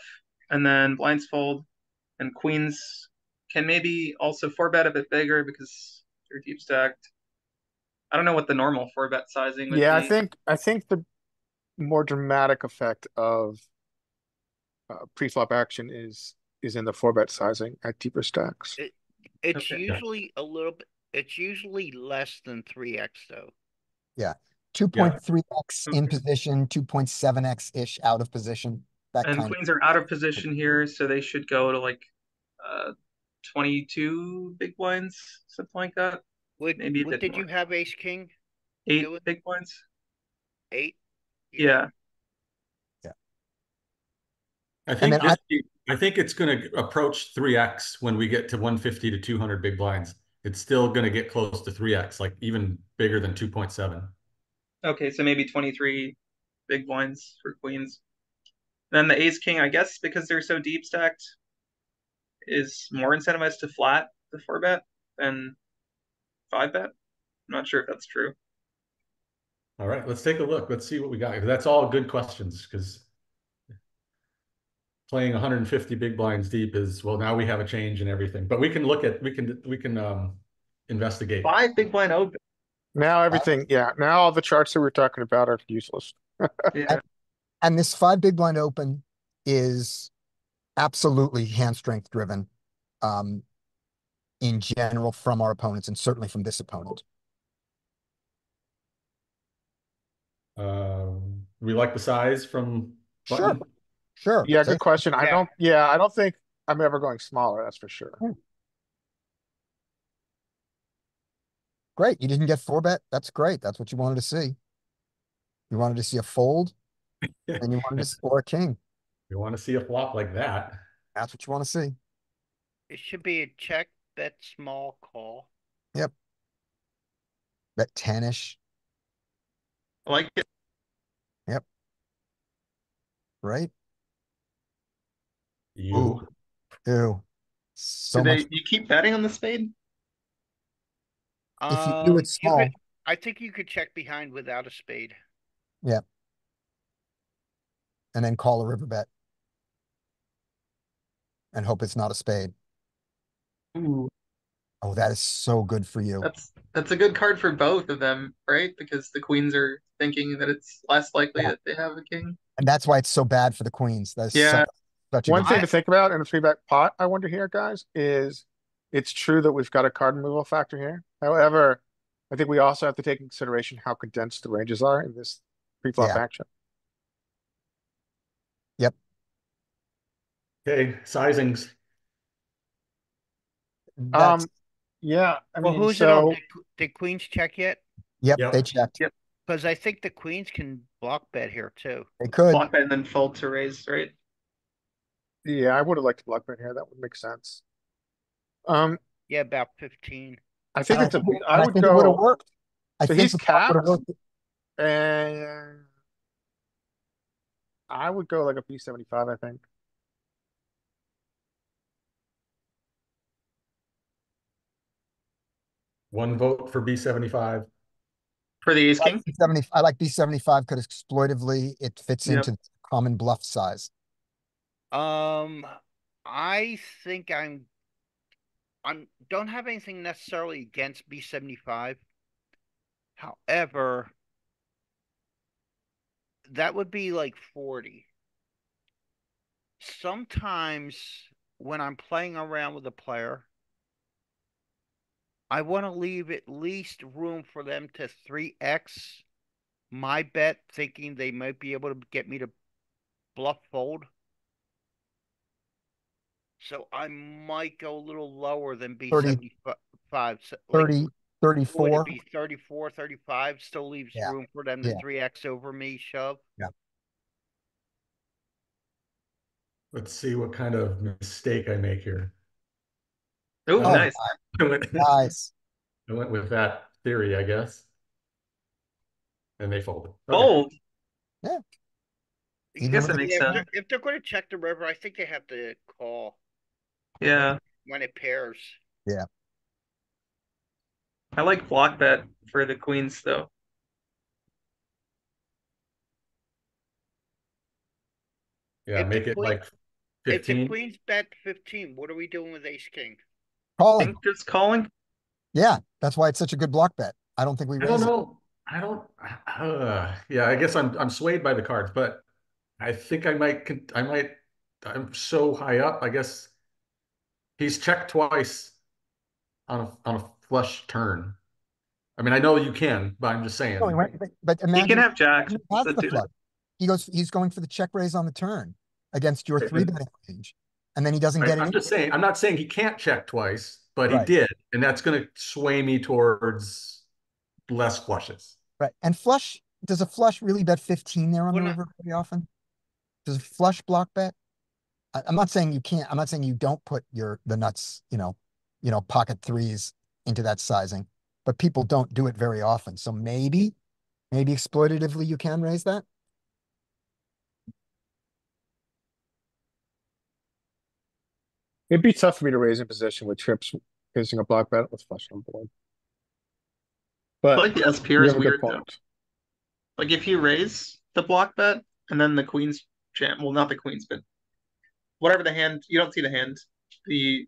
and then blinds fold, and queens can maybe also four bet a bit bigger because they're deep stacked. I don't know what the normal four bet sizing would Yeah, be. I think the more dramatic effect of pre-flop action is in the four bet sizing at deeper stacks. It's Okay. usually a little bit. It's usually less than 3x though. Yeah. 2.3x in Okay. position, 2.7x ish out of position. That And kind queens are out of position here, so they should go to like 22 big blinds, something like that. Maybe a What bit did more. you have ace king? 8 doing? big blinds. 8? Yeah. Yeah. I And think then I think it's going to approach 3x when we get to 150 to 200 big blinds. It's still going to get close to 3x, like even bigger than 2.7. Okay, so maybe 23 big blinds for queens. Then the ace king, I guess, because they're so deep stacked, is more incentivized to flat the four bet than five bet. I'm not sure if that's true. All right, let's take a look. Let's see what we got. That's all good questions because playing 150 big blinds deep is, well, now we have a change in everything. But we can look at, we can investigate. 5 big blind open. Now everything, yeah, now all the charts that we're talking about are useless. Yeah. and this 5 big blind open is absolutely hand strength driven, in general from our opponents and certainly from this opponent. We like the size from Sure. button. Sure. Yeah, Say- good question. I don't think I'm ever going smaller, that's for sure. Great. You didn't get 4 bet. That's great. That's what you wanted to see. You wanted to see a fold and you wanted to score a king. You want to see a flop like that. That's what you want to see. It should be a check, bet small, call. Yep. Bet 10-ish. I like it. Yep. Right? You. Ew. So Do much. you keep betting on the spade? If you do it small. I think you could check behind without a spade. Yeah. And then call a river bet. And hope it's not a spade. Ooh, Oh, that is so good for you. that's a good card for both of them, right? Because the queens are thinking that it's less likely Yeah. that they have a king. And that's why it's so bad for the queens. That's Yeah. such a One good thing card. to think about in a three bet pot, I wonder here, guys, is it's true that we've got a card removal factor here. However, I think we also have to take into consideration how condensed the ranges are in this pre-flop Yeah. action. Yep. Okay, sizings. That's, Yeah, I Well, mean, who's it on? so Did queens check yet? yep, Yep. they checked. Yep. Because I think the queens can block bet here too. They could. Block bet and then fold to raise, right? yeah, I would have liked to block bet here. That would make sense. Yeah, about 15. I think it's a. And I I would think it would have go. worked. I So think he's the flop would have capped, worked. and I would go like a P75. I think. One vote for B75. For the ace king? I like B75 because exploitively it fits Yep. into the common bluff size. I think I'm don't have anything necessarily against B75. However, that would be like 40. Sometimes when I'm playing around with a player, I want to leave at least room for them to 3x my bet, thinking they might be able to get me to bluff fold. So I might go a little lower than 30. B75. 30, Would 34. it be 34, 35? Still leaves Yeah. room for them to 3x over me shove. Let's see what kind of mistake I make here. Oh, Oh, nice. Nice. I went with that theory, I guess. And they folded. Okay. Fold. Yeah. I Even guess with that the- makes Yeah, sense. if they're going to check the river, I think they have to call Yeah. when it pairs. I like block bet for the queens though. Yeah, If the make it queen- like If the 15. queen's bet 15, what are we doing with ace king? I Calling. think just calling. Yeah, that's why it's such a good block bet. I don't think we I raise don't it. know. I don't. Yeah, I guess I'm swayed by the cards, but I think I might. I'm so high up. I guess he's checked twice on a flush turn. I mean, I know you can, but I'm just saying. No, but He can imagine have jacks. he has the suited. flush. He's going for the check raise on the turn against your Right, three but- betting range, and then he doesn't Right? get I'm it. just saying. I'm not saying he can't check twice, but he Right. did, and that's going to sway me towards less flushes. Right. And flush, does a flush really bet 15 there on the Well, river very often? Does a flush block bet? I'm not saying you can't. I'm not saying you don't put the nuts, pocket threes into that sizing, but people don't do it very often. So maybe exploitatively you can raise that. It'd be tough for me to raise in position with trips facing a block bet with flush on board. I But like the SPR you is have a good weird though. point. Like if you raise the block bet and then the queens jam, well, not the queens, but whatever the hand, you don't see the hand, the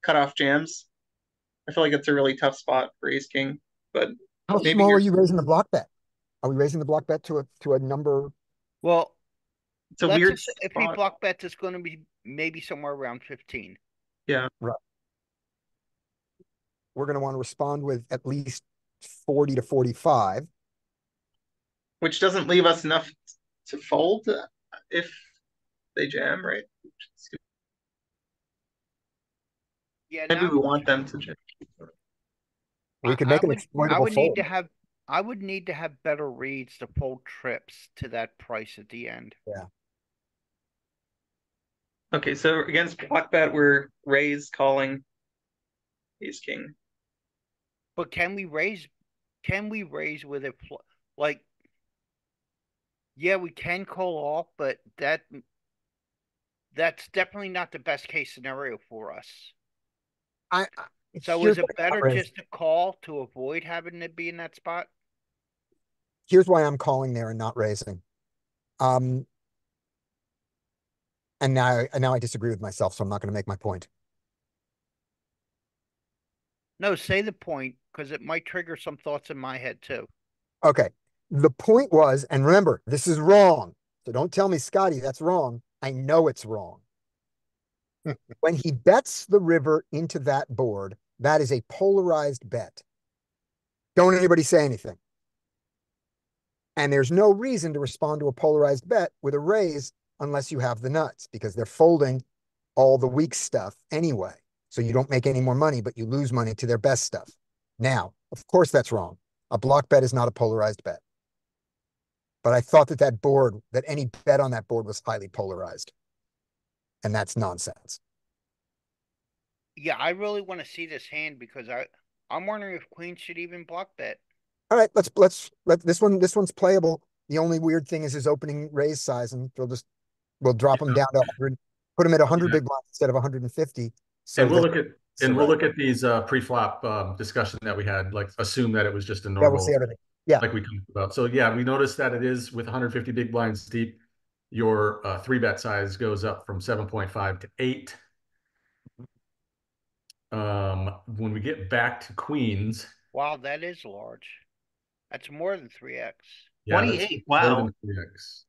cutoff jams. I feel like it's a really tough spot for ace king, but How maybe small are here's- you raising the block bet? Are we raising the block bet to a number? Well, it's a let's weird just, if he spot. block bets, it's going to be maybe somewhere around 15. We're going to want to respond with at least 40 to 45. Which doesn't leave us enough to fold if they jam, right? Yeah, Maybe now we want them to jam. We could I make an would- exploitable fold. I would need to have better reads to fold trips to that price at the end. Okay, so against block bet, we're raise calling ace king. But can we raise with it like yeah, we can call off, but that's definitely not the best case scenario for us. So Here's is it what I'm better raising. just to call to avoid having to be in that spot? Here's why I'm calling there and not raising. And now I disagree with myself, so I'm not going to make my point. No, say the point, because it might trigger some thoughts in my head too. Okay. The point was, and remember, this is wrong. So don't tell me, Scotty, that's wrong. I know it's wrong. When he bets the river into that board, that is a polarized bet. Don't anybody say anything. And there's no reason to respond to a polarized bet with a raise unless you have the nuts, because they're folding all the weak stuff anyway. So you don't make any more money, but you lose money to their best stuff. Now, of course, that's wrong. A block bet is not a polarized bet. But I thought that any bet on that board was highly polarized. And that's nonsense. Yeah, I really want to see this hand because I'm wondering if queen should even block bet. All right, let's let this one's playable. The only weird thing is his opening raise size, and we'll drop him down to 100, put him at 100 big blinds instead of 150. So And we'll look at these pre-flop discussion that we had, like assume that it was just a we'll normal, see everything. Yeah. like we talked about. So yeah, we noticed that it is with 150 big blinds deep, your three bet size goes up from 7.5 to 8. When we get back to queens, Wow, that is large. That's more than 3x. yeah, 28. more Wow. than 3x.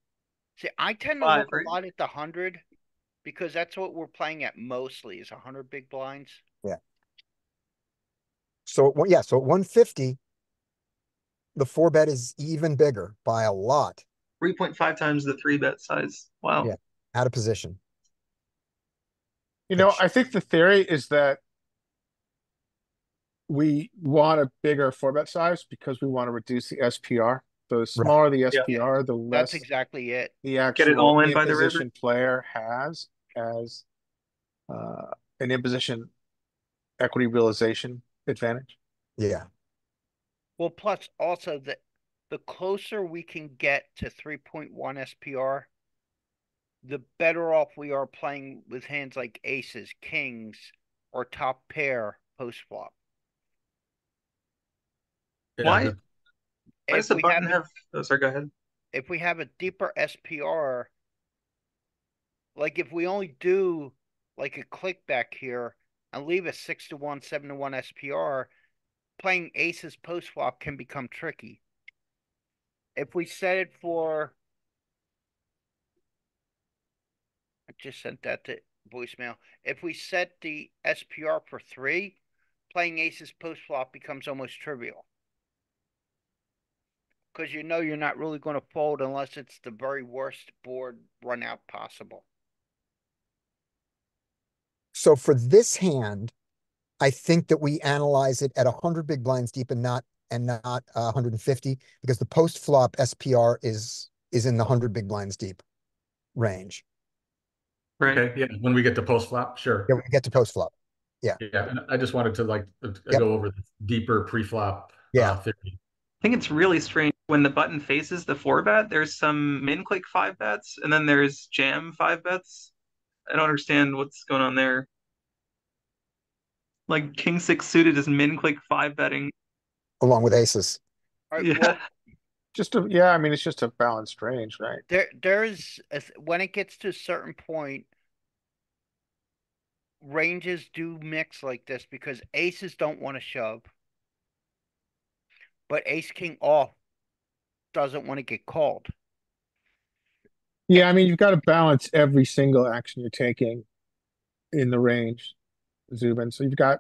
See, I tend to Five, look right? a lot at the 100 because that's what we're playing at mostly is 100 big blinds. So so at 150, the 4-bet is even bigger by a lot. 3.5 times the 3-bet size. Wow. Yeah. Out of position. I think the theory is that we want a bigger four bet size because we want to reduce the SPR. The Right. smaller the Yeah. SPR, the That's less exactly it. the Get it actual all in by the river. imposition player has as an imposition equity realization advantage. Yeah. Well, plus also the closer we can get to 3.1 SPR, the better off we are playing with hands like aces, kings, or top pair post flop. Yeah, Why? the- Why does If the we button have have? Oh, sorry, go ahead. if we have a deeper SPR, like if we only do like a click back here and leave a 6-1, 7-1 SPR, playing aces post flop can become tricky. If we set it for, I just sent that to voicemail. If we set the SPR for 3, playing aces post flop becomes almost trivial. Because you know you're not really going to fold unless it's the very worst board run out possible. So for this hand, I think that we analyze it at 100 big blinds deep and not 150, because the post flop SPR is in the 100 big blinds deep range. Right. okay, yeah, when we get to post flop, sure. Yeah, we get to post flop. Yeah, and I just wanted to like Yep. go over the deeper pre-flop Yeah. theory. I think it's really strange when the button faces the 4-bet. There's some min click 5-bets, and then there's jam 5-bets. I don't understand what's going on there. Like king 6 suited is min click 5-betting. Along with aces. All right, Yeah. well, Yeah, I mean, it's just a balanced range, right? there's when it gets to a certain point, ranges do mix like this because aces don't want to shove, but ace king off doesn't want to get called. Yeah, I mean, you've got to balance every single action you're taking in the range, Zubin. So you've got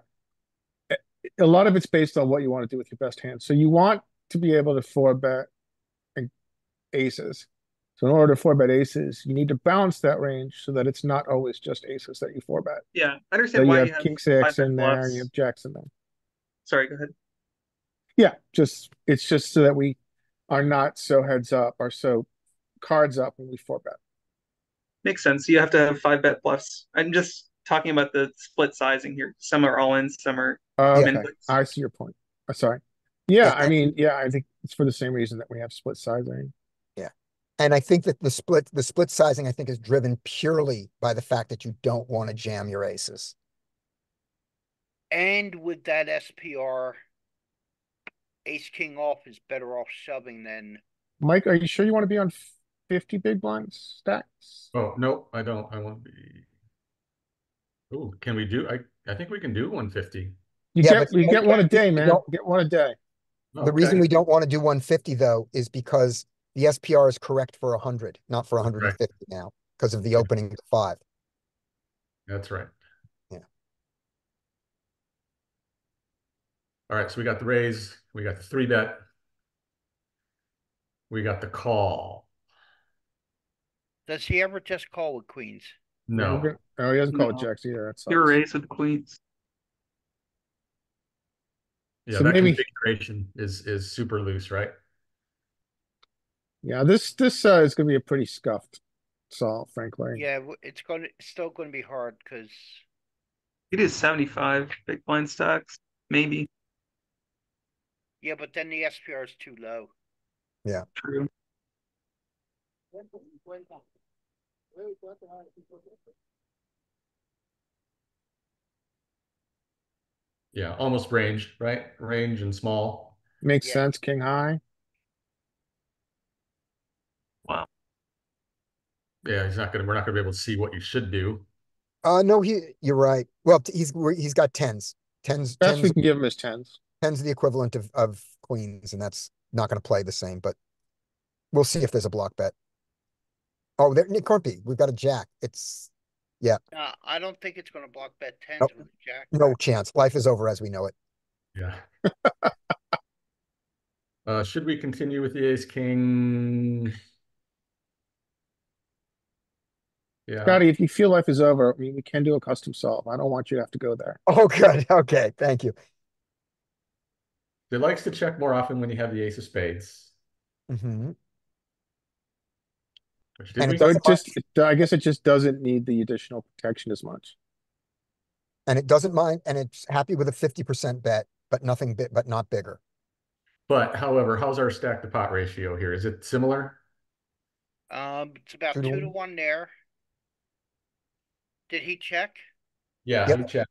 a lot of it's based on what you want to do with your best hand. So you want to be able to four bet aces. So in order to four bet aces, you need to balance that range so that it's not always just aces that you four bet. Yeah, I So understand you why have you have king six 5-bet in there, and you bluffs. have jacks in there. Sorry, go ahead. Yeah, it's just so that we are not so heads up or so cards up when we four bet. Makes sense. You have to have 5-bet bluffs. I'm just talking about the split sizing here. Some are all in, some are min Okay, clicks. I see your point. Sorry. Yeah, Yeah. I mean, yeah, I think it's for the same reason that we have split sizing. Yeah. And I think that the split sizing, I think, is driven purely by the fact that you don't want to jam your aces. And with that SPR, ace king off is better off shoving than. Mike, are you sure you want to be on 50 big blinds stacks? Oh, no, I don't. I want to be. Oh, can we do? I think we can do 150. Yeah, We get one a day, we man. don't- Get one a day. Oh, The reason okay. we don't want to do 150 though is because the SPR is correct for 100, not for 150 now, because of the opening to 5. That's right. Yeah. All right, so we got the raise, we got the 3-bet, we got the call. Does he ever just call with queens? No, Oh, he doesn't call it No. jacks either. That Pure sucks. raise with queens. yeah, So that maybe- configuration is super loose, right? Yeah, this is going to be a pretty scuffed solve, frankly. Yeah, it's still going to be hard because It is 75 big blind stacks, maybe. yeah, but then the SPR is too low. True. Yeah, almost range, right? Range and small. Makes Yeah. sense, king high. Wow. Yeah, we're not gonna be able to see what you should do. No, you're right. Well, he's got tens. Best Tens, we can give him is tens. tens the equivalent of queens, and that's not going to play the same, but we'll see if there's a block bet. Oh, it can't be. We've got a jack. I don't think it's going to block bet tens Nope. with a jack. No chance. Life is over as we know it. Yeah. Should we continue with the ace king? Yeah. Scotty, if you feel life is over, I mean, we can do a custom solve. I don't want you to have to go there. Oh, good. Okay, thank you. It likes to check more often when you have the ace of spades. Hmm. Which did And we? it So doesn't mind, I guess it just doesn't need the additional protection as much. and it doesn't mind, and it's happy with a 50% bet, but nothing bit, but not bigger. But however, how's our stack to pot ratio here? Is it similar? It's about 2 to 2 to 1. 1 there. Did he check? Yeah, Yep. you check.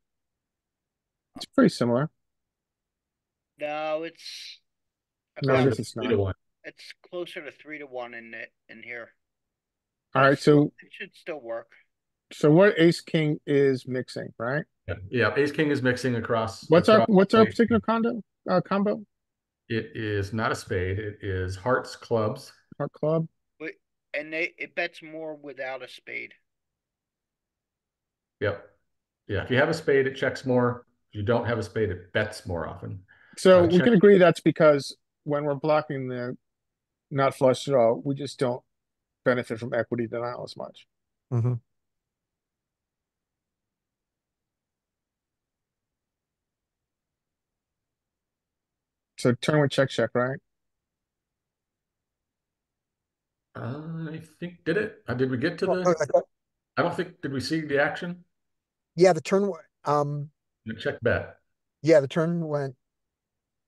It's pretty similar. No, it's No, I about guess it's Three not. to one. it's closer to 3 to 1 in here. All right, so It should still work. what ace king is mixing, right? Yeah, ace king is mixing across. What's our across particular combo? It is not a spade. It is hearts, clubs. Our club. But and it bets more without a spade. Yep. Yeah, if you have a spade, it checks more. If you don't have a spade, it bets more often. So we Check. can agree that's because when we're blocking the not flush at all, we just don't benefit from equity denial as much. Hmm. So turn with check, right? I think did it? Did we get to Oh, the? I don't think did we see the action? yeah, the turn, Check bet. yeah, the turn went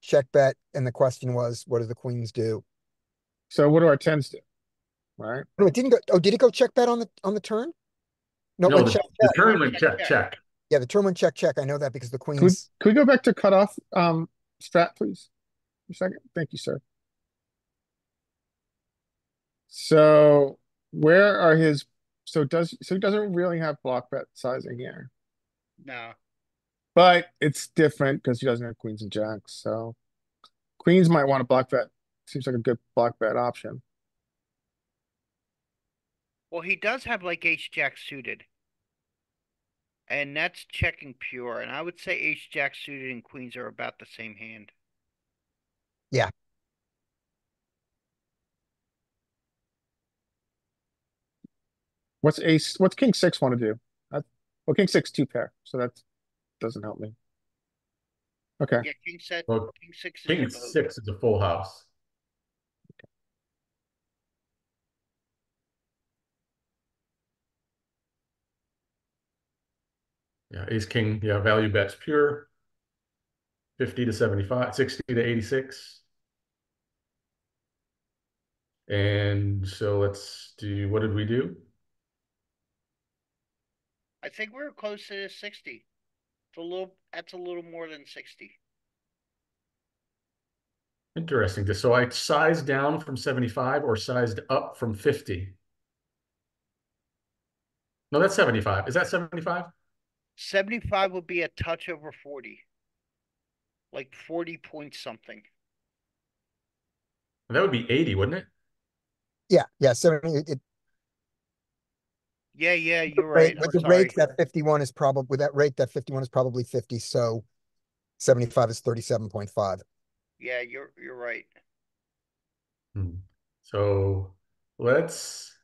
check bet, and the question was, what do the queens do? So what do our tens do? Right? No, it didn't go. Oh, did it go check bet on the turn? No, it No, went the, check the check. turn went Check, check. Yeah, the turn went check check. I know that because the Could we, queens. could we go back to cutoff strat, please? A second. Thank you, sir. So where are his so he doesn't really have block bet sizing here. No. But it's different because he doesn't have queens and jacks. So queens might want to block bet. Seems like a good block bet option. Well, he does have like ace jack suited. And that's checking pure. And I would say ace jack suited and queens are about the same hand. Yeah. What's king six want to do? Well, king six two pair, so that doesn't help me. Okay. Yeah, Well, king six is king your vote. six is a full house. Yeah, ace king. Yeah, value bets pure. 50 to 75, 60 to 86. And so let's do, what did we do? I think we're close to 60. That's a little more than 60. Interesting. So I sized down from 75 or sized up from 50? No, that's 75. Is that 75? 75 would be a touch over 40. Like 40 point something. That would be 80, wouldn't it? Yeah. 70. Yeah, you're right. With I'm the sorry. rate, that 51 is probably with that rate, that 51 is probably 50. So 75 is 37.5. Yeah, you're right. So let's,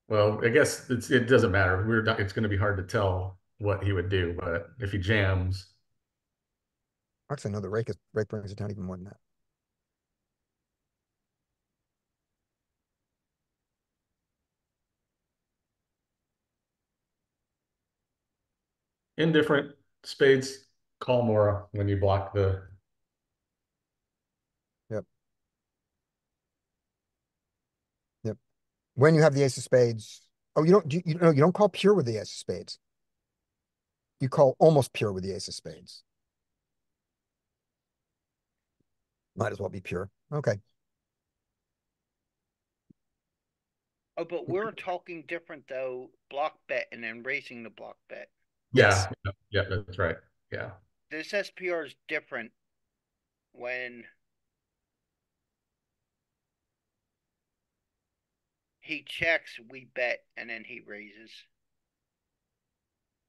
well, I guess it doesn't matter. It's going to be hard to tell what he would do, but if he jams. Actually, no, the rate brings it down even more than that. Indifferent spades, call more when you block the. Yep. When you have the ace of spades. Oh, you don't call pure with the ace of spades. You call almost pure with the ace of spades. Might as well be pure. Okay. Oh, but we're talking different though. Block bet and then raising the block bet. Yes. Yeah, that's right. Yeah. This SPR is different when he checks, we bet, and then he raises.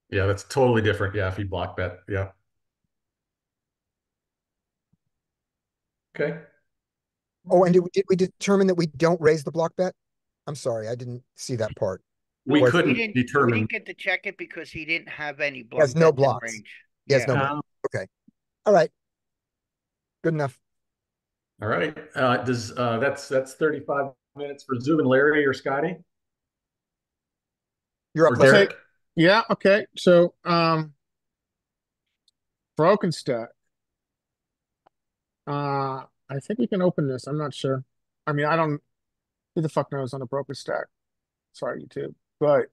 Yeah, that's totally different. Yeah, if you block bet. Yeah. Okay. Oh, and did we determine that we don't raise the block bet? I'm sorry, I didn't see that part. We Or- couldn't We determine. didn't get to check it because he didn't have any He has block no bets in blocks. range. He has Yeah. no block. Okay. All right. Good enough. All right. That's 35 minutes for Zubin, Larry, or Scotty? You're Or up, I'll say, Larry. Derek? yeah, okay. So, broken stack. I think we can open this. I'm not sure. I mean, I don't. Who the fuck knows on a broken stack? Sorry, YouTube. But,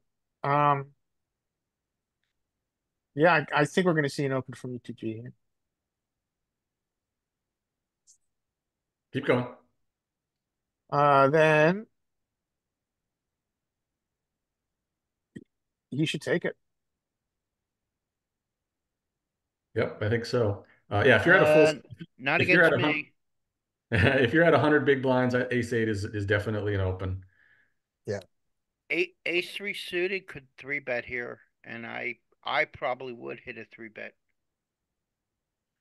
um, yeah, I think we're going to see an open from UTG here. Keep going. Then he should take it. Yep, I think so. Yeah, if you're at a full, Not if you're against at a, me. if you're at 100 big blinds, ace eight is definitely an open. Yeah. Ace three suited could three bet here, and I probably would hit a three bet.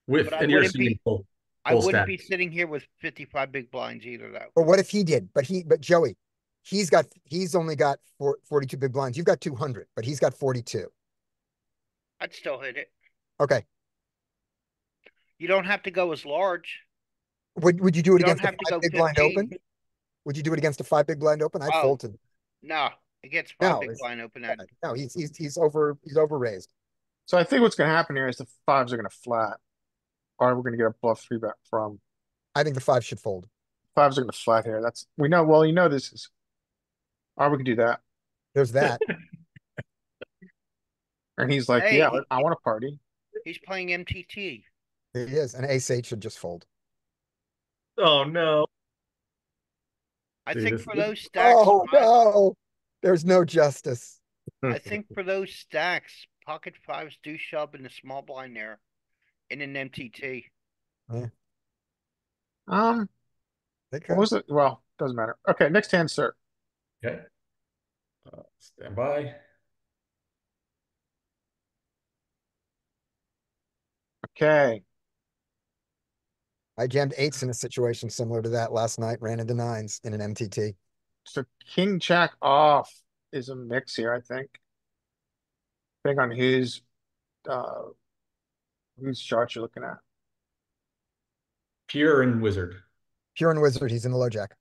But And you're assuming full I wouldn't stack. be sitting here with 55 big blinds either, though. But what if he did? But Joey, he's only got 42 big blinds. You've got 200, but he's got 42. I'd still hit it. Okay. You don't have to go as large. Would you do it You don't against a have to five go big blind 15. open? Would you do it against a 5 big blind open? I'd Oh, fold to. no. Against five No, big blind open, I'd no, he's over raised. So I think what's going to happen here is the fives are going to flat, or we're going to get a bluff three bet from. I think the 5 should fold. Fives are going to flat here. That's we know. Well, you know this is. Or we can do that. There's that. And he's like, Hey, yeah, I want to party. he's playing MTT. He is. And ace 8 should just fold. Oh no. I See, think this- for those stacks, Oh no, there's no justice. I think for those stacks, pocket fives do shove in the small blind there in an MTT. What Okay. was it? Well, doesn't matter. Okay, next hand, sir. Okay. Stand by. Okay. I jammed 8s in a situation similar to that last night, ran into 9s in an MTT. So king jack off is a mix here, I think. Depending on whose chart you're looking at. Pure and wizard. Pure and wizard, he's in the low jack.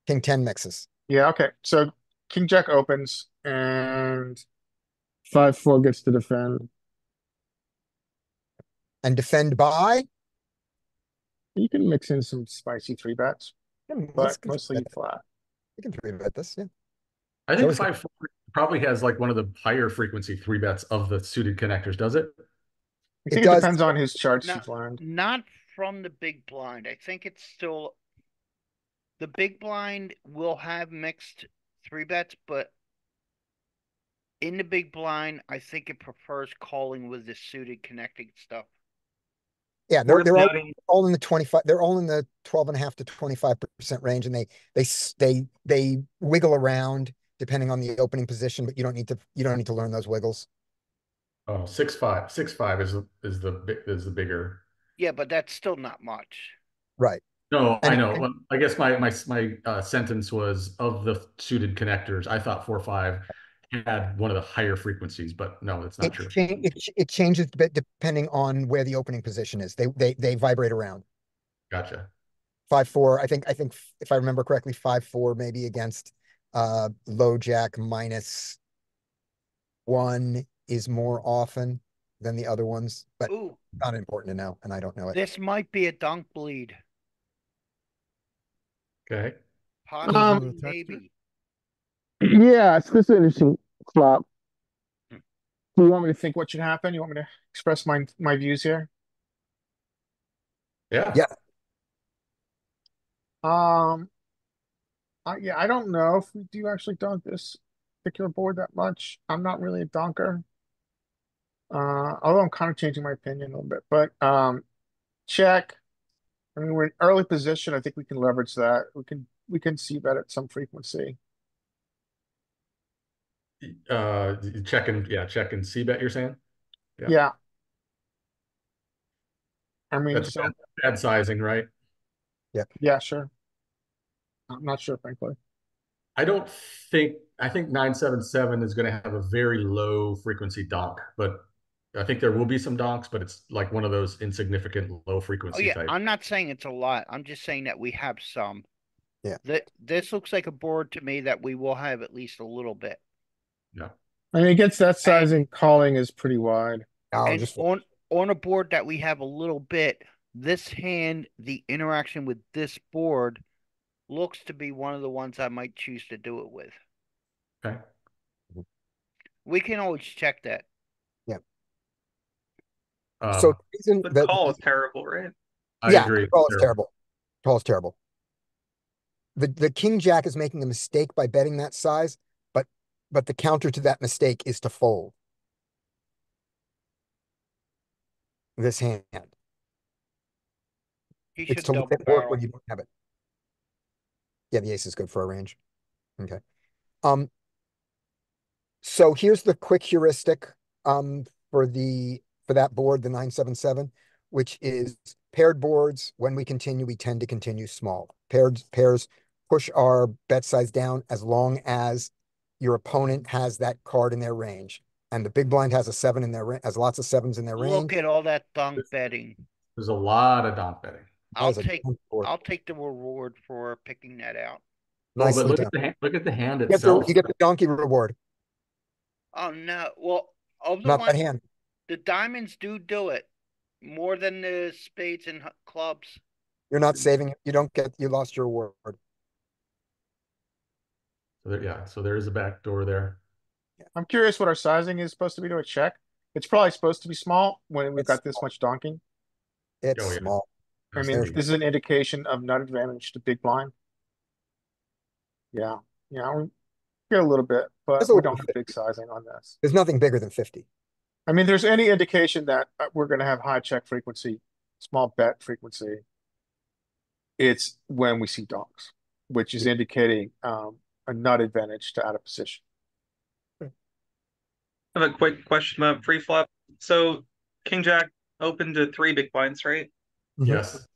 King 10 mixes. Yeah, okay. So king jack opens and 5-4 gets to defend. And defend by? You can mix in some spicy three bets, but mostly flat. You can 3-bet this, yeah. I think Joey's got- 5-4 probably has like one of the higher frequency three bets of the suited connectors, does it? I think It it does. depends on his charts No. you've learned. Not from the big blind. I think it's still the big blind will have mixed three bets, but in the big blind, I think it prefers calling with the suited connecting stuff. Yeah, Worth they're noting. all in the 25, they're all in the 12.5 to 25% range, and they wiggle around depending on the opening position, but you don't need to learn those wiggles. Oh, 6-5. 6-5 is the bigger. Yeah, but that's still not much. Right. No, And- I know. Well, I guess my sentence was of the suited connectors. I thought 4-5 had one of the higher frequencies, but no, that's not true. It changes a bit depending on where the opening position is. They vibrate around. Gotcha. 5-4, I think if I remember correctly, 5-4 maybe against low jack -1 is more often than the other ones, but Ooh, not important to know, and I don't know it. this might be a dunk bleed. Okay. Possibly, Um, maybe. Yeah, it's this interesting flop. Do you want me to think what should happen? You want me to express my views here? Yeah. Yeah. Yeah, I don't know if we do actually dunk this particular board that much. I'm not really a dunker. Although I'm kind of changing my opinion a little bit, but check. I mean, we're in early position. I think we can leverage that. We can see that at some frequency. Check and see bet, you're saying? Yeah. Yeah. I mean, That's so bad sizing, right? yeah, sure. I'm not sure, frankly. I think 977 is going to have a very low frequency donk, but I think there will be some donks, but it's like one of those insignificant low Oh frequency yeah, type. I'm not saying it's a lot. I'm just saying that we have some. Yeah. This looks like a board to me that we will have at least a little bit. Yeah. I mean, against that sizing, calling is pretty wide. I'll And just on a board that we have a little bit, this hand, the interaction with this board looks to be one of the ones I might choose to do it with. Okay. We can always check that. so Um, the reason The that call is terrible, right? I yeah, agree. call is terrible. Call is terrible. The king jack is making a mistake by betting that size, but the counter to that mistake is to fold this hand. He It's should to let double it work barrel. when you don't have it. Yeah, the ace is good for a range. Okay. Um, so here's the quick heuristic for that board, the 977, which is paired boards. When we continue, we tend to continue small. Pairs push our bet size down as long as your opponent has that card in their range. And the big blind has a 7 in their range, has lots of 7s in their range. Look at all that dunk betting. There's a lot of donk betting. I'll That is a take junk board. I'll take the reward for picking that out. Oh, but Nicely look done. at the hand, look at the hand You get itself. you get the donkey reward, Oh no. Well, of the not that ones, hand. the diamonds do it more than the spades and clubs. You're not saving it. You lost your reward. So yeah, so there is a back door there. I'm curious what our sizing is supposed to be to a check. It's probably supposed to be small when we've It's got this much donking. It's Oh, yeah. small. I Has mean, to be. this is an indication of nut advantage to big blind. Yeah, yeah, we get a little bit, but There's a we little don't have bit. big sizing on this. There's nothing bigger than 50. I mean, there's any indication that we're going to have high check frequency, small bet frequency. It's when we see donks, which is indicating a nut advantage to out of position. I have a quick question about pre-flop. So King Jack opened to 3 big blinds, right? Yes.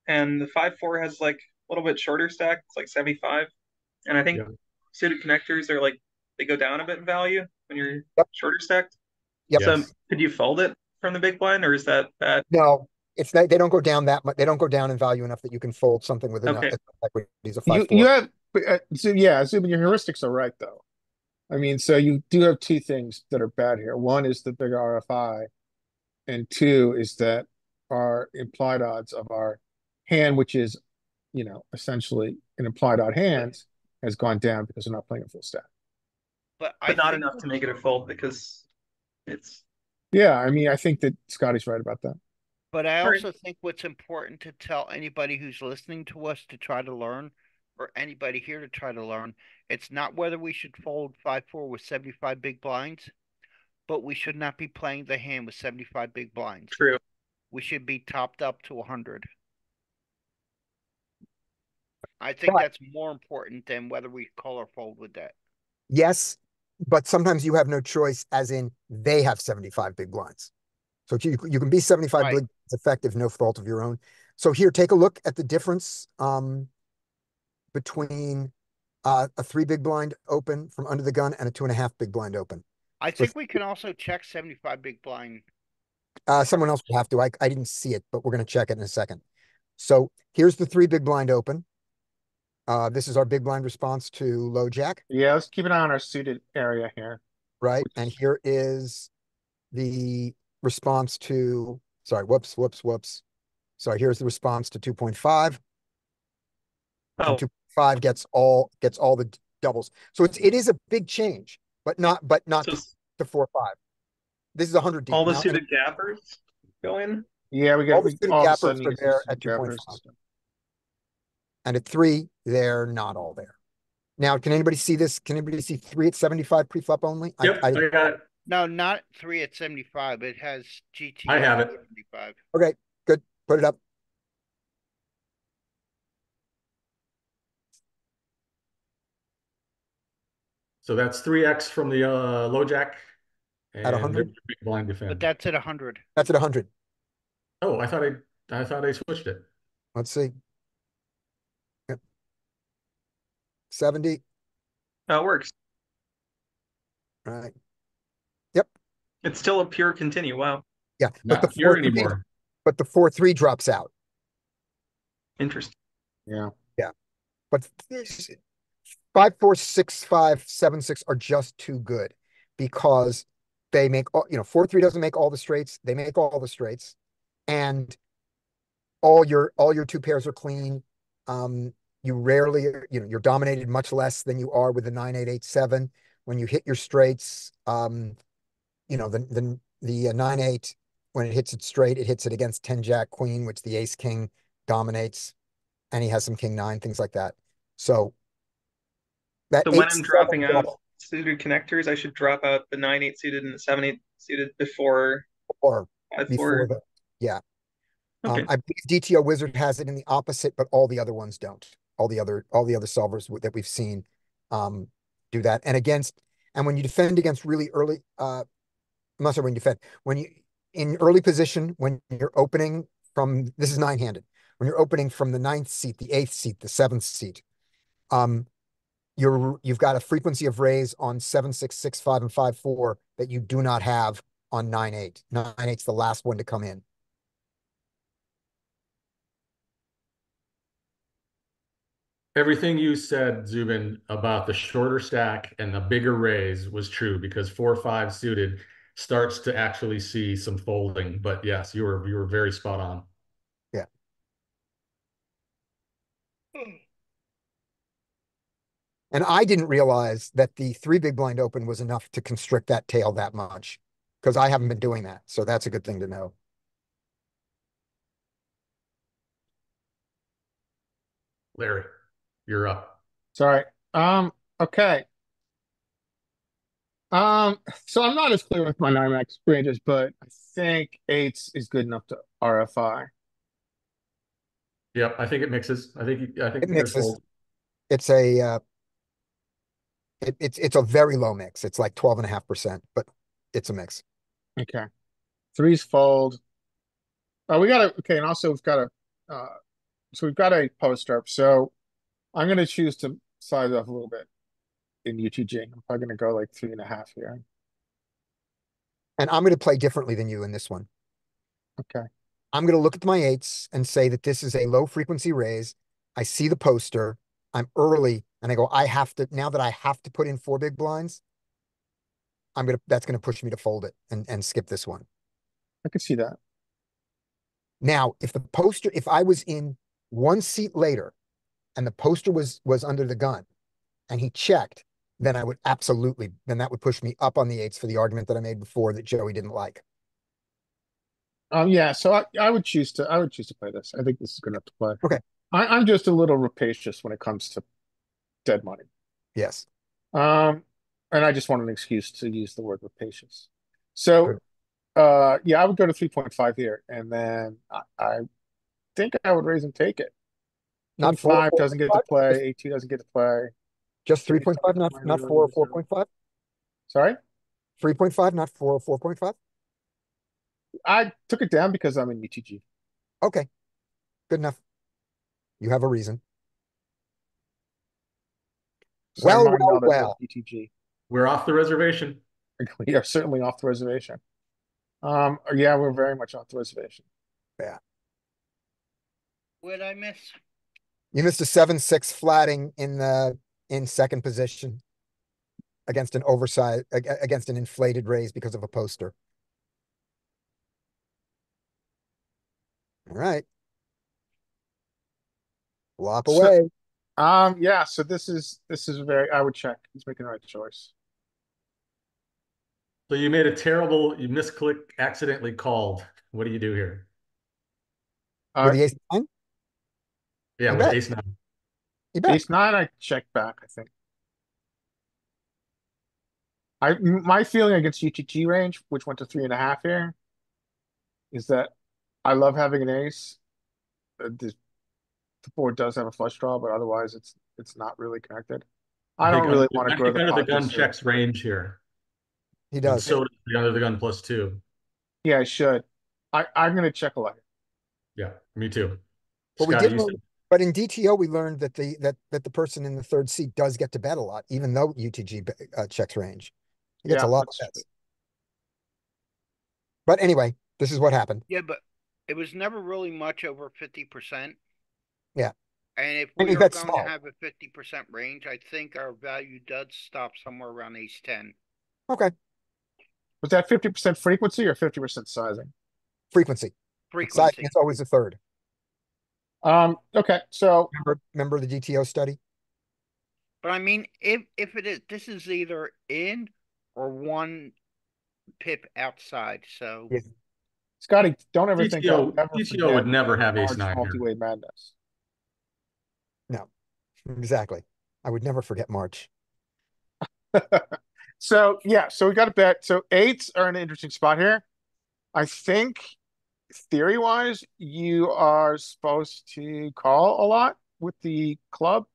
And the 5-4 has like a little bit shorter stack. It's like 75. And I think Yeah. suited connectors are like they go down a bit in value when you're Yep. shorter stacked. Yep. So Yes. could you fold it from the big blind, or is that bad? No, they don't go down that much. They don't go down in value enough that you can fold something with enough Okay. equities of You 5-4. have so yeah, assuming your heuristics are right though. I mean, so you do have two things that are bad here. One is the big RFI, and two is that our implied odds of our hand, which is, essentially an implied odd hands, has gone down because we're not playing a full stack. But I But not think enough to make it a fold because it's Yeah, I mean, I think that Scotty's right about that. But I All right. also think what's important to tell anybody who's listening to us to try to learn, or anybody here to try to learn, it's not whether we should fold 5-4 with 75 big blinds, but we should not be playing the hand with 75 big blinds. true. We should be topped up to 100. I think But- that's more important than whether we call or fold with that. Yes, but sometimes you have no choice, as in they have 75 big blinds. So you can be 75 Right. big blinds effective, no fault of your own. So here, take a look at the difference between a 3 big blind open from under the gun and a 2.5 big blind open. I So think we can also check 75 big blind. someone else will have to. I didn't see it, but we're going to check it in a second. So here's the 3 big blind open. This is our big blind response to low jack, Yeah, let's keep an eye on our suited area here. right? And here is the response to, sorry, whoops. Sorry, here's the response to 2.5. Oh, And 2.5 gets all the doubles. So it is a big change, but not so to 4-5. This is 100 deep. all the Now, suited gappers go in? Yeah, we all got the suited all of a gappers sudden you are get there some at 2.5. gappers. And at 3, they're not all there. Now, can anybody see this? Can anybody see 3 at 75 pre-flop only? Yep, I got it. No, not 3 at 75. It has GTO I have at it. 75. Okay, good. Put it up. So that's 3x from the low jack. And 100? there's your big blind defend. But that's at 100. That's at 100. Oh, I thought I switched it. Let's see. Yep. 70. That works. Right. Yep. It's still a pure continue. Wow. Yeah, but Not here anymore. but the 4-3 drops out. Interesting. Yeah. But 5-4, 6-5, 7-6 are just too good because they make all, 4-3 doesn't make all the straights. They make all the straights, and all your two pairs are clean. You rarely, you're dominated much less than you are with the 9-8, 8-7. When you hit your straights, the 9-8, when it hits it straight, it hits it against 10 Jack Queen, which the Ace King dominates, and he has some King 9, things like that. So that So when 8-7 I'm dropping out ball, suited connectors, I should drop out the 9-8 suited and the 7-8 suited before or 5-4. before the, yeah. Okay. I believe DTO Wizard has it in the opposite, but all the other ones don't. All the other solvers that we've seen do that. And when you defend against really early, I'm not sure when you defend, when you in early position, when you're opening from, this is 9-handed, when you're opening from the 9th seat, the 8th seat, the 7th seat, you've got a frequency of raise on 7-6, 6-5, and 5-4 that you do not have on 9-8. 9-8's the last one to come in. Everything you said, Zubin, about the shorter stack and the bigger raise was true because 4-5 suited starts to actually see some folding. But yes, you were very spot on. Yeah. And I didn't realize that the 3 big blind open was enough to constrict that tail that much because I haven't been doing that. So that's a good thing to know. Larry, you're up. Sorry. Okay. So I'm not as clear with my NYMAX ranges, but I think 8s is good enough to RFI. Yep, I think it mixes. I think It there's mixes. fold. It's a it's a very low mix. It's like 12.5%, but it's a mix. Okay. 3s fold. And also we've got a post up. So I'm going to choose to size up a little bit in UTG. I'm probably going to go like 3.5 here. And I'm going to play differently than you in this one. Okay. I'm going to look at my 8s and say that this is a low frequency raise. I see the poster. I'm early, and I go, now that I have to put in 4 big blinds, that's going to push me to fold it and skip this one. I could see that. Now, if I was in 1 seat later and the poster was under the gun and he checked, then that would push me up on the 8s for the argument that I made before that Joey didn't like. Yeah, so I would choose to play this. I think this is good enough to play. Okay. I'm just a little rapacious when it comes to dead money. Yes. And I just want an excuse to use the word rapacious. So Good. yeah, I would go to 3.5 here, and then I think I would raise and take it. Not 5 doesn't get to 4.5? play, 8-2 doesn't get to play. Just 3.5, not 4 or 4.5? Sorry? 3.5, not 4 or 4.5? I took it down because I'm in UTG. Okay. Good enough. You have a reason. So I'm Well. out of UTG. We're off the reservation. We are certainly off the reservation. Yeah, we're very much off the reservation. Yeah. What'd I miss? You missed a 7-6 flatting in second position against against an inflated raise because of a poster. All right. Flop away. Yeah, so this is I would check. He's making the right choice. So you misclick, accidentally called. What do you do here? With the ace-9? Yeah, You with bet. ace-9. You bet. Ace-9, I check back, I think. My feeling against UTG range, which went to 3.5 here, is that I love having an ace. The board does have a flush draw, but otherwise it's not really connected. I don't really want to grow the under the gun pockets. checks range here. He And does. so does the under the gun +2. Yeah, I should. I'm going to check a lot. Yeah, me too. But Scott, but in DTO, we learned that the person in the 3rd seat does get to bet a lot, even though UTG checks range. He gets a lot of bets. But anyway, this is what happened. Yeah, but it was never really much over 50%. Yeah. And if And we you are bet going small. to have a 50% range, I think our value does stop somewhere around ace 10. Okay. Was that 50% frequency or 50% sizing? Frequency. Sizing Frequency. is always a third. Okay, so Remember the DTO study? But I mean, if it is, this is either in or one pip outside. So Yeah. Scotty, don't ever think I'll DTO ever DTO would forget never have ace March 9 here. multi-way madness. No, exactly. I would never forget March. So yeah, so we got a bet. So eights are an interesting spot here. I think theory-wise, you are supposed to call a lot with the club,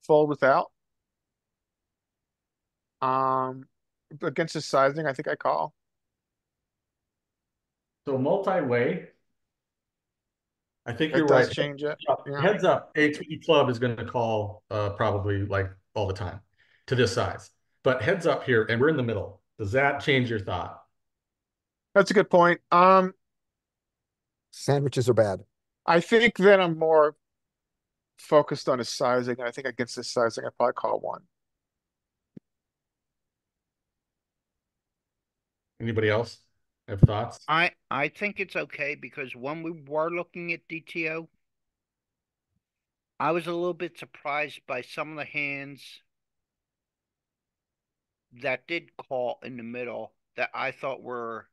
fold without. Against the sizing, I think I call. So multi-way, I think That you're does right. change it. Yeah. Heads up, A20 club is going to call probably like all the time to this size. But heads up here, and we're in the middle. Does that change your thought? That's a good point. Sandwiches are bad. I think that I'm more focused on his sizing. I think against his sizing, I probably call one. Anybody else have thoughts? I think it's okay because when we were looking at DTO, I was a little bit surprised by some of the hands that did call in the middle that I thought were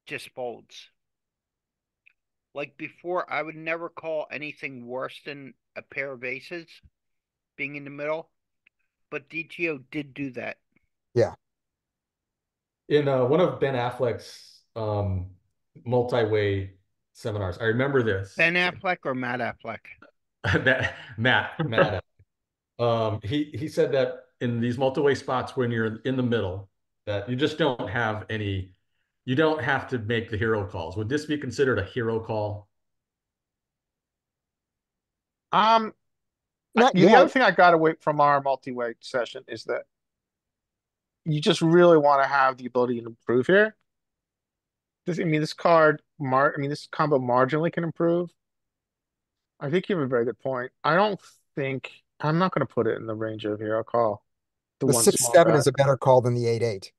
just folds. Like before, I would never call anything worse than a pair of aces being in the middle, but DTO did do that. Yeah. In one of Ben Affleck's multi-way seminars, I remember this. Ben Affleck or Matt Affleck? Matt. He said that in these multi-way spots, when you're in the middle, that you just don't have any, you don't have to make the hero calls. Would this be considered a hero call? Not The other yet. thing I got away from our multi-way session is that you just really want to have the ability to improve here. This combo marginally can improve. I think you have a very good point. I'm not going to put it in the range of here. I'll call the The one six small seven bet. is a better call than the 8-8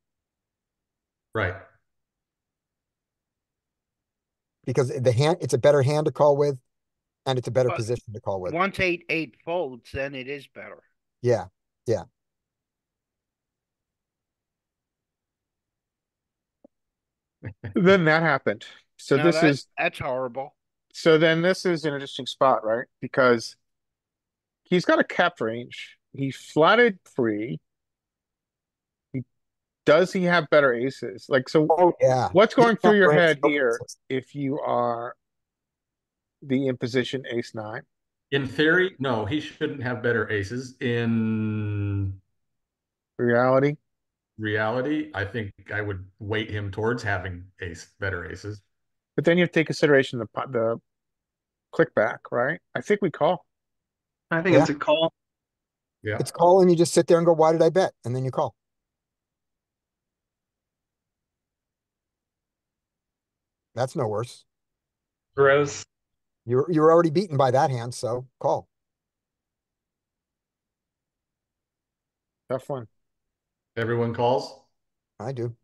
Right. because it's a better hand to call with, and it's a better But position to call with. Once 8-8 folds, then it is better. Yeah. Yeah. Then that happened. So No, this is that's horrible. so then this is an interesting spot, right? Because he's got a cap range. He flatted free. Does he have better aces? Like, so Oh yeah. what's going through your head No here aces. if you are the imposition ace nine? In theory, no, he shouldn't have better aces. In Reality? reality, I think I would weight him towards having better aces. But then you have to take consideration the click back, right? I think we call. I think it's a call. Yeah. It's call, and you just sit there and go, "Why did I bet?" And then you call. That's no worse. Gross. You're already beaten by that hand, so call. Tough one. Everyone calls. I do.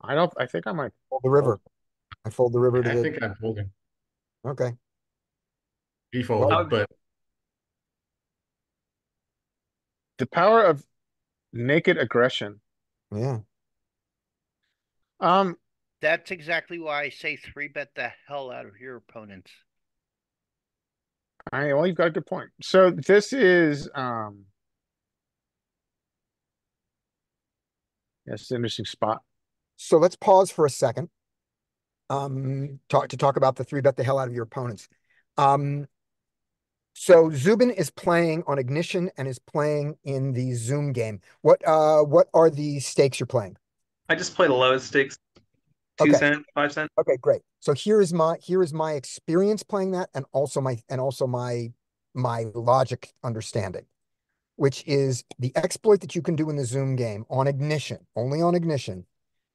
I think I might. Fold the river. I fold the river to I the. think I'm folding. Okay. He folded, Well- but The power of naked aggression. Yeah. That's exactly why I say 3-bet the hell out of your opponents. Well, you've got a good point. So this is it's an interesting spot. So let's pause for a second. Talk about the 3-bet the hell out of your opponents. So Zubin is playing on Ignition and is playing in the Zoom game. What are the stakes you're playing? I just play the lowest stakes, 2 Okay. cent, 5 cent. Okay, great. So here is my experience playing that, and also my logic understanding, which is the exploit that you can do in the Zoom game on Ignition, only on Ignition,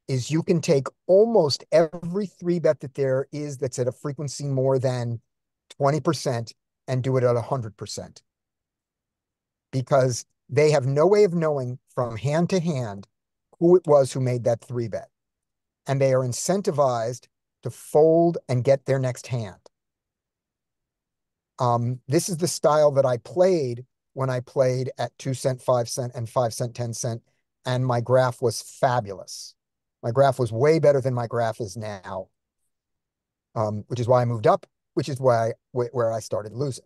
is you can take almost every 3-bet that there is that's at a frequency more than 20% and do it at 100%. Because they have no way of knowing from hand to hand who it was who made that 3-bet. And they are incentivized to fold and get their next hand. This is the style that I played when I played at 2 cent, 5 cent, and 5 cent, 10 cent, and my graph was fabulous. My graph was way better than my graph is now, which is why I moved up, which is why where I started losing.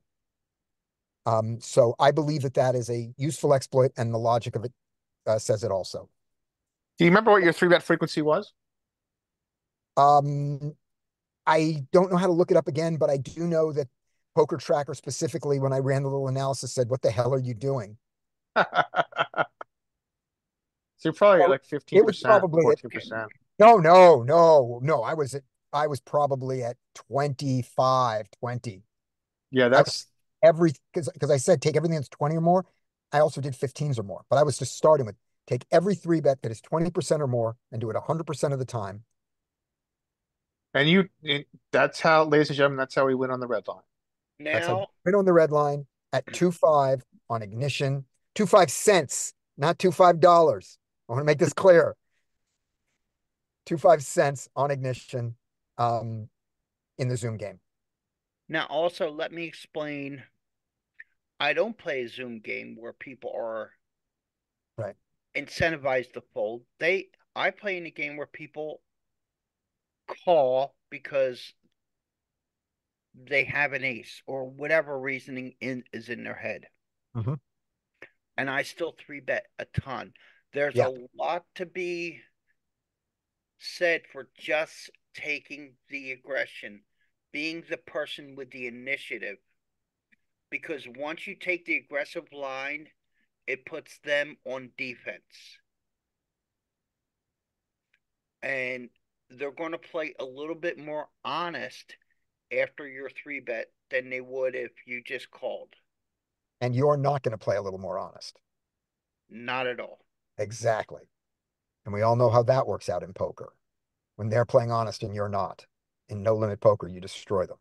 So I believe that that is a useful exploit, and the logic of it says it also. Do you remember what your 3-bet frequency was? I don't know how to look it up again, but I do know that Poker Tracker specifically, when I ran the little analysis, said, "What the hell are you doing?" So you're probably at like It was 15%, probably at 14%. no. I was probably at 25, 20. Yeah, that's Because I said take everything that's 20 or more. I also did 15s or more, but I was just starting with take every 3-bet that is 20% or more and do it 100% of the time. that's how, ladies and gentlemen, that's how we win on the red line. That's how Now, win on the red line at 2.5 on Ignition. 2.5 cents, not $2.5. I want to make this clear. 2.5 cents on Ignition in the Zoom game. now also let me explain. I don't play a Zoom game where people are Right. incentivized to fold. I play in a game where people call because they have an ace or whatever reasoning is in their head. Mhm. And I still 3-bet a ton. There's Yeah. a lot to be said for just taking the aggression, being the person with the initiative. Because once you take the aggressive line, it puts them on defense. And they're going to play a little bit more honest after your 3-bet than they would if you just called. And you're not going to play a little more honest. Not at all. Exactly. And we all know how that works out in poker. When they're playing honest and you're not. In no limit poker, you destroy them.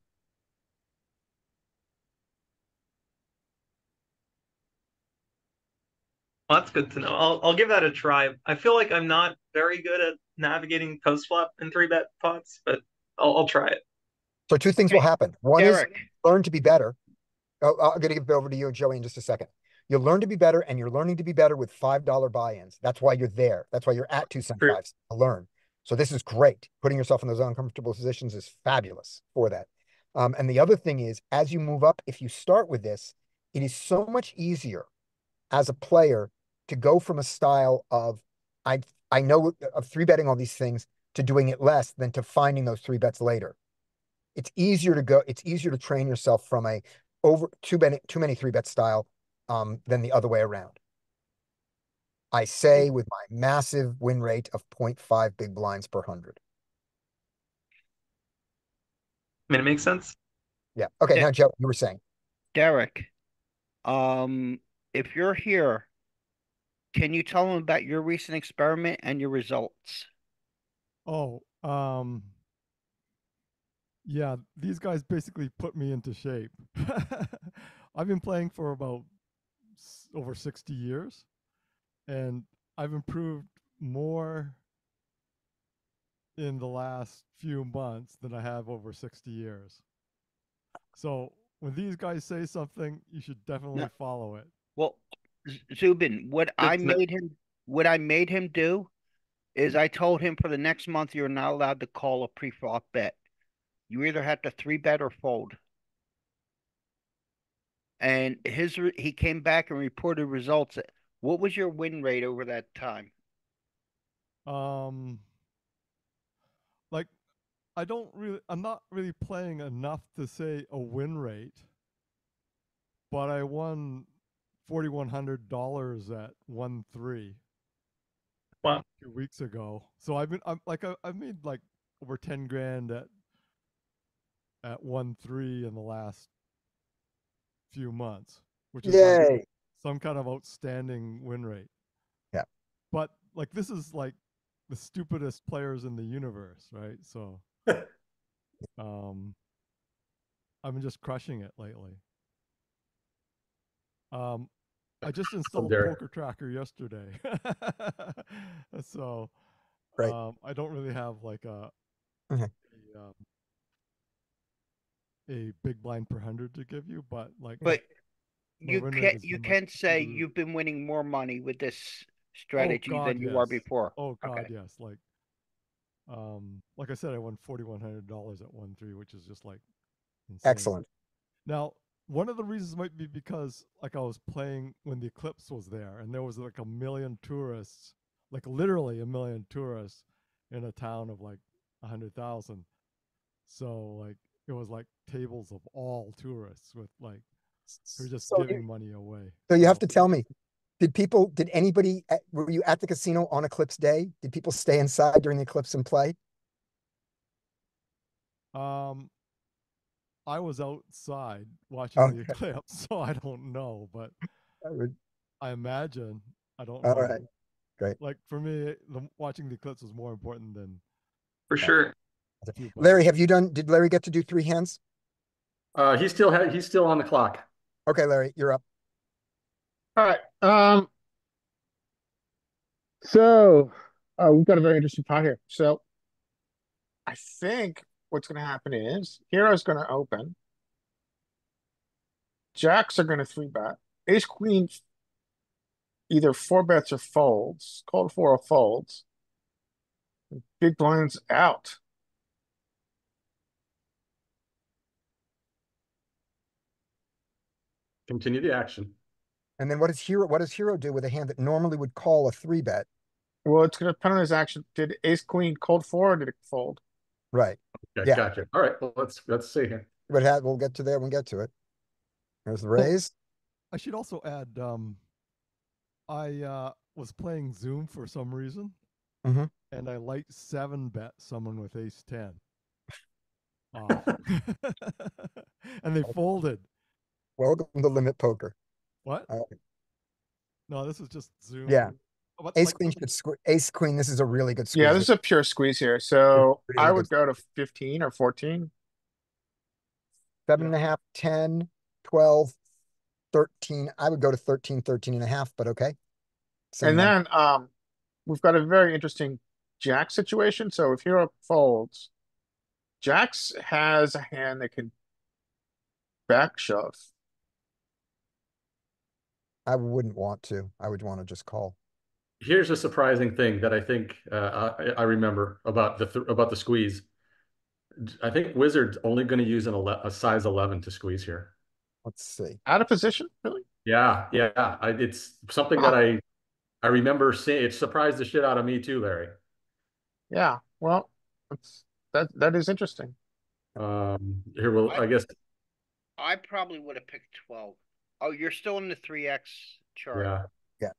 Well, that's good to know. I'll give that a try. I feel like I'm not very good at navigating post flop and 3-bet pots, but I'll try it. So two things will happen. One is Derek, learn to be better. Oh, I'm going to give it over to you and Joey in just a second. You'll learn to be better, and you're learning to be better with $5 buy-ins. That's why you're there. That's why you're at 2 cent True. 5 to learn. So this is great. Putting yourself in those uncomfortable positions is fabulous for that. And the other thing is, as you move up, if you start with this, it is so much easier as a player to go from a style of I know of 3-betting all these things to doing it less than to finding those 3-bets later. It's easier to train yourself from a over too many 3-bet style than the other way around. I say with my massive win rate of 0.5 big blinds per 100. I mean, it makes sense. Yeah. Okay. Yeah. Now, Joe, you were saying. Derek, if you're here, can you tell them about your recent experiment and your results? Oh, yeah, these guys basically put me into shape. I've been playing for about over 60 years, and I've improved more in the last few months than I have over 60 years. So when these guys say something, you should definitely follow it. Well, Zubin, what I to know. made him do is I told him for the next month you're not allowed to call a pre-flop bet. You either have to 3-bet or fold. And he came back and reported results. What was your win rate over that time? Like I'm not really playing enough to say a win rate, but I won $4,100 at 1-3. Wow. 2 weeks ago. So I've made like over 10 grand at 1-3 in the last few months, which is like Yay. some kind of outstanding win rate. Yeah. But like this is like the stupidest players in the universe, right? So, um, I've been just crushing it lately. I just installed Derek. Poker Tracker yesterday, so Right. I don't really have like Mhm. a big blind per 100 to give you, but like, But my you win rate can has you been, like, can say through the roof. you've been winning more money with this Oh strategy God, than you were yes. before. Oh God, Okay. yes. Like I said, I won $4,100 at 1-3, which is just like insane. Excellent. Now, one of the reasons might be because like I was playing when the eclipse was there, and there was like a million tourists, like literally a million tourists in a town of like 100,000. So like it was like tables of all tourists with like who were just So giving money away. so you have to tell me, did anybody, were you at the casino on Eclipse Day? Did people stay inside during the eclipse and play? Um, I was outside watching Oh, the eclipse, so I don't know, but I imagine. I don't all know. right, great. Like for me, watching the eclipse was more important than For sure. a few bucks. Larry, did Larry get to do 3 hands? He's still on the clock. Okay, Larry, you're up. All right. So we've got a very interesting pot here. So I think what's going to happen is Hero's going to open. Jacks are going to 3-bet. Ace Queen either 4-bets or folds. Called 4 or folds. Big blinds out. Continue the action. And then what does Hero do with a hand that normally would call a 3-bet? Well, it's going to depend on his action. Did Ace Queen cold 4 or did it fold? Right. Okay, Yeah. gotcha. All right, well, let's see here. But we'll get to there when we get to it. There's the Well, raise. I should also add, I was playing Zoom for some reason, Mhm. and I light 7-bet someone with Ace 10 off, and they folded. Welcome to Limit Poker. What? All right. No, this was just Zoom. Yeah. But, Ace like, Queen Ace Queen. This is a really good squeeze. Yeah, this is a pure squeeze here. So Really I good would go to 15 or 14. 7.5, 10, 12, 13. I would go to 13, 13 and a half, but okay. Same And number. then we've got a very interesting Jack situation. So if Hero folds, Jacks has a hand that can back shove. I wouldn't want to. I would want to just call. Here's a surprising thing that I think I remember about the squeeze. I think Wizard's only going to use a size 11 to squeeze here. Let's see. Out of position, really? Yeah. It's something that I remember seeing. It surprised the shit out of me too, Larry. Yeah. Well, that is interesting. Here, I guess. I probably would have picked 12. Oh, you're still in the 3x chart. Yeah. Yeah.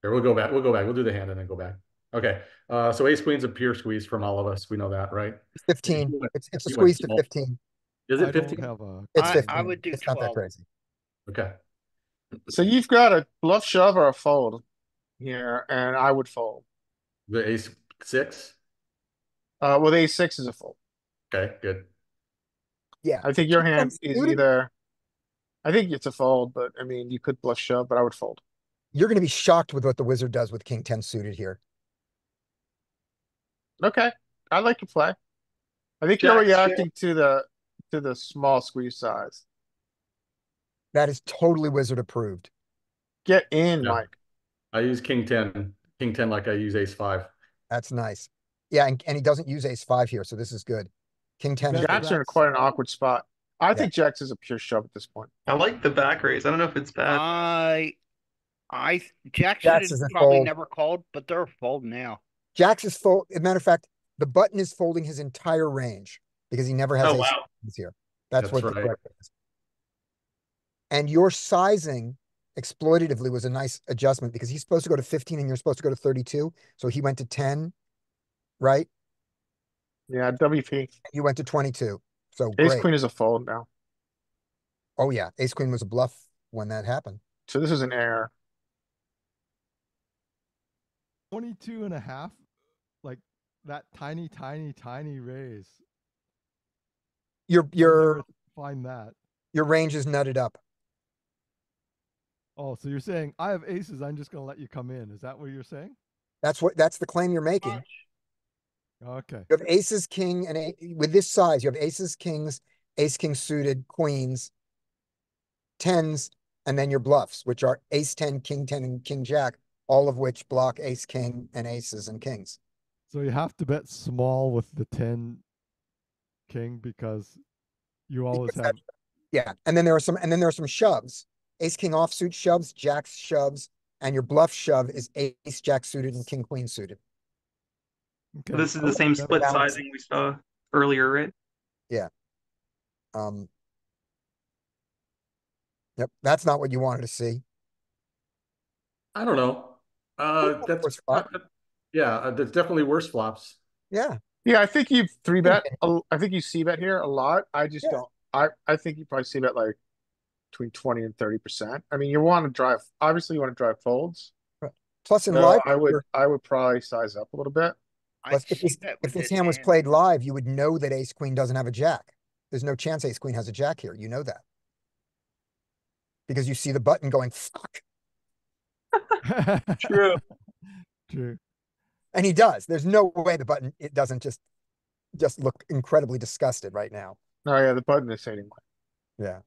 Here, we'll go back. We'll do the hand and then go back. Okay. So Ace Queen's a pure squeeze from all of us. We know that, right? 15. It's a You squeeze went to 15. Is I it don't 15? have a. It's I 15. would do It's not that 12. crazy. Okay. So you've got a bluff shove or a fold here, and I would fold. The Ace 6. Well, the Ace 6 is a fold. Okay, good. Yeah. I think your hand That's is suited. either. I think it's a fold, but I mean, you could bluff shove, but I would fold. You're going to be shocked with what the Wizard does with King 10 suited here. Okay, I like your play. I think you're Jack reacting to the small squeeze size. That is totally Wizard approved. Get in, Yeah. Mike. I use King 10 like I use Ace 5. That's nice. Yeah, and he doesn't use Ace 5 here, so this is good. King 10 is Jacks are in quite an awkward spot. I think Jacks is a pure shove at this point. I like the back raise. I don't know if it's bad. Jack Jacks should is a have probably fold. never called, but they're fold now. Jacks is fold. As a matter of fact, the button is folding his entire range because he never has Oh, ace wow. queens here. That's what the right. correct is. And your sizing exploitatively was a nice adjustment because he's supposed to go to 15 and you're supposed to go to 32. So he went to 10, right? Yeah, WP. You went to 22. So Ace great. Queen is a fold now. Oh yeah, Ace Queen was a bluff. when that happened. So this is an error. 22 and a half, like that tiny, tiny, tiny raise. Your I'll your never find that. your range is nutted up. Oh, so you're saying I have aces, I'm just gonna let you come in. Is that what you're saying? That's the claim you're making. Okay. You have aces, king, and with this size, you have aces, kings, ace, king suited, queens, tens, and then your bluffs, which are ace 10, king 10, and king jack, all of which block ace, king, and aces and kings. So you have to bet small with the 10 king because you always Because have. yeah, and then there are some shoves. Ace, king offsuit shoves, jacks shoves, and your bluff shove is ace, jack suited, and king, queen suited. Okay. This is the same That split makes sense. sizing we saw earlier, right? Yeah. Yep, that's not what you wanted to see. I don't know. That's Worse flop. yeah. There's definitely worse flops. Yeah. Yeah, I think you three bet. I think you see bet here a lot. I just Yeah. don't. I think you probably see bet like between 20 and 30%. I mean, you want to drive. Obviously, you want to drive folds. Plus in So live, I would probably size up a little bit. I'd if see bet if with this this hand was hand. played live, you would know that ace queen doesn't have a jack. There's no chance ace queen has a jack here. You know that. Because you see the button going, fuck. True. True. And he does. There's no way the button, it doesn't just look incredibly disgusted right now. Oh yeah, the button is saying. Yeah.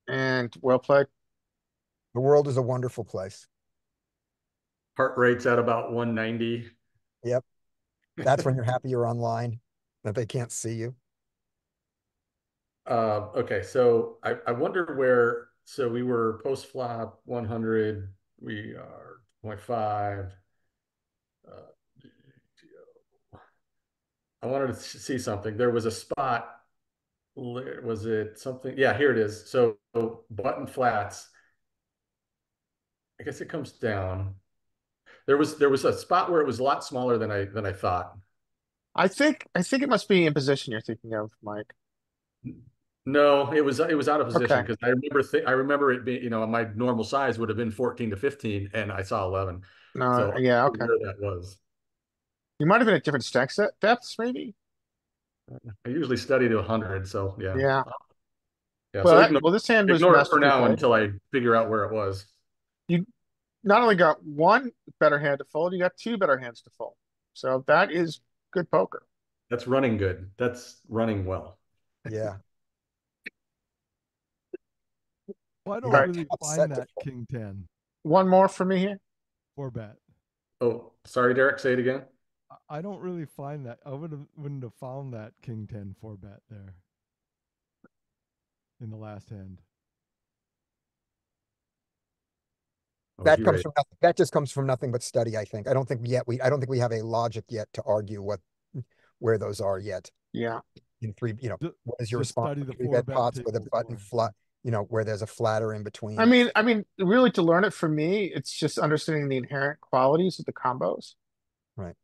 And well played. The world is a wonderful place. Heart rate's at about 190. Yep. That's when you're happy you're online, that they can't see you. Okay, so I wonder where. So we were post flop 100. We are 0.5. I wanted to see something. There was a spot. Was it something? Yeah, here it is. So button flats. I guess it comes down. There was a spot where it was a lot smaller than I thought. I think it must be in position you're thinking of, Mike. No, it was out of position Okay. because I remember it being, my normal size would have been 14 to 15 and I saw 11. No, So I yeah, don't okay. know where that was. You might have been at different stack set depths, maybe. I usually study to 100, so yeah. Yeah. Yeah, Well, so ignore this hand was ignore it for masterfully now played. until I figure out where it was. You not only got one better hand to fold, you got two better hands to fold. So that is good poker. That's running good. That's running well. Yeah. Well, I You don't All got right. really top find set to that fold. king 10 One more for me here. four bet. Oh, sorry, Derek, say it again. I don't really find that. I wouldn't have found that king 10 four bet there in the last hand. Oh, That he comes raised. from nothing. That just comes from nothing but study, I think. I don't think we have a logic yet to argue where those are yet. Yeah. In three, Ju- what is your Just response study to the three four bet bet pots with a tables button more. flat, where there's a flatter in I between? mean, really to learn it for me, it's just understanding the inherent qualities of the combos. Right.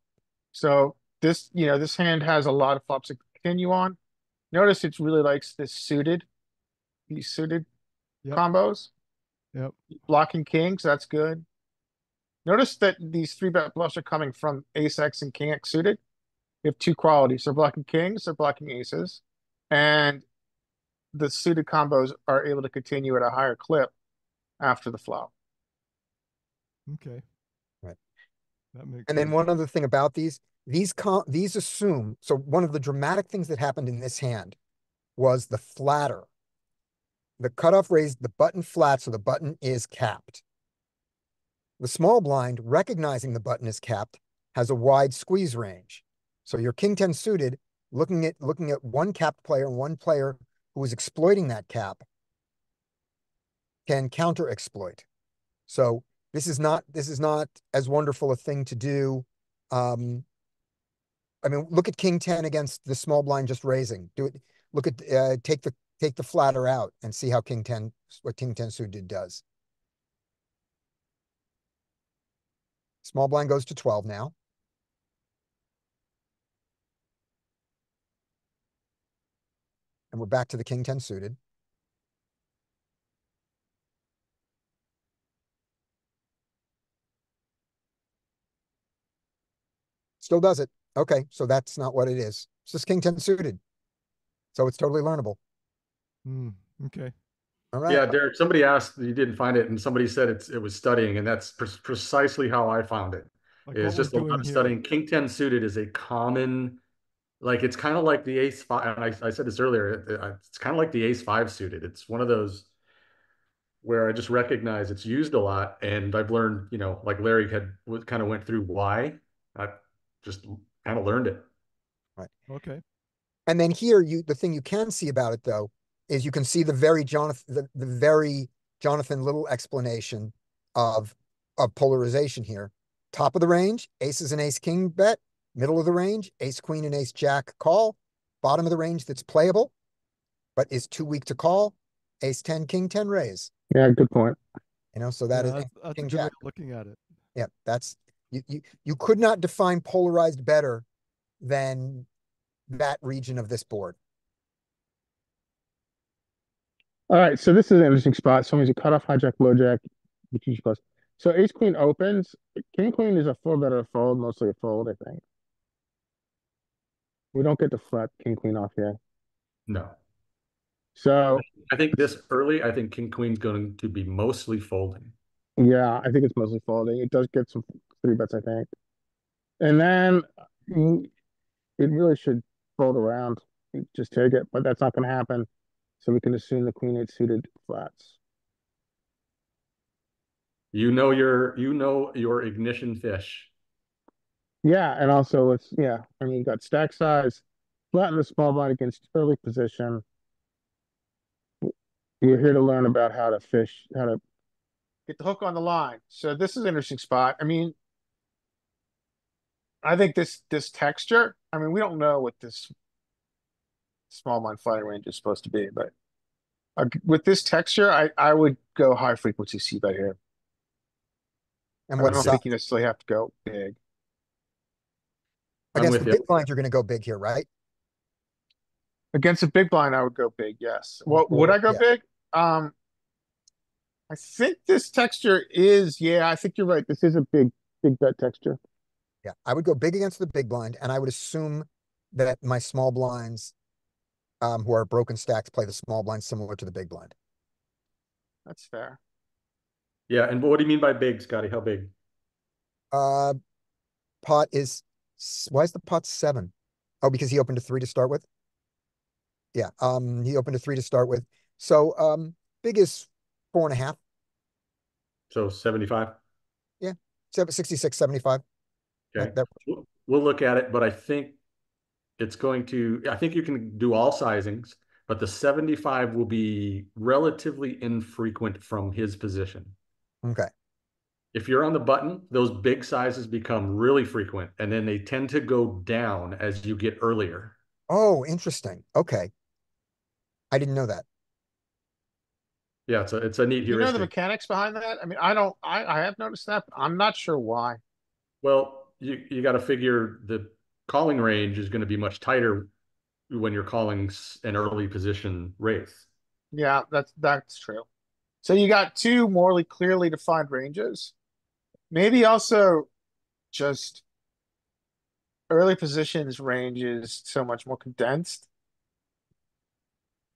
So this hand has a lot of flops to continue on. Notice it really likes these suited Yep. combos. Yep. Blocking kings, that's good. Notice that these three bet bluffs are coming from ace X and king X suited. We have two qualities. They're blocking kings, they're blocking aces. And the suited combos are able to continue at a higher clip after the flop. Okay. Right. That makes And then sense. one other thing about these assume, so one of the dramatic things that happened in this hand was the flatter. The cutoff raised the button flat, so the button is capped. The small blind, recognizing the button is capped, has a wide squeeze range. So your king 10 suited, looking at one capped player and one player who is exploiting that cap, can counter exploit. So this is not as wonderful a thing to do. I mean, look at king 10 against the small blind just raising. Do it. Look at take the flatter out and see how what king 10 suited does. Small blind goes to 12 now. And we're back to the king 10 suited. Still does it. Okay, so that's not what it is. It's just king 10 suited. So it's totally learnable. Hmm. Okay. All right. Yeah, Derek, somebody asked, you didn't find it, and somebody said it was studying, and that's precisely how I found it. Like It's what we're just a lot doing of here. studying. King 10 suited is a common, like it's kind of like the ace five, and I said this earlier, it's kind of like the ace five suited. It's one of those where I just recognize it's used a lot, and I've learned, like Larry had kind of went through why. I just kind of learned it. Right. Okay. And then here, the thing you can see about it though is you can see the very Jonathan Little explanation of polarization here. Top of the range, aces and ace king bet. Middle of the range, ace queen and ace jack call. Bottom of the range that's playable, but is too weak to call. Ace 10, king 10 raise. Yeah, good point. So that is That's a king good way jack. of looking at it. Yeah, that's you could not define polarized better than that region of this board. All right, so this is an interesting spot. Someone's a cutoff hijack, low jack, which is close. So ace queen opens. King queen is a full better fold, mostly a fold, I think. We don't get to flat king queen off here. No. So I think this early, I think king queen's going to be mostly folding. yeah, I think it's mostly folding. It does get some three bets, I think. And then it really should fold around. Just take it, but that's not going to happen. So we can assume the queen eight suited flats. Your ignition fish. Yeah, and also I mean, you got stack size, flatten the small blind against early position. You're here to learn about how to fish, how to get the hook on the line. So this is an interesting spot. I mean, I think this texture, I mean, we don't know what this small blind flying range is supposed to be, but with this texture, I would go high frequency C bet here. And I what don't size? think you necessarily have to go big. I'm Against with the you. big blinds, you're going to go big here, right? Against a big blind, I would go big, yes. Well, would I go Yeah. big? I think this texture is, yeah, I think you're right. This is a big bet texture. Yeah, I would go big against the big blind, and I would assume that my small blinds, who are broken stacks, play the small blind similar to the big blind. That's fair. Yeah, and what do you mean by big, Scotty? How big? Uh, pot is why is the pot 7? Oh, because he opened a 3 to start with. Yeah, he opened a 3 to start with. So, big is 4.5. So 75. Yeah, 66, 75. Okay. That, We'll look at it, but I think I think you can do all sizings, but the 75 will be relatively infrequent from his position. okay. If you're on the button, those big sizes become really frequent, and then they tend to go down as you get earlier. Oh, interesting. Okay. I didn't know that. Yeah, it's a neat You know the heuristic. mechanics behind that? I mean, I have noticed that, but I'm not sure why. Well, you got to figure the calling range is going to be much tighter when you're calling an early position race. Yeah, that's true. So you got two morally clearly defined ranges. Maybe also just early positions range is so much more condensed.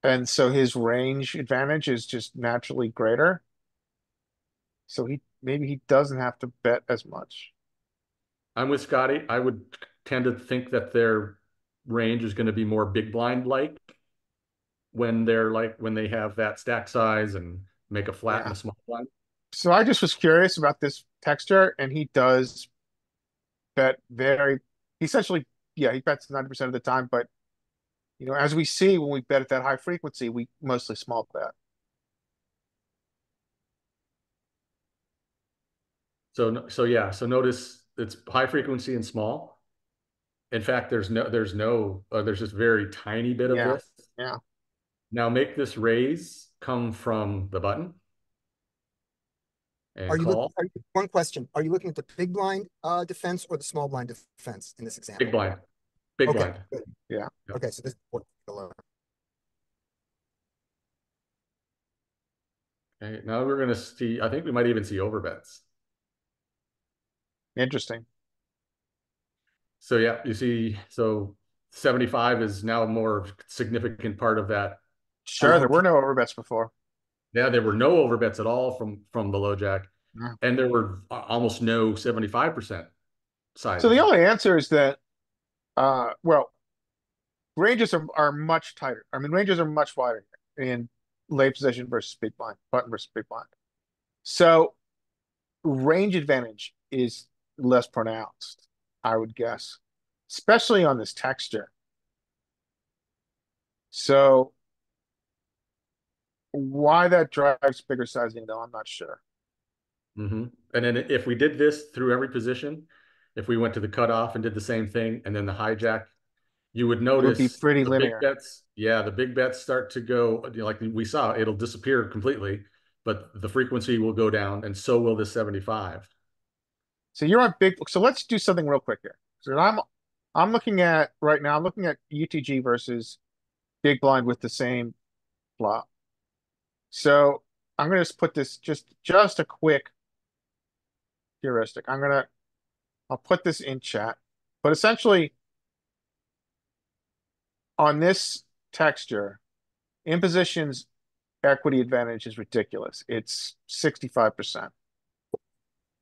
And so his range advantage is just naturally greater. So maybe he doesn't have to bet as much. I'm with Scotty. I would tend to think that their range is going to be more big blind like when they have that stack size and make a flat Yeah. and a small blind. So I just was curious about this texture, and he does bet he essentially, yeah, he bets 90% of the time, but as we see when we bet at that high frequency, we mostly small bet. So notice it's high frequency and small. In fact, there's just very tiny bit of Yeah. this. Yeah. Now make this raise come from the button and call. One question. Are you looking at the big blind defense or the small blind defense in this example? Big blind. Big Okay. blind. Good. Yeah. Okay, so this is what to learn. Okay, now we're gonna see, I think we might even see overbets. Interesting. So yeah, you see, so 75 is now a more significant part of that. Sure, there were no overbets before. Yeah, there were no overbets at all from the low jack, Yeah. and there were almost no 75% So the sizing. only answer is that, well, ranges are much tighter. I mean, ranges are much wider in late possession versus big blind, button versus big blind. So range advantage is less pronounced, I would guess, especially on this texture. So why that drives bigger sizing, though, I'm not sure. And then if we did this through every position, if we went to the cutoff and did the same thing, and then the hijack, you would It would be notice pretty the big linear. bets. Yeah, the big bets start to go, like we saw, it'll disappear completely, but the frequency will go down, and so will the 75. So you're on big. So let's do something real quick here. So I'm looking at right now. I'm looking at UTG versus big blind with the same flop. So I'm gonna just put this just a quick heuristic. I'll put this in chat. But essentially, on this texture, imposition's equity advantage is ridiculous. It's 65%.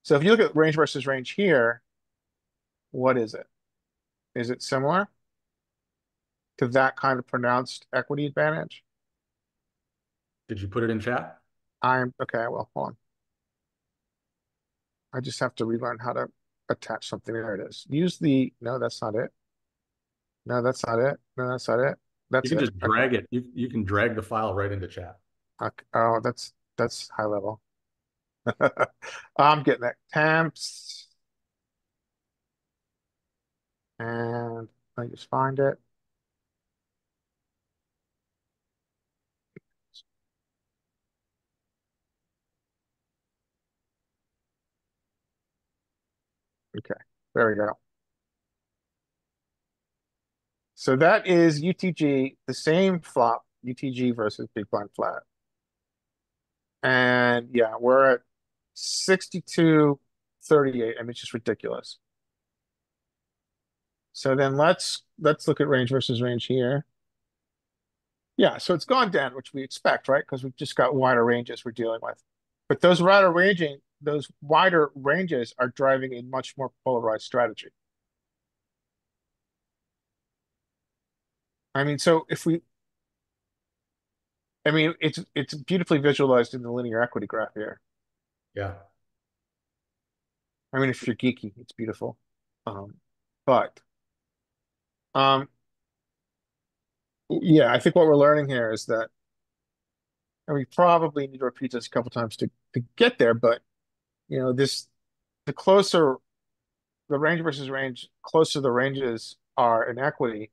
So if you look at range versus range here, what is it? Is it similar to that kind of pronounced equity advantage? Did you put it in chat? Okay, well, hold on. I just have to relearn how to attach something. There it is. No, that's not it. No, that's not it. No, that's not it. You That's can it. just drag it. You can drag the file right into chat. Okay. Oh, that's high level. I'm getting it. Temps. And I just find it. Okay, there we go. So that is UTG, the same flop, UTG versus big blind flat. And yeah, we're at 62-38. I mean, it's just ridiculous. So then let's look at range versus range here. Yeah, so it's gone down, which we expect, right? Because we've just got wider ranges we're dealing with. But those wider ranges are driving a much more polarized strategy. I mean, it's beautifully visualized in the linear equity graph here. Yeah. I mean, if you're geeky, it's beautiful. But yeah, I think what we're learning here is that, and we probably need to repeat this a couple times to get there, but you know, the closer the range versus range, closer the ranges are in equity,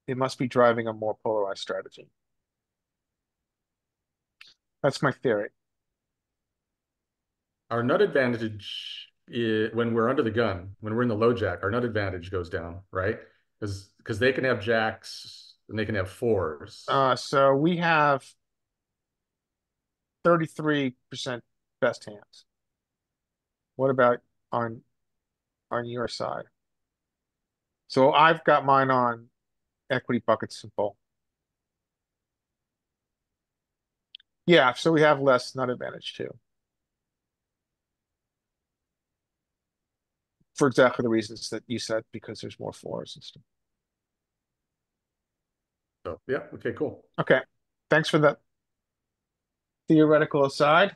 it must be driving a more polarized strategy. That's my theory. Our nut advantage when we're under the gun, when we're in the low jack, our nut advantage goes down, right? Because they can have jacks and they can have fours. So we have 33% best hands. What about on your side? So I've got mine on equity bucket simple. Yeah, so we have less nut advantage too. For exactly the reasons that you said, because there's more fours and stuff. So yeah, okay, cool. Okay, thanks for that theoretical aside.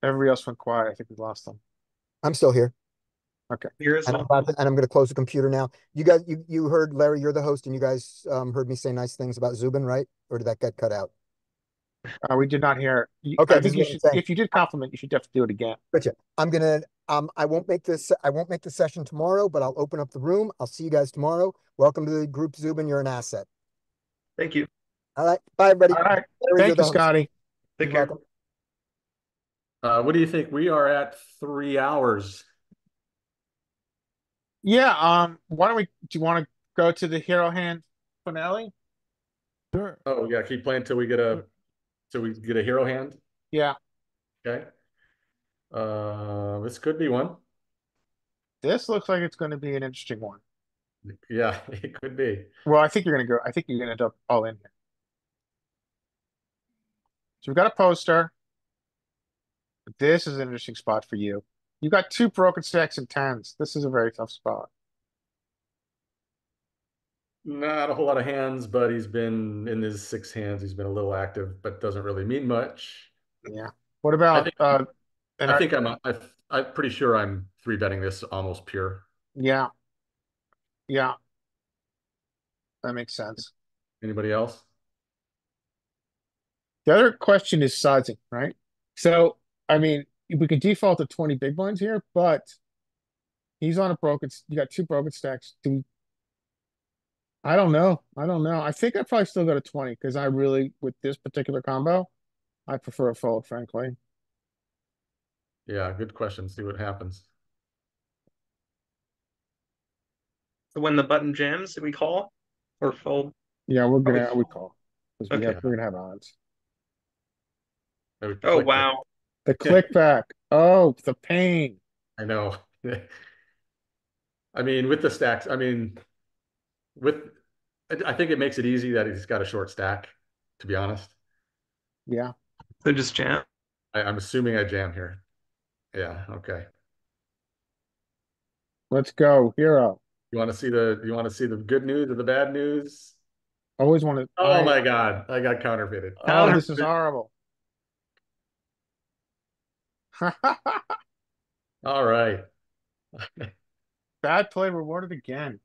Everybody else went quiet. I think we lost them. I'm still here. Okay. Here as And I'm well. going to close the computer now. You guys, you heard Larry, you're the host, and you guys heard me say nice things about Zubin, right? Or did that get cut out? We did not hear. Okay, I this think is what I'm saying. if you did compliment, you should definitely do it again. Gotcha. I'm gonna I won't make the session tomorrow, but I'll open up the room. I'll see you guys tomorrow. Welcome to the group, Zubin. You're an asset. Thank you. All right. Bye, everybody. All right. Larry, you're Thank the you, host. Scotty. Take You're care. welcome. What do you think? We are at 3 hours. Yeah. Do you want to go to the hero hand finale? Sure. Oh, yeah, keep playing till we get a So we get a hero hand. Yeah, Okay. This could be one. this looks like it's going to be an interesting one. Yeah, it could be. Well, I think you're going to go. I think you're going to end up all in here. So we've got a poster. This is an interesting spot for you. You got two broken stacks and tens. This is a very tough spot. Not a whole lot of hands, but he's been in his 6 hands. He's been a little active, but doesn't really mean much. Yeah. What I about think and I think I'm pretty sure I'm 3-betting this almost pure. yeah, yeah, that makes sense. Anybody else? The other question is sizing, right? So, I mean, we could default to 20 big blinds here, but he's on a broken, you got two broken stacks. I don't know. I don't know. I think I probably still go to 20 because I really, with this particular combo, I prefer a fold, frankly. Yeah, good question. See what happens. So when the button jams, do we call or fold? Yeah, we're Probably gonna, we call because Okay. we're gonna have odds. I would Oh click it. wow. The click back. Oh, the pain. I know. I mean, with the stacks, I mean, with I think it makes it easy that he's got a short stack, to be honest. Yeah. So just jam. I'm assuming I jam here. Yeah, okay. Let's go, hero. You want to see the good news or the bad news? Always want to. Oh my God, I got counterfeited. Oh, this is horrible. All right. Bad play rewarded again.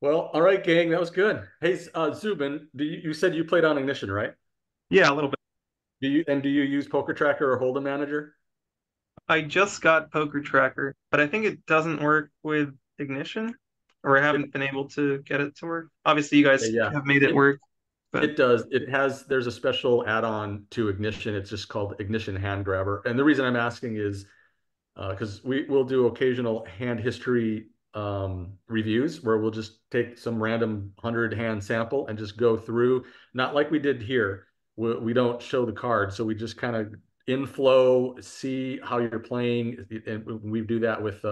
Well, all right, gang, that was good. Hey, Zubin, you said you played on Ignition, right? Yeah, a little bit. Do you use Poker Tracker or Hold'em Manager? I just got Poker Tracker, but I think it doesn't work with Ignition, or I haven't been able to get it to work. Obviously, you guys Yeah. have made it work, but It does. There's a special add-on to Ignition. It's just called Ignition Hand Grabber. And the reason I'm asking is because we'll do occasional hand history reviews where we'll just take some random 100-hand sample and just go through, not like we did here. We don't show the card, so we just kind of inflow, see how you're playing, and we do that with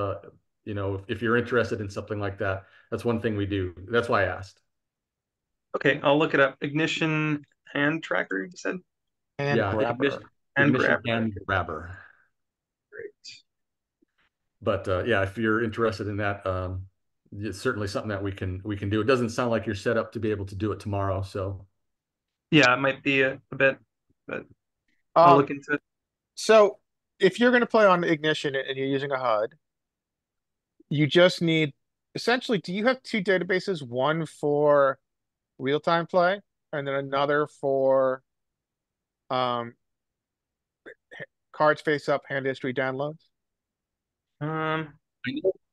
if you're interested in something like that. That's one thing we do. That's why I asked. okay, I'll look it up. Ignition Hand Tracker, you said? And Yeah, grabber. Hand Ignition Grabber. Hand Grabber. Great. But yeah, if you're interested in that, it's certainly something that we can do. It doesn't sound like you're set up to be able to do it tomorrow, so Yeah, it might be a bit, but I'll look into it. So if you're going to play on Ignition and you're using a HUD, you just need essentially, do you have two databases, one for real-time play and then another for um cards face up hand history downloads? Um,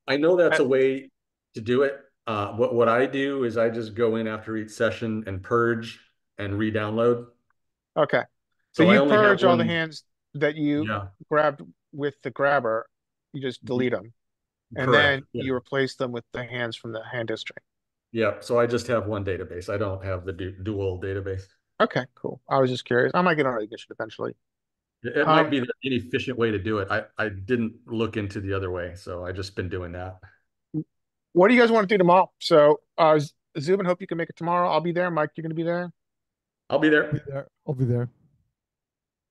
I know that's a way to do it. What I do is I just go in after each session and purge and re-download. Okay. So So I you only have purge all the one. hands that you Yeah, grabbed with the grabber, you just delete them, and then correct. Yeah. you replace them with the hands from the hand history. Yeah, so I just have one database. I don't have the dual database. Okay, cool. I was just curious. I might get on Ignition eventually. It might be the inefficient way to do it. I didn't look into the other way, so I just been doing that. What do you guys want to do tomorrow? So, Zubin, hope you can make it tomorrow. I'll be there. Mike, you're going to be there. I'll be I'll be there. there. I'll be there.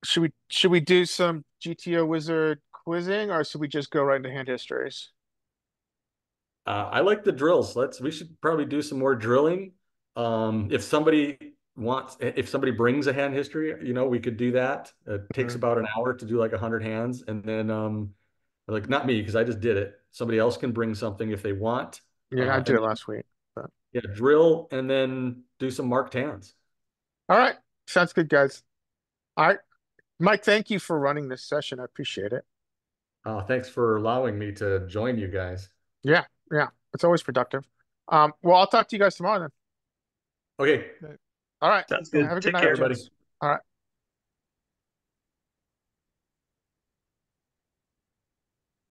Should we do some GTO Wizard quizzing, or should we just go right into hand histories? I like the drills. We should probably do some more drilling. If somebody brings a hand history, we could do that. It takes about an hour to do like 100 hands, and then like not me because I just did it. Somebody else can bring something if they want. Yeah, I did and it last week. But... Yeah, drill and then do some marked hands. All right, sounds good, guys. All right, Mike, thank you for running this session. I appreciate it. Thanks for allowing me to join you guys. Yeah, it's always productive. Well, I'll talk to you guys tomorrow then. Okay. All right. sounds good. Have a good Take night, care, everybody. gents. All right.